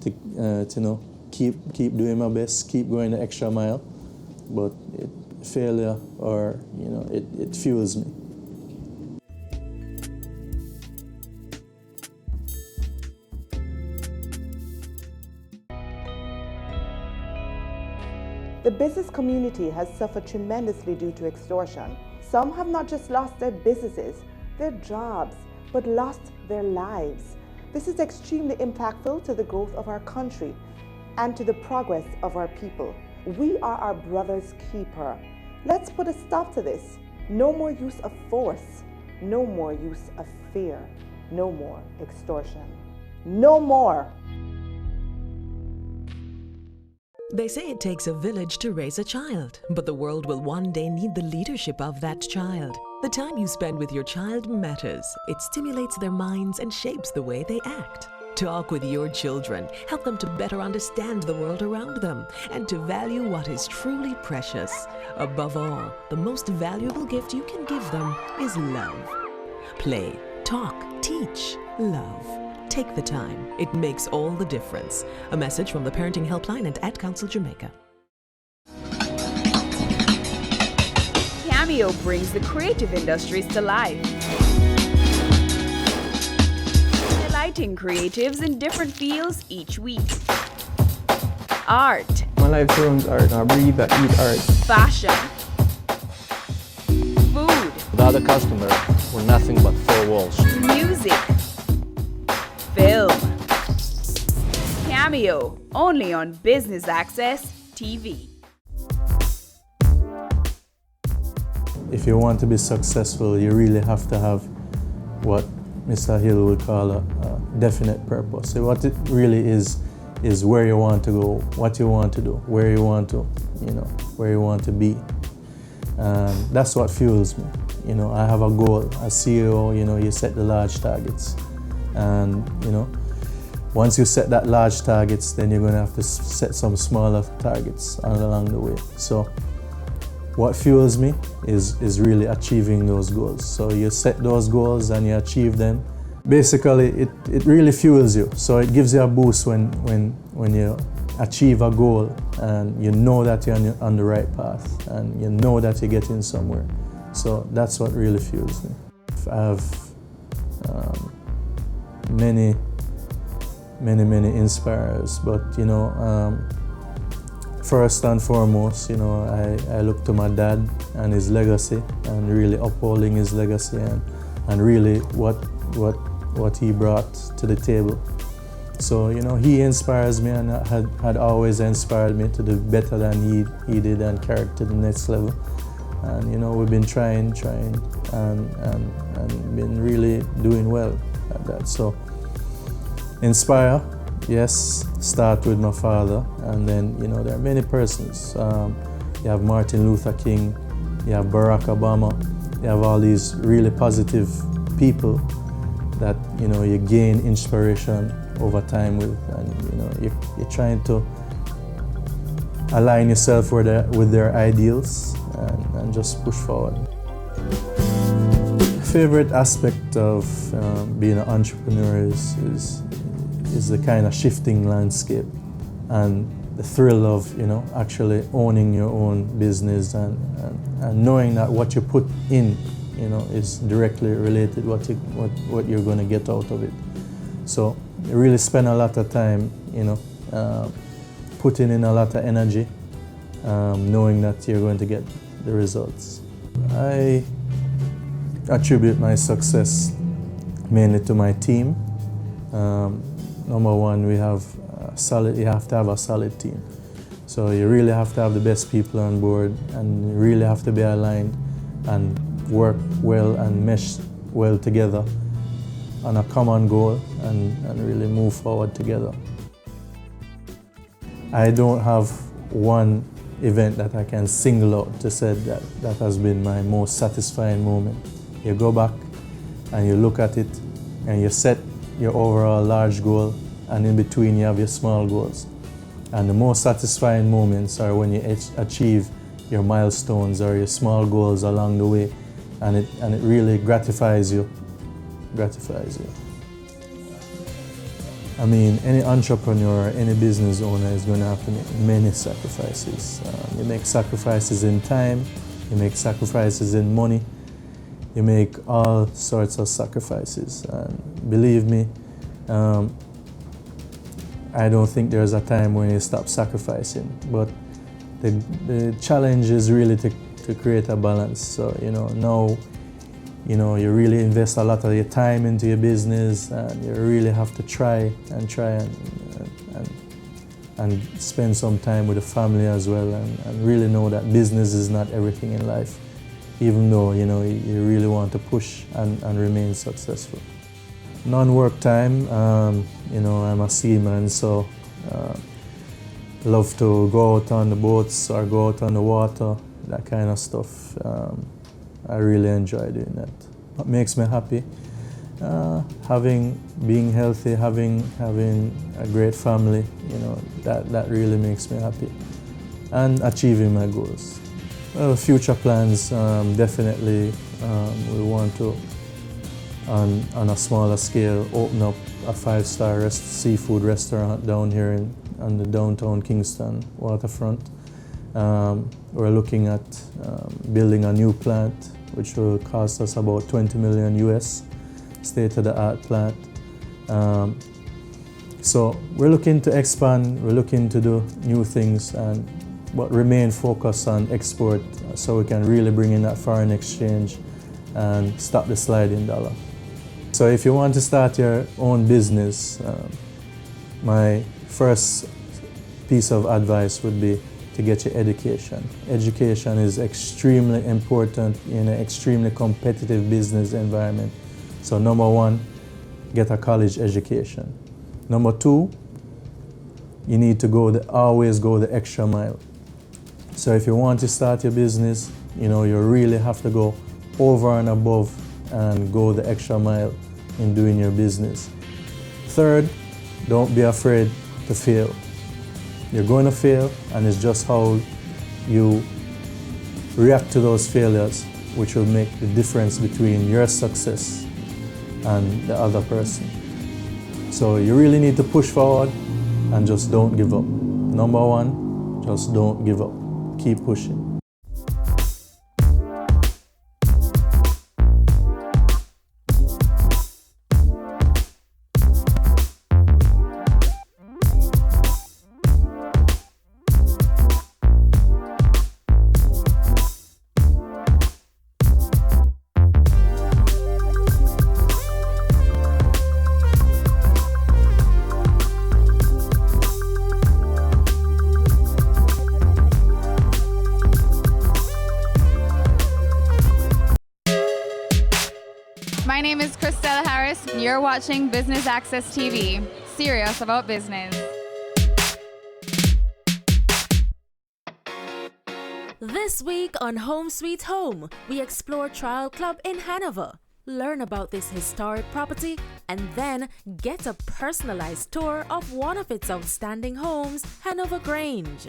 to keep doing my best, keep going the extra mile. But failure or it fuels me. The business community has suffered tremendously due to extortion. Some have not just lost their businesses, their jobs, but lost their lives. This is extremely impactful to the growth of our country and to the progress of our people. We are our brother's keeper. Let's put a stop to this. No more use of force. No more use of fear. No more extortion. No more. They say it takes a village to raise a child, but the world will one day need the leadership of that child. The time you spend with your child matters. It stimulates their minds and shapes the way they act. Talk with your children. Help them to better understand the world around them and to value what is truly precious. Above all, the most valuable gift you can give them is love. Play, talk, teach, love. Take the time. It makes all the difference. A message from the Parenting Helpline and Ad Council Jamaica. Cameo brings the creative industries to life. Highlighting creatives in different fields each week. Art. My life turns art. I breathe, I eat art. Fashion. Food. Without a customer, we're nothing but four walls. Music. Film. Cameo, only on Business Access TV. If you want to be successful, you really have to have what Mr. Hill would call a definite purpose. So what it really is where you want to go, what you want to do, where you want to, where you want to be. And that's what fuels me. I have a goal. As CEO, you set the large targets. And, once you set that large targets, then you're going to have to set some smaller targets along the way. So what fuels me is really achieving those goals. So you set those goals and you achieve them. Basically, it really fuels you. So it gives you a boost when you achieve a goal and you know that you're on the right path and you know that you're getting somewhere. So that's what really fuels me. I have many inspirers, but first and foremost, I look to my dad and his legacy and really upholding his legacy and really what he brought to the table. So he inspires me and had always inspired me to do better than he did and carry it to the next level. And we've been trying and been really doing well at that. So inspire, yes, start with my father, and then there are many persons. You have Martin Luther King, you have Barack Obama, you have all these really positive people that you gain inspiration over time with, and you're trying to align yourself with their ideals and just push forward. Favorite aspect of being an entrepreneur is the kind of shifting landscape and the thrill of actually owning your own business and knowing that what you put in is directly related what you're going to get out of it. So you really spend a lot of time putting in a lot of energy, knowing that you're going to get the results. I attribute my success mainly to my team. Number one, you have to have a solid team. So you really have to have the best people on board and you really have to be aligned and work well and mesh well together on a common goal and really move forward together. I don't have one event that I can single out to say that has been my most satisfying moment. You go back and you look at it and you set your overall large goal, and in between you have your small goals. And the most satisfying moments are when you achieve your milestones or your small goals along the way, and it really gratifies you. I mean, any entrepreneur, any business owner is going to have to make many sacrifices. You make sacrifices in time, you make sacrifices in money, you make all sorts of sacrifices. And believe me, I don't think there's a time when you stop sacrificing. But the challenge is really to create a balance. So, now, you really invest a lot of your time into your business, and you really have to try and spend some time with the family as well, and really know that business is not everything in life, even though, you really want to push and remain successful. Non-work time, I'm a seaman, so love to go out on the boats or go out on the water, that kind of stuff. I really enjoy doing that. What makes me happy? Being healthy, having a great family, that really makes me happy. And achieving my goals. Well, future plans, definitely we want to, on a smaller scale, open up a 5-star seafood restaurant down here on the downtown Kingston waterfront. We're looking at building a new plant, which will cost us about $20 million US, state-of-the-art plant. So we're looking to expand, we're looking to do new things, but remain focused on export so we can really bring in that foreign exchange and stop the sliding dollar. So if you want to start your own business, my first piece of advice would be to get your education. Education is extremely important in an extremely competitive business environment. So number one, get a college education. Number two, you need to always go the extra mile. So if you want to start your business, you really have to go over and above and go the extra mile in doing your business. Third, don't be afraid to fail. You're going to fail, and it's just how you react to those failures which will make the difference between your success and the other person. So you really need to push forward and just don't give up. Number one, just don't give up. Keep pushing. My name is Christelle Harris. You're watching Business Access TV, serious about business. This week on Home Sweet Home, we explore Trial Club in Hanover. Learn about this historic property and then get a personalized tour of one of its outstanding homes, Hanover Grange.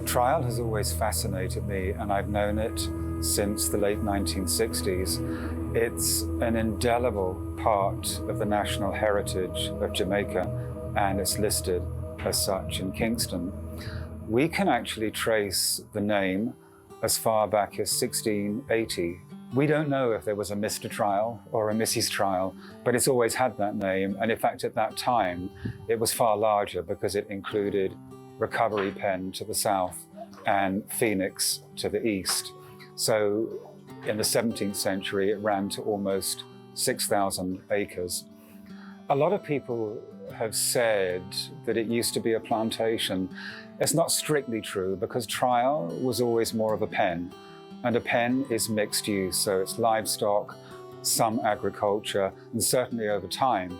Trial has always fascinated me, and I've known it since the late 1960s. It's an indelible part of the national heritage of Jamaica, and it's listed as such in Kingston. We can actually trace the name as far back as 1680. We don't know if there was a Mr. Trial or a Mrs. Trial, but it's always had that name. And in fact, at that time, it was far larger because it included Recovery Pen to the south and Phoenix to the east. So in the 17th century, it ran to almost 6,000 acres. A lot of people have said that it used to be a plantation. It's not strictly true because Trial was always more of a pen, and a pen is mixed use, so it's livestock, some agriculture, and certainly over time,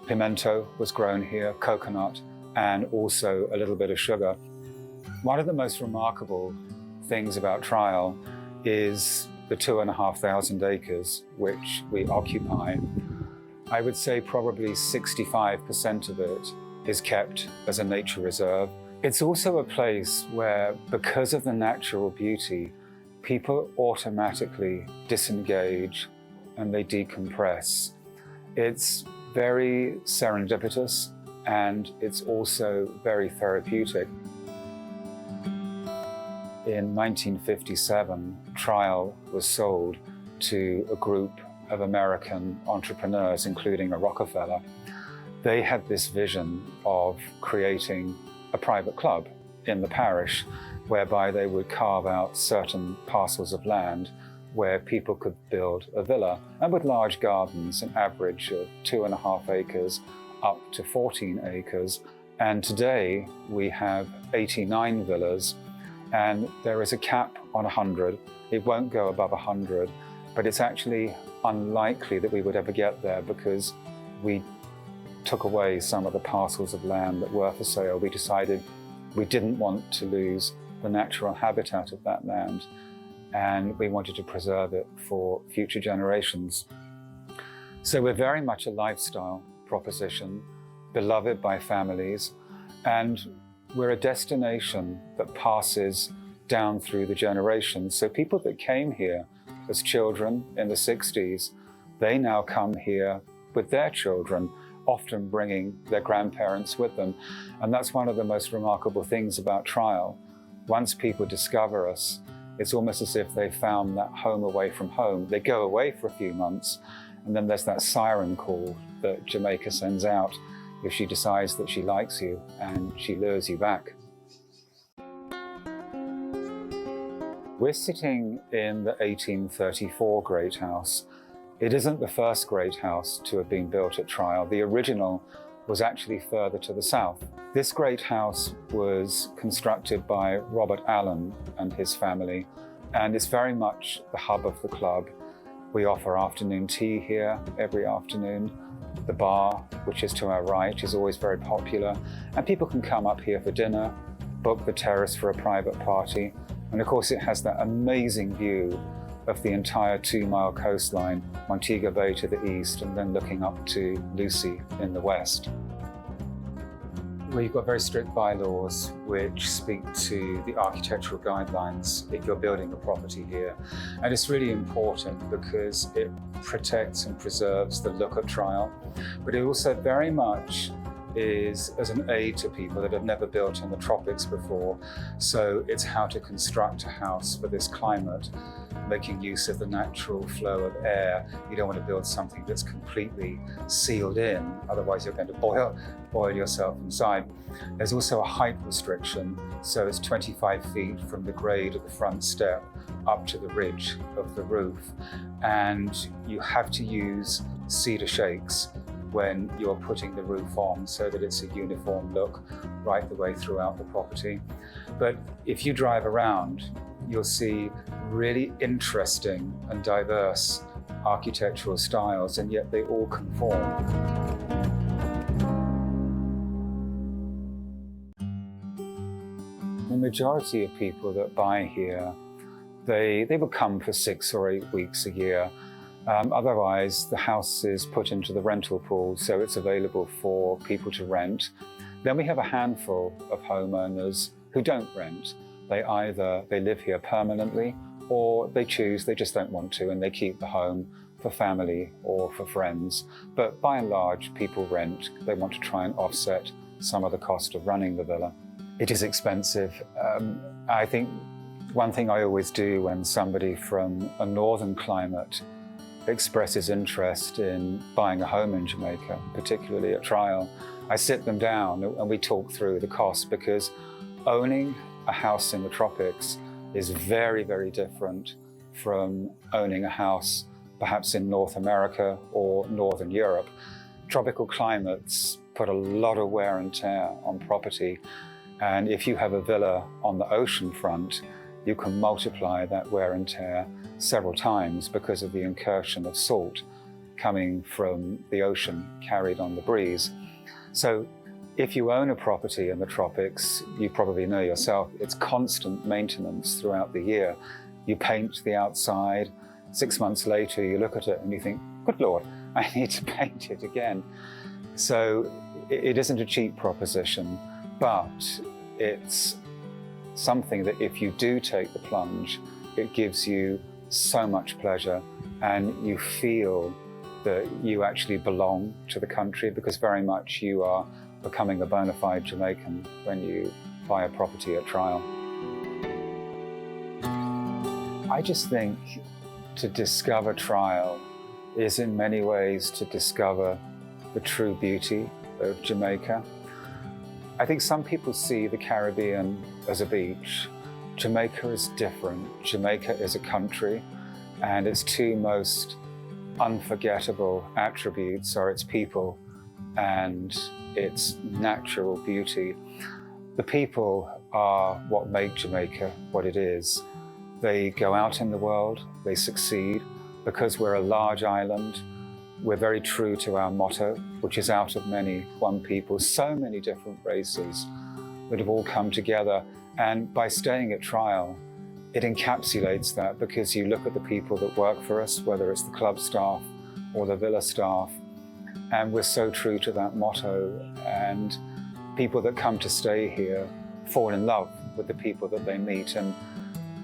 pimento was grown here, coconut, and also a little bit of sugar. One of the most remarkable things about Trial is the 2,500 acres which we occupy. I would say probably 65% of it is kept as a nature reserve. It's also a place where, because of the natural beauty, people automatically disengage and they decompress. It's very serendipitous and it's also very therapeutic. In 1957, Trial was sold to a group of American entrepreneurs, including a Rockefeller. They had this vision of creating a private club in the parish whereby they would carve out certain parcels of land where people could build a villa, and with large gardens, an average of 2.5 acres up to 14 acres. And today we have 89 villas, and there is a cap on 100. It won't go above 100, but it's actually unlikely that we would ever get there because we took away some of the parcels of land that were for sale. We decided we didn't want to lose the natural habitat of that land, and we wanted to preserve it for future generations. So we're very much a lifestyle proposition, beloved by families, and we're a destination that passes down through the generations. So people that came here as children in the 60s, they now come here with their children, often bringing their grandparents with them. And that's one of the most remarkable things about Trial. Once people discover us, it's almost as if they found that home away from home. They go away for a few months, and then there's that siren call that Jamaica sends out if she decides that she likes you and she lures you back. We're sitting in the 1834 Great House. It isn't the first Great House to have been built at Trial. The original was actually further to the south. This Great House was constructed by Robert Allen and his family, and it's very much the hub of the club. We offer afternoon tea here every afternoon. The bar, which is to our right, is always very popular, and people can come up here for dinner, book the terrace for a private party, and of course it has that amazing view of the entire 2-mile coastline, Montego Bay to the east, and then looking up to Lucy in the west. We've got very strict bylaws which speak to the architectural guidelines if you're building a property here. And it's really important because it protects and preserves the look of Trial, but it also very much is as an aid to people that have never built in the tropics before. So it's how to construct a house for this climate, making use of the natural flow of air. You don't want to build something that's completely sealed in, otherwise you're going to boil yourself inside. There's also a height restriction, so it's 25 feet from the grade of the front step up to the ridge of the roof. And you have to use cedar shakes when you're putting the roof on so that it's a uniform look right the way throughout the property. But if you drive around, you'll see really interesting and diverse architectural styles, and yet they all conform. The majority of people that buy here, they will come for 6 or 8 weeks a year. Otherwise, the house is put into the rental pool, so it's available for people to rent. Then we have a handful of homeowners who don't rent. They live here permanently, or they just don't want to, and they keep the home for family or for friends. But by and large, people rent. They want to try and offset some of the cost of running the villa. It is expensive. I think one thing I always do when somebody from a northern climate expresses interest in buying a home in Jamaica, particularly at trial, I sit them down and we talk through the cost, because owning a house in the tropics is very, very different from owning a house perhaps in North America or Northern Europe. Tropical climates put a lot of wear and tear on property, and if you have a villa on the ocean front, you can multiply that wear and tear several times because of the incursion of salt coming from the ocean carried on the breeze. So if you own a property in the tropics, you probably know yourself, it's constant maintenance throughout the year. You paint the outside, 6 months later you look at it and you think, good Lord, I need to paint it again. So it isn't a cheap proposition, but it's something that if you do take the plunge, it gives you so much pleasure and you feel that you actually belong to the country, because very much you are becoming a bona fide Jamaican when you buy a property at trial. I just think to discover trial is in many ways to discover the true beauty of Jamaica. I think some people see the Caribbean as a beach. Jamaica is different. Jamaica is a country, and its two most unforgettable attributes are its people and its natural beauty. The people are what make Jamaica what it is. They go out in the world, they succeed. Because we're a large island, we're very true to our motto, which is out of many, one people. So many different races that have all come together. And by staying at trial, it encapsulates that, because you look at the people that work for us, whether it's the club staff or the villa staff, and we're so true to that motto. And people that come to stay here fall in love with the people that they meet. And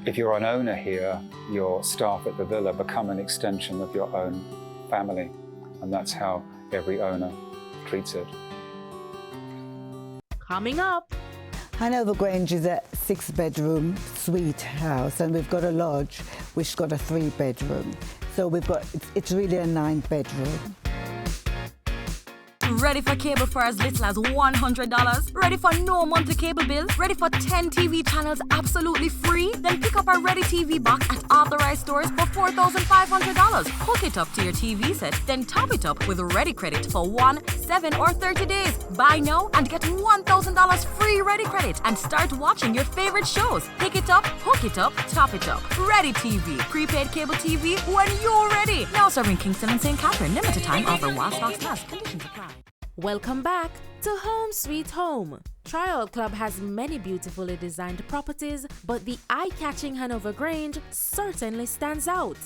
if you're an owner here, your staff at the villa become an extension of your own family. And that's how every owner treats it. Coming up. Hanover Grange is a 6-bedroom suite house, and we've got a lodge which got a 3-bedroom. So it's really a 9-bedroom. Ready for cable for as little as $100? Ready for no monthly cable bill? Ready for 10 TV channels absolutely free? Then pick up our Ready TV box at authorized stores for $4,500. Hook it up to your TV set, then top it up with Ready Credit for 1, 7, or 30 days. Buy now and get $1,000 free Ready Credit and start watching your favorite shows. Pick it up, hook it up, top it up. Ready TV. Prepaid cable TV when you're ready. Now serving Kingston and St. Catherine. Limited time offer while stocks last. Conditions apply. Welcome back to Home Sweet Home. Trial Club has many beautifully designed properties, but the eye-catching Hanover Grange certainly stands out.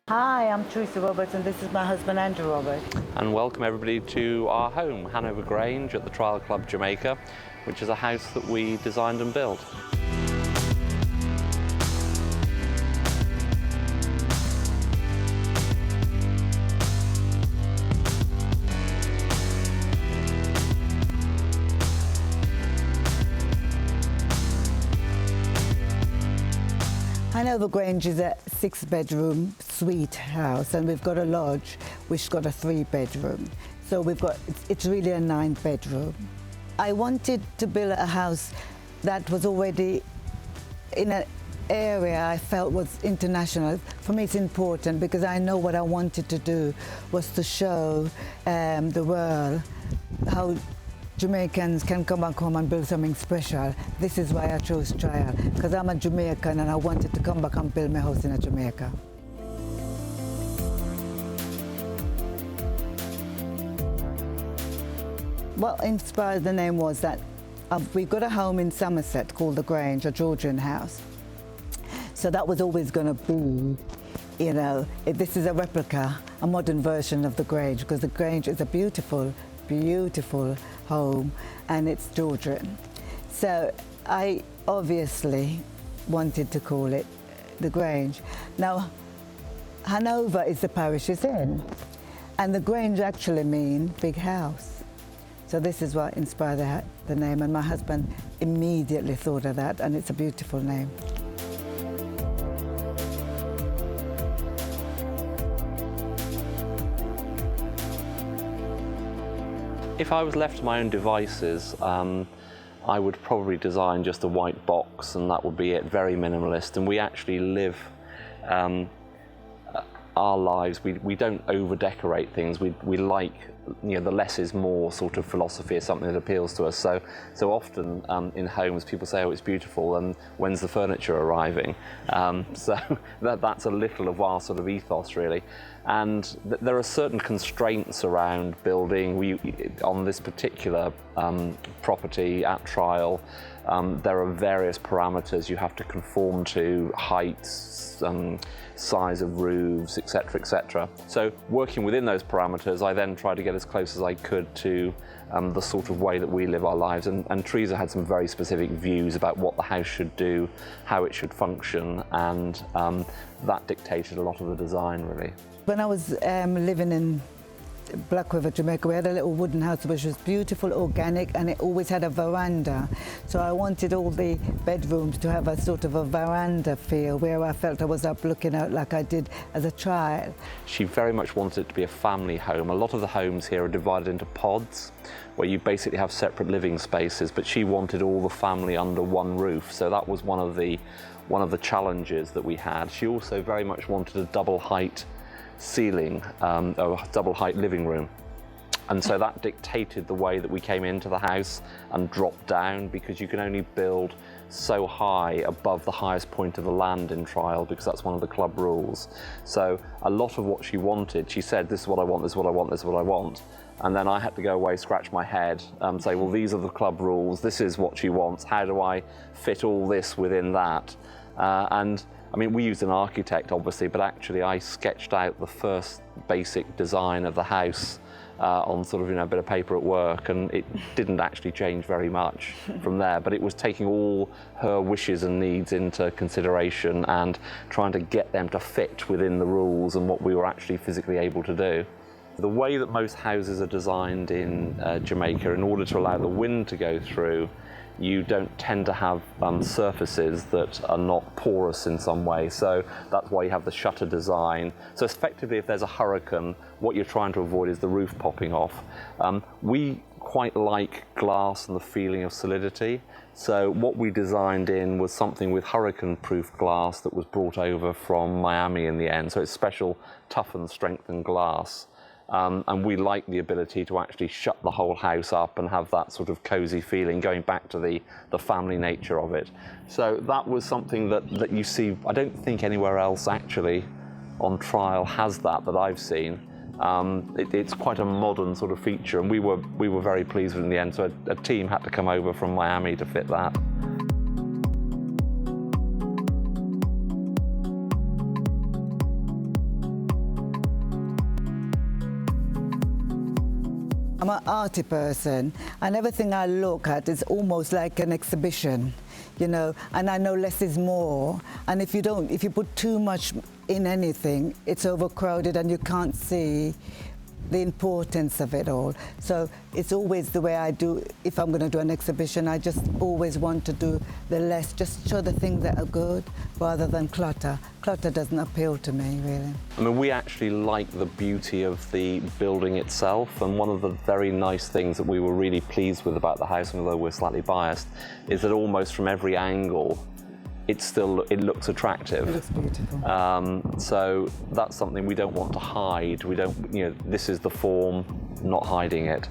Hi, I'm Teresa Roberts, and this is my husband Andrew Roberts. And welcome everybody to our home, Hanover Grange at the Trial Club Jamaica, which is a house that we designed and built. Hanover Grange is a 6-bedroom suite house, and we've got a lodge which got a 3-bedroom. So it's really a 9-bedroom. I wanted to build a house that was already in an area I felt was international. For me it's important because I know what I wanted to do was to show the world how Jamaicans can come back home and build something special. This is why I chose Trial, because I'm a Jamaican and I wanted to come back and build my house in Jamaica. What inspired the name was that we've got a home in Somerset called the Grange, a Georgian house. So that was always going to be, you know, this is a replica, a modern version of the Grange, because the Grange is a beautiful, beautiful home and it's Georgian. So I obviously wanted to call it the Grange. Now, Hanover is the parish it's in, and the Grange actually means big house. So this is what inspired the name, and my husband immediately thought of that, and it's a beautiful name. If I was left to my own devices, I would probably design just a white box, and that would be it, very minimalist. And we actually live our lives, we don't over-decorate things. We like, you know, the less is more sort of philosophy is something that appeals to us. So often in homes people say, oh, it's beautiful, and when's the furniture arriving? So that's a little of our sort of ethos, really. And there are certain constraints around building. On this particular property at trial, there are various parameters you have to conform to: heights, size of roofs, etc., etc. So working within those parameters, I then tried to get as close as I could to the sort of way that we live our lives. And Teresa had some very specific views about what the house should do, how it should function, and that dictated a lot of the design, really. When I was living in Black River, Jamaica, we had a little wooden house which was beautiful, organic, and it always had a veranda. So I wanted all the bedrooms to have a sort of a veranda feel, where I felt I was up looking out like I did as a child. She very much wanted it to be a family home. A lot of the homes here are divided into pods, where you basically have separate living spaces, but she wanted all the family under one roof. So that was one of the challenges that we had. She also very much wanted a double height ceiling, a double height living room, and so that dictated the way that we came into the house and dropped down, because you can only build so high above the highest point of the land in trial, because that's one of the club rules. So a lot of what she wanted, she said, this is what I want, this is what I want, this is what I want, and then I had to go away, scratch my head, say, well, these are the club rules, this is what she wants, how do I fit all this within that? And I mean, we used an architect, obviously, but actually I sketched out the first basic design of the house on sort of, you know, a bit of paper at work, and it didn't actually change very much from there. But it was taking all her wishes and needs into consideration and trying to get them to fit within the rules and what we were actually physically able to do. The way that most houses are designed in Jamaica, in order to allow the wind to go through, you don't tend to have surfaces that are not porous in some way. So that's why you have the shutter design. So effectively, if there's a hurricane, what you're trying to avoid is the roof popping off. We quite like glass and the feeling of solidity. So what we designed in was something with hurricane-proof glass that was brought over from Miami in the end. So it's special toughened, strengthened glass. And we like the ability to actually shut the whole house up and have that sort of cozy feeling, going back to the family nature of it. So that was something that you see, I don't think anywhere else actually on trial has that I've seen. It's quite a modern sort of feature, and we were very pleased with it in the end, so a team had to come over from Miami to fit that. I'm an arty person, and everything I look at is almost like an exhibition, you know, and I know less is more. And if you put too much in anything, it's overcrowded and you can't see the importance of it all. So it's always the way I do. If I'm going to do an exhibition, I just always want to do the less, just show the things that are good rather than clutter. Clutter doesn't appeal to me, really. I mean, we actually like the beauty of the building itself, and one of the very nice things that we were really pleased with about the house, although we're slightly biased, is that almost from every angle it looks attractive. It looks beautiful. So that's something we don't want to hide. We don't, you know, this is the form, not hiding it.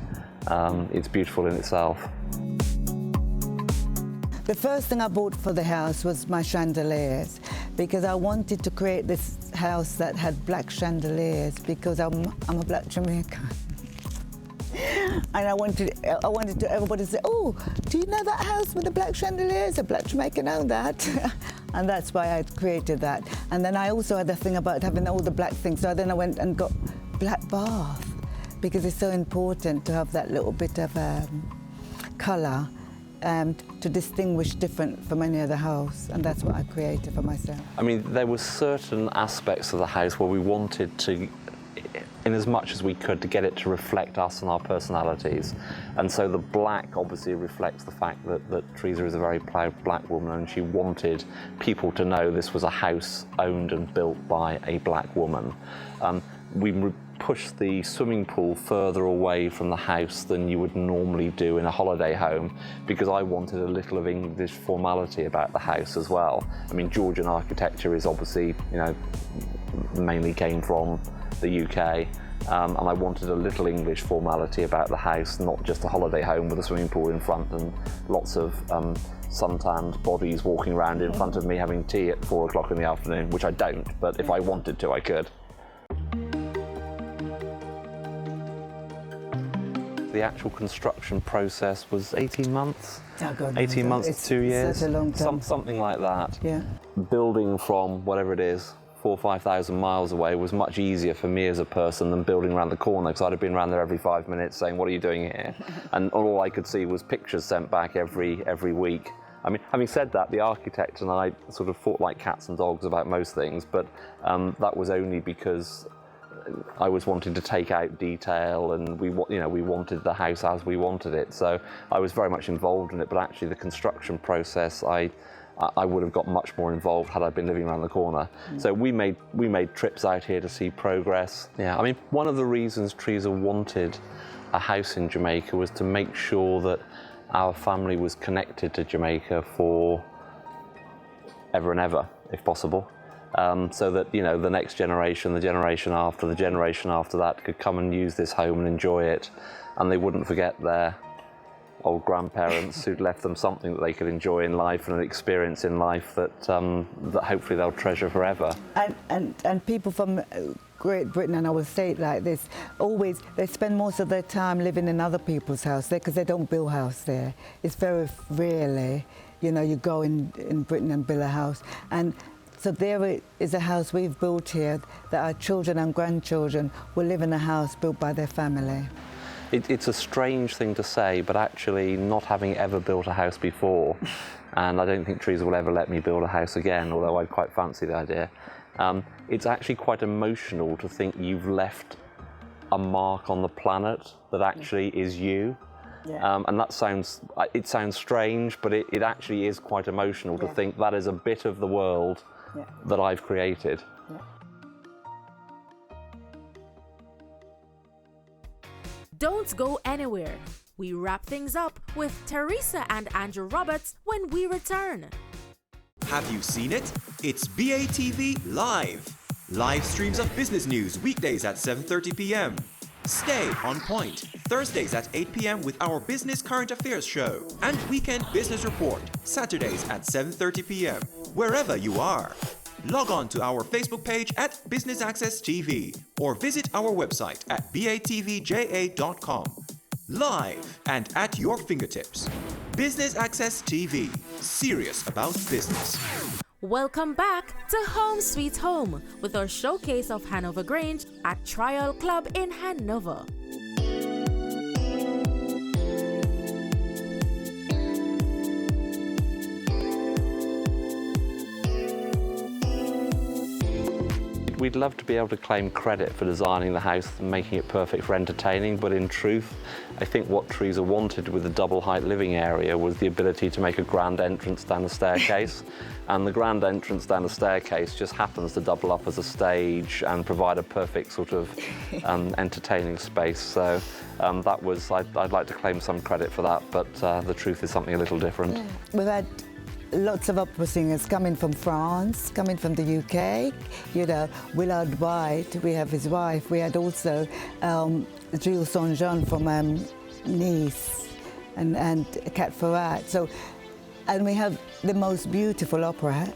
It's beautiful in itself. The first thing I bought for the house was my chandeliers, because I wanted to create this house that had black chandeliers, because I'm a black Jamaican. And I wanted everybody to say, oh, do you know that house with the black chandeliers? A black Jamaican know that. And that's why I created that. And then I also had the thing about having all the black things. So then I went and got black bath, because it's so important to have that little bit of colour to distinguish different from any other house. And that's what I created for myself. I mean, there were certain aspects of the house where we wanted to in as much as we could to get it to reflect us and our personalities. And so the black obviously reflects the fact that Teresa is a very proud black woman, and she wanted people to know this was a house owned and built by a black woman. We pushed the swimming pool further away from the house than you would normally do in a holiday home, because I wanted a little of English formality about the house as well. I mean, Georgian architecture is obviously, mainly came from the UK, and I wanted a little English formality about the house, not just a holiday home with a swimming pool in front and lots of suntanned bodies walking around in front of me having tea at 4 o'clock in the afternoon, which I don't, but if I wanted to, I could. The actual construction process was 18 months. Oh God, 18 months to 2 years. Such a long time. Something like that. Yeah. Building from whatever it is, 4,000 or 5,000 miles away, was much easier for me as a person than building around the corner, because I'd have been around there every 5 minutes saying, "What are you doing here?" And all I could see was pictures sent back every week. I mean, having said that, the architect and I sort of fought like cats and dogs about most things, but that was only because I was wanting to take out detail, and we wanted the house as we wanted it. So I was very much involved in it, but actually the construction process, I would have got much more involved had I been living around the corner. So we made trips out here to see progress. Yeah, I mean, one of the reasons Teresa wanted a house in Jamaica was to make sure that our family was connected to Jamaica for ever and ever, if possible. So that, the next generation, the generation after that could come and use this home and enjoy it, and they wouldn't forget their old grandparents who'd left them something that they could enjoy in life and an experience in life that hopefully they'll treasure forever. And people from Great Britain, and I will say it like this, they spend most of their time living in other people's house there, because they don't build house there. It's very rarely, you go in Britain and build a house. And so there is a house we've built here that our children and grandchildren will live in a house built by their family. It's a strange thing to say, but actually not having ever built a house before, and I don't think Teresa will ever let me build a house again, although I'd quite fancy the idea. It's actually quite emotional to think you've left a mark on the planet that actually is you. Yeah. And that sounds strange, but it actually is quite emotional to think that is a bit of the world that I've created. Yeah. Don't go anywhere. We wrap things up with Teresa and Andrew Roberts when we return. Have you seen it? It's BATV Live. Live streams of business news weekdays at 7:30 p.m. Stay on point Thursdays at 8 p.m. with our Business Current Affairs show, and Weekend Business Report Saturdays at 7:30 p.m. wherever you are. Log on to our Facebook page at Business Access TV or visit our website at batvja.com. Live and at your fingertips. Business Access TV. Serious about business. Welcome back to Home Sweet Home with our showcase of Hanover Grange at Trial Club in Hanover. We'd love to be able to claim credit for designing the house and making it perfect for entertaining, but in truth, I think what Teresa wanted with the double height living area was the ability to make a grand entrance down the staircase. And the grand entrance down the staircase just happens to double up as a stage and provide a perfect sort of entertaining space. So that was, I'd like to claim some credit for that, but the truth is something a little different. Yeah. We've had lots of opera singers coming from France, coming from the UK. Willard White, we have his wife. We had also Jules Saint-Jean from Nice and Cat Ferrat. So, and we have the most beautiful opera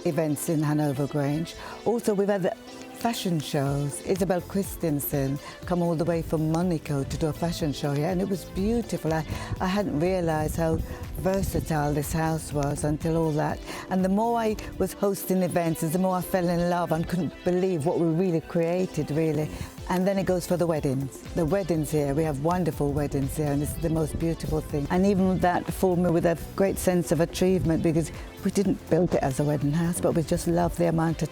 events in Hanover Grange. Also, we've had fashion shows. Isabel Christensen come all the way from Monaco to do a fashion show here, and it was beautiful. I hadn't realised how versatile this house was until all that. And the more I was hosting events, the more I fell in love and couldn't believe what we really created, really. And then it goes for the weddings. The weddings here, we have wonderful weddings here, and it's the most beautiful thing. And even that filled me with a great sense of achievement, because we didn't build it as a wedding house, but we just love the amount of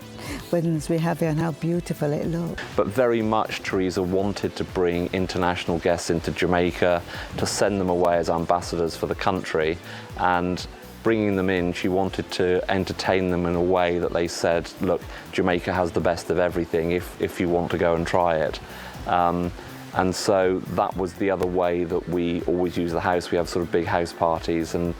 weddings we have here and how beautiful it looks. But very much Teresa wanted to bring international guests into Jamaica, to send them away as ambassadors for the country, and bringing them in, she wanted to entertain them in a way that they said, look, Jamaica has the best of everything if you want to go and try it. And so that was the other way that we always use the house. We have sort of big house parties and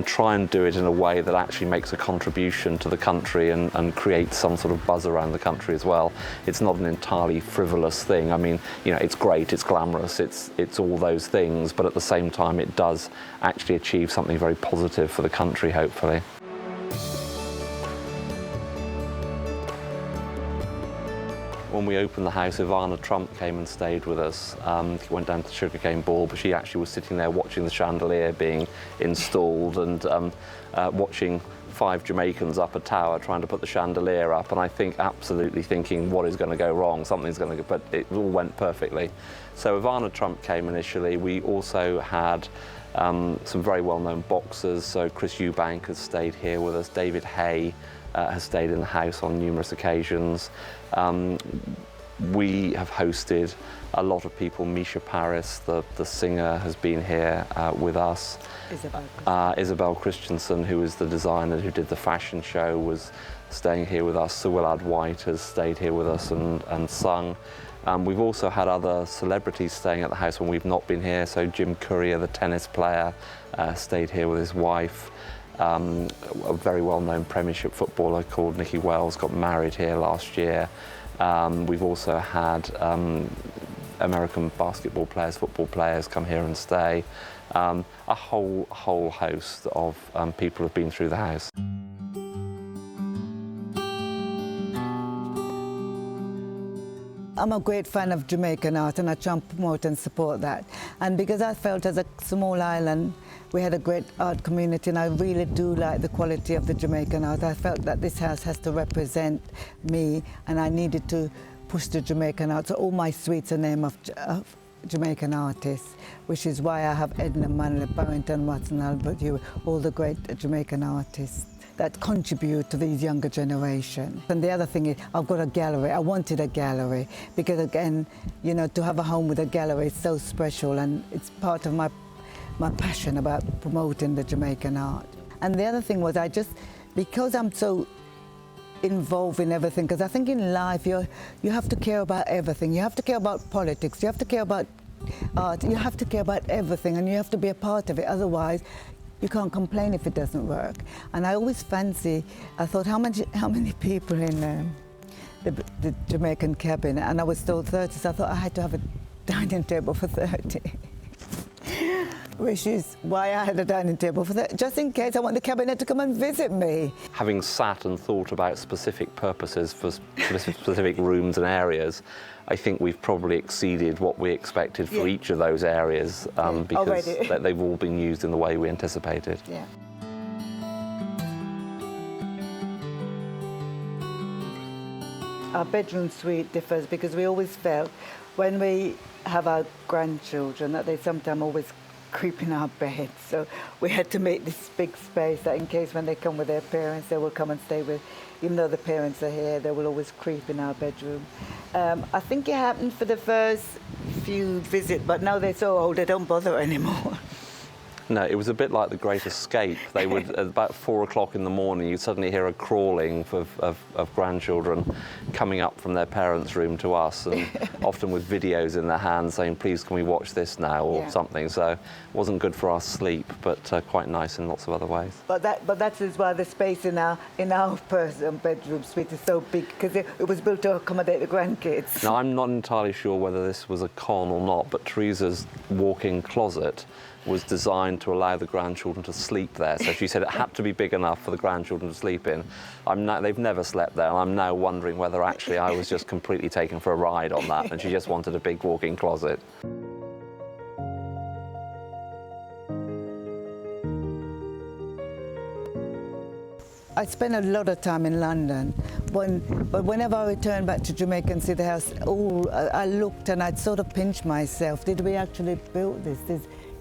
try and do it in a way that actually makes a contribution to the country and creates some sort of buzz around the country as well. It's not an entirely frivolous thing. I mean, you know, it's great, it's glamorous, it's all those things, but at the same time it does actually achieve something very positive for the country, hopefully. When we opened the house, Ivana Trump came and stayed with us. She went down to Sugarcane Ball, but she actually was sitting there watching the chandelier being installed and watching 5 Jamaicans up a tower trying to put the chandelier up, and I think absolutely thinking, what is going to go wrong? Something's going to go, but it all went perfectly. So Ivana Trump came initially. We also had some very well-known boxers. So Chris Eubank has stayed here with us. David Hay has stayed in the house on numerous occasions. We have hosted a lot of people. Misha Paris, the singer, has been here with us. Isabel Christensen, who is the designer who did the fashion show, was staying here with us. Sir Willard White has stayed here with us and sung. We've also had other celebrities staying at the house when we've not been here. So Jim Courier, the tennis player, stayed here with his wife. A very well-known Premiership footballer called Nicky Wells got married here last year. We've also had American basketball players, football players come here and stay. A whole host of people have been through the house. I'm a great fan of Jamaican art, and I try and promote and support that. And because I felt as a small island, we had a great art community, and I really do like the quality of the Jamaican art. I felt that this house has to represent me, and I needed to push the Jamaican art. So all my suites are named of Jamaican artists, which is why I have Edna Manley, Barrington Watson, Albert Hewitt, all the great Jamaican artists that contribute to these younger generation. And the other thing is, I've got a gallery. I wanted a gallery because, again, you know, to have a home with a gallery is so special, and it's part of my passion about promoting the Jamaican art. And the other thing was, because I'm so involved in everything, because I think in life you have to care about everything. You have to care about politics, you have to care about art, you have to care about everything, and you have to be a part of it. Otherwise, you can't complain if it doesn't work. And I always I thought, how many people in the Jamaican cabinet? And I was told 30, so I thought I had to have a dining table for 30. Which is why I had a dining table for 30, just in case I want the cabinet to come and visit me. Having sat and thought about specific purposes for specific rooms and areas, I think we've probably exceeded what we expected for each of those areas because they've all been used in the way we anticipated. Yeah. Our bedroom suite differs because we always felt when we have our grandchildren that they sometimes always creep in our bed. So we had to make this big space that in case when they come with their parents, they will come and stay with, even though the parents are here, they will always creep in our bedroom. I think it happened for the first few visits, but now they're so old, they don't bother anymore. No, it was a bit like The Great Escape. They would, at about 4 o'clock in the morning, you'd suddenly hear a crawling of grandchildren coming up from their parents' room to us, and often with videos in their hands saying, please, can we watch this now, or something. So it wasn't good for our sleep, but quite nice in lots of other ways. But that is why the space in our personal bedroom suite is so big, because it was built to accommodate the grandkids. Now, I'm not entirely sure whether this was a con or not, but Teresa's walk-in closet was designed to allow the grandchildren to sleep there. So she said it had to be big enough for the grandchildren to sleep in. They've never slept there, and I'm now wondering whether actually I was just completely taken for a ride on that, and she just wanted a big walk-in closet. I spend a lot of time in London, but whenever I return back to Jamaica and see the house, I looked and I'd sort of pinch myself. Did we actually build this?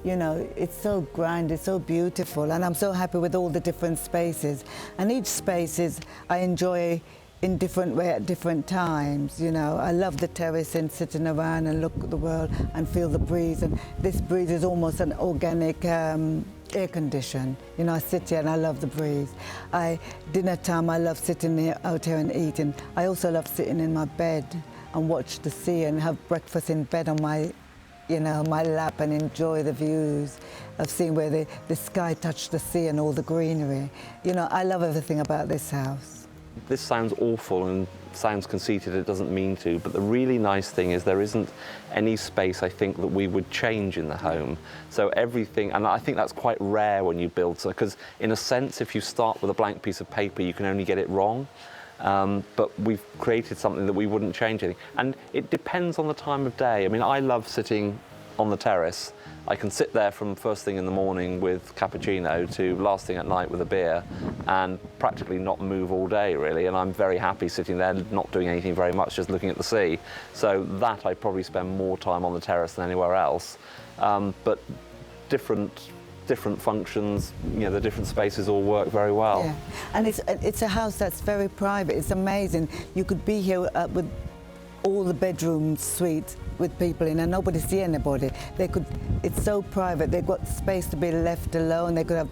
You know, it's so grand, it's so beautiful, and I'm so happy with all the different spaces. And each space I enjoy in different way at different times. You know, I love the terrace and sitting around and look at the world and feel the breeze. And this breeze is almost an organic air condition. You know, I sit here and I love the breeze. Dinner time, I love sitting out here and eating. I also love sitting in my bed and watch the sea and have breakfast in bed on my lap and enjoy the views of seeing where the sky touched the sea and all the greenery. You know, I love everything about this house. This sounds awful and sounds conceited, it doesn't mean to, but the really nice thing is there isn't any space, I think, that we would change in the home. So everything, and I think that's quite rare when you build, because in a sense, if you start with a blank piece of paper, you can only get it wrong. But we've created something that we wouldn't change anything. And it depends on the time of day. I mean, I love sitting on the terrace. I can sit there from first thing in the morning with cappuccino to last thing at night with a beer and practically not move all day, really. And I'm very happy sitting there, not doing anything very much, just looking at the sea. So that I probably spend more time on the terrace than anywhere else. But different functions, you know, the different spaces all work very well. Yeah. And it's a house that's very private. It's amazing. You could be here with all the bedroom suites with people in and nobody see anybody. It's so private. They've got space to be left alone. They could have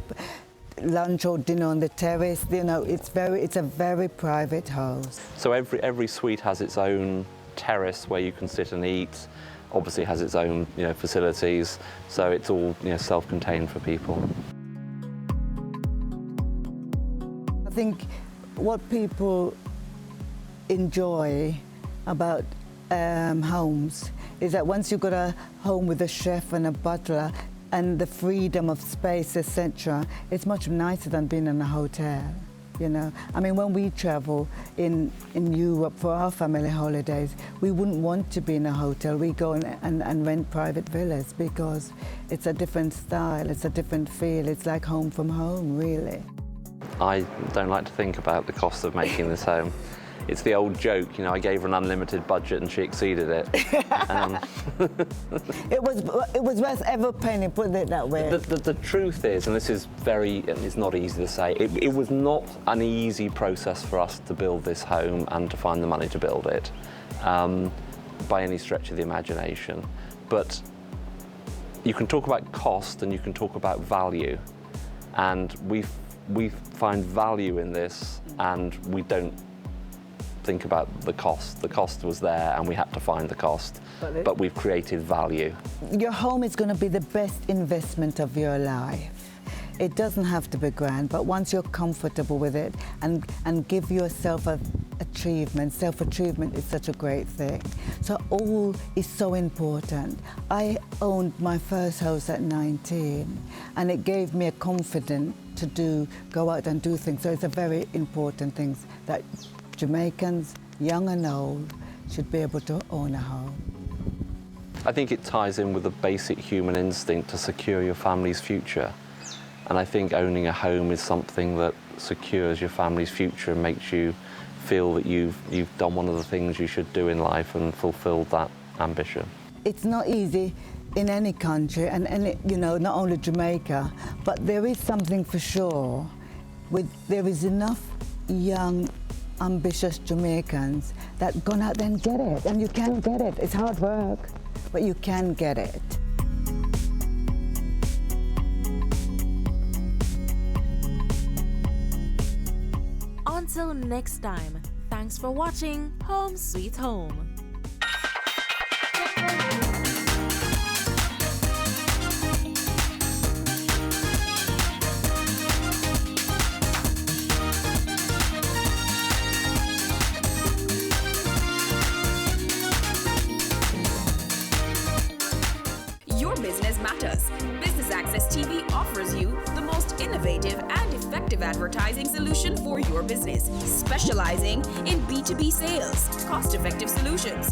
lunch or dinner on the terrace. You know, it's a very private house. So every suite has its own terrace where you can sit and eat. Obviously has its own, you know, facilities, so it's all, you know, self-contained for people. I think what people enjoy about homes is that once you've got a home with a chef and a butler and the freedom of space, etc., it's much nicer than being in a hotel. You know, I mean, when we travel in Europe for our family holidays, we wouldn't want to be in a hotel. We go and rent private villas because it's a different style, it's a different feel. It's like home from home, really. I don't like to think about the cost of making this home. It's the old joke, you know, I gave her an unlimited budget and she exceeded it. It was worth every penny, put it that way. The truth is, and this is it's not easy to say, it was not an easy process for us to build this home and to find the money to build it, by any stretch of the imagination. But you can talk about cost and you can talk about value. And we find value in this and we don't think about the cost. The cost was there and we had to find the cost, but we've created value. Your home is going to be the best investment of your life. It doesn't have to be grand, but once you're comfortable with it and give yourself achievement, self-achievement is such a great thing. So all is so important. I owned my first house at 19 and it gave me a confidence to go out and do things. So it's a very important thing that Jamaicans, young and old, should be able to own a home. I think it ties in with the basic human instinct to secure your family's future. And I think owning a home is something that secures your family's future and makes you feel that you've done one of the things you should do in life and fulfilled that ambition. It's not easy in any country, and you know, not only Jamaica, but there is something for sure. There is enough young, ambitious Jamaicans that gone out there and get it, and you can get it. It's hard work, but you can get it. Until next time, thanks for watching Home Sweet Home. Your business matters. Business Access TV offers you the most innovative and effective advertising solution for your business, specializing in B2B sales, cost-effective solutions.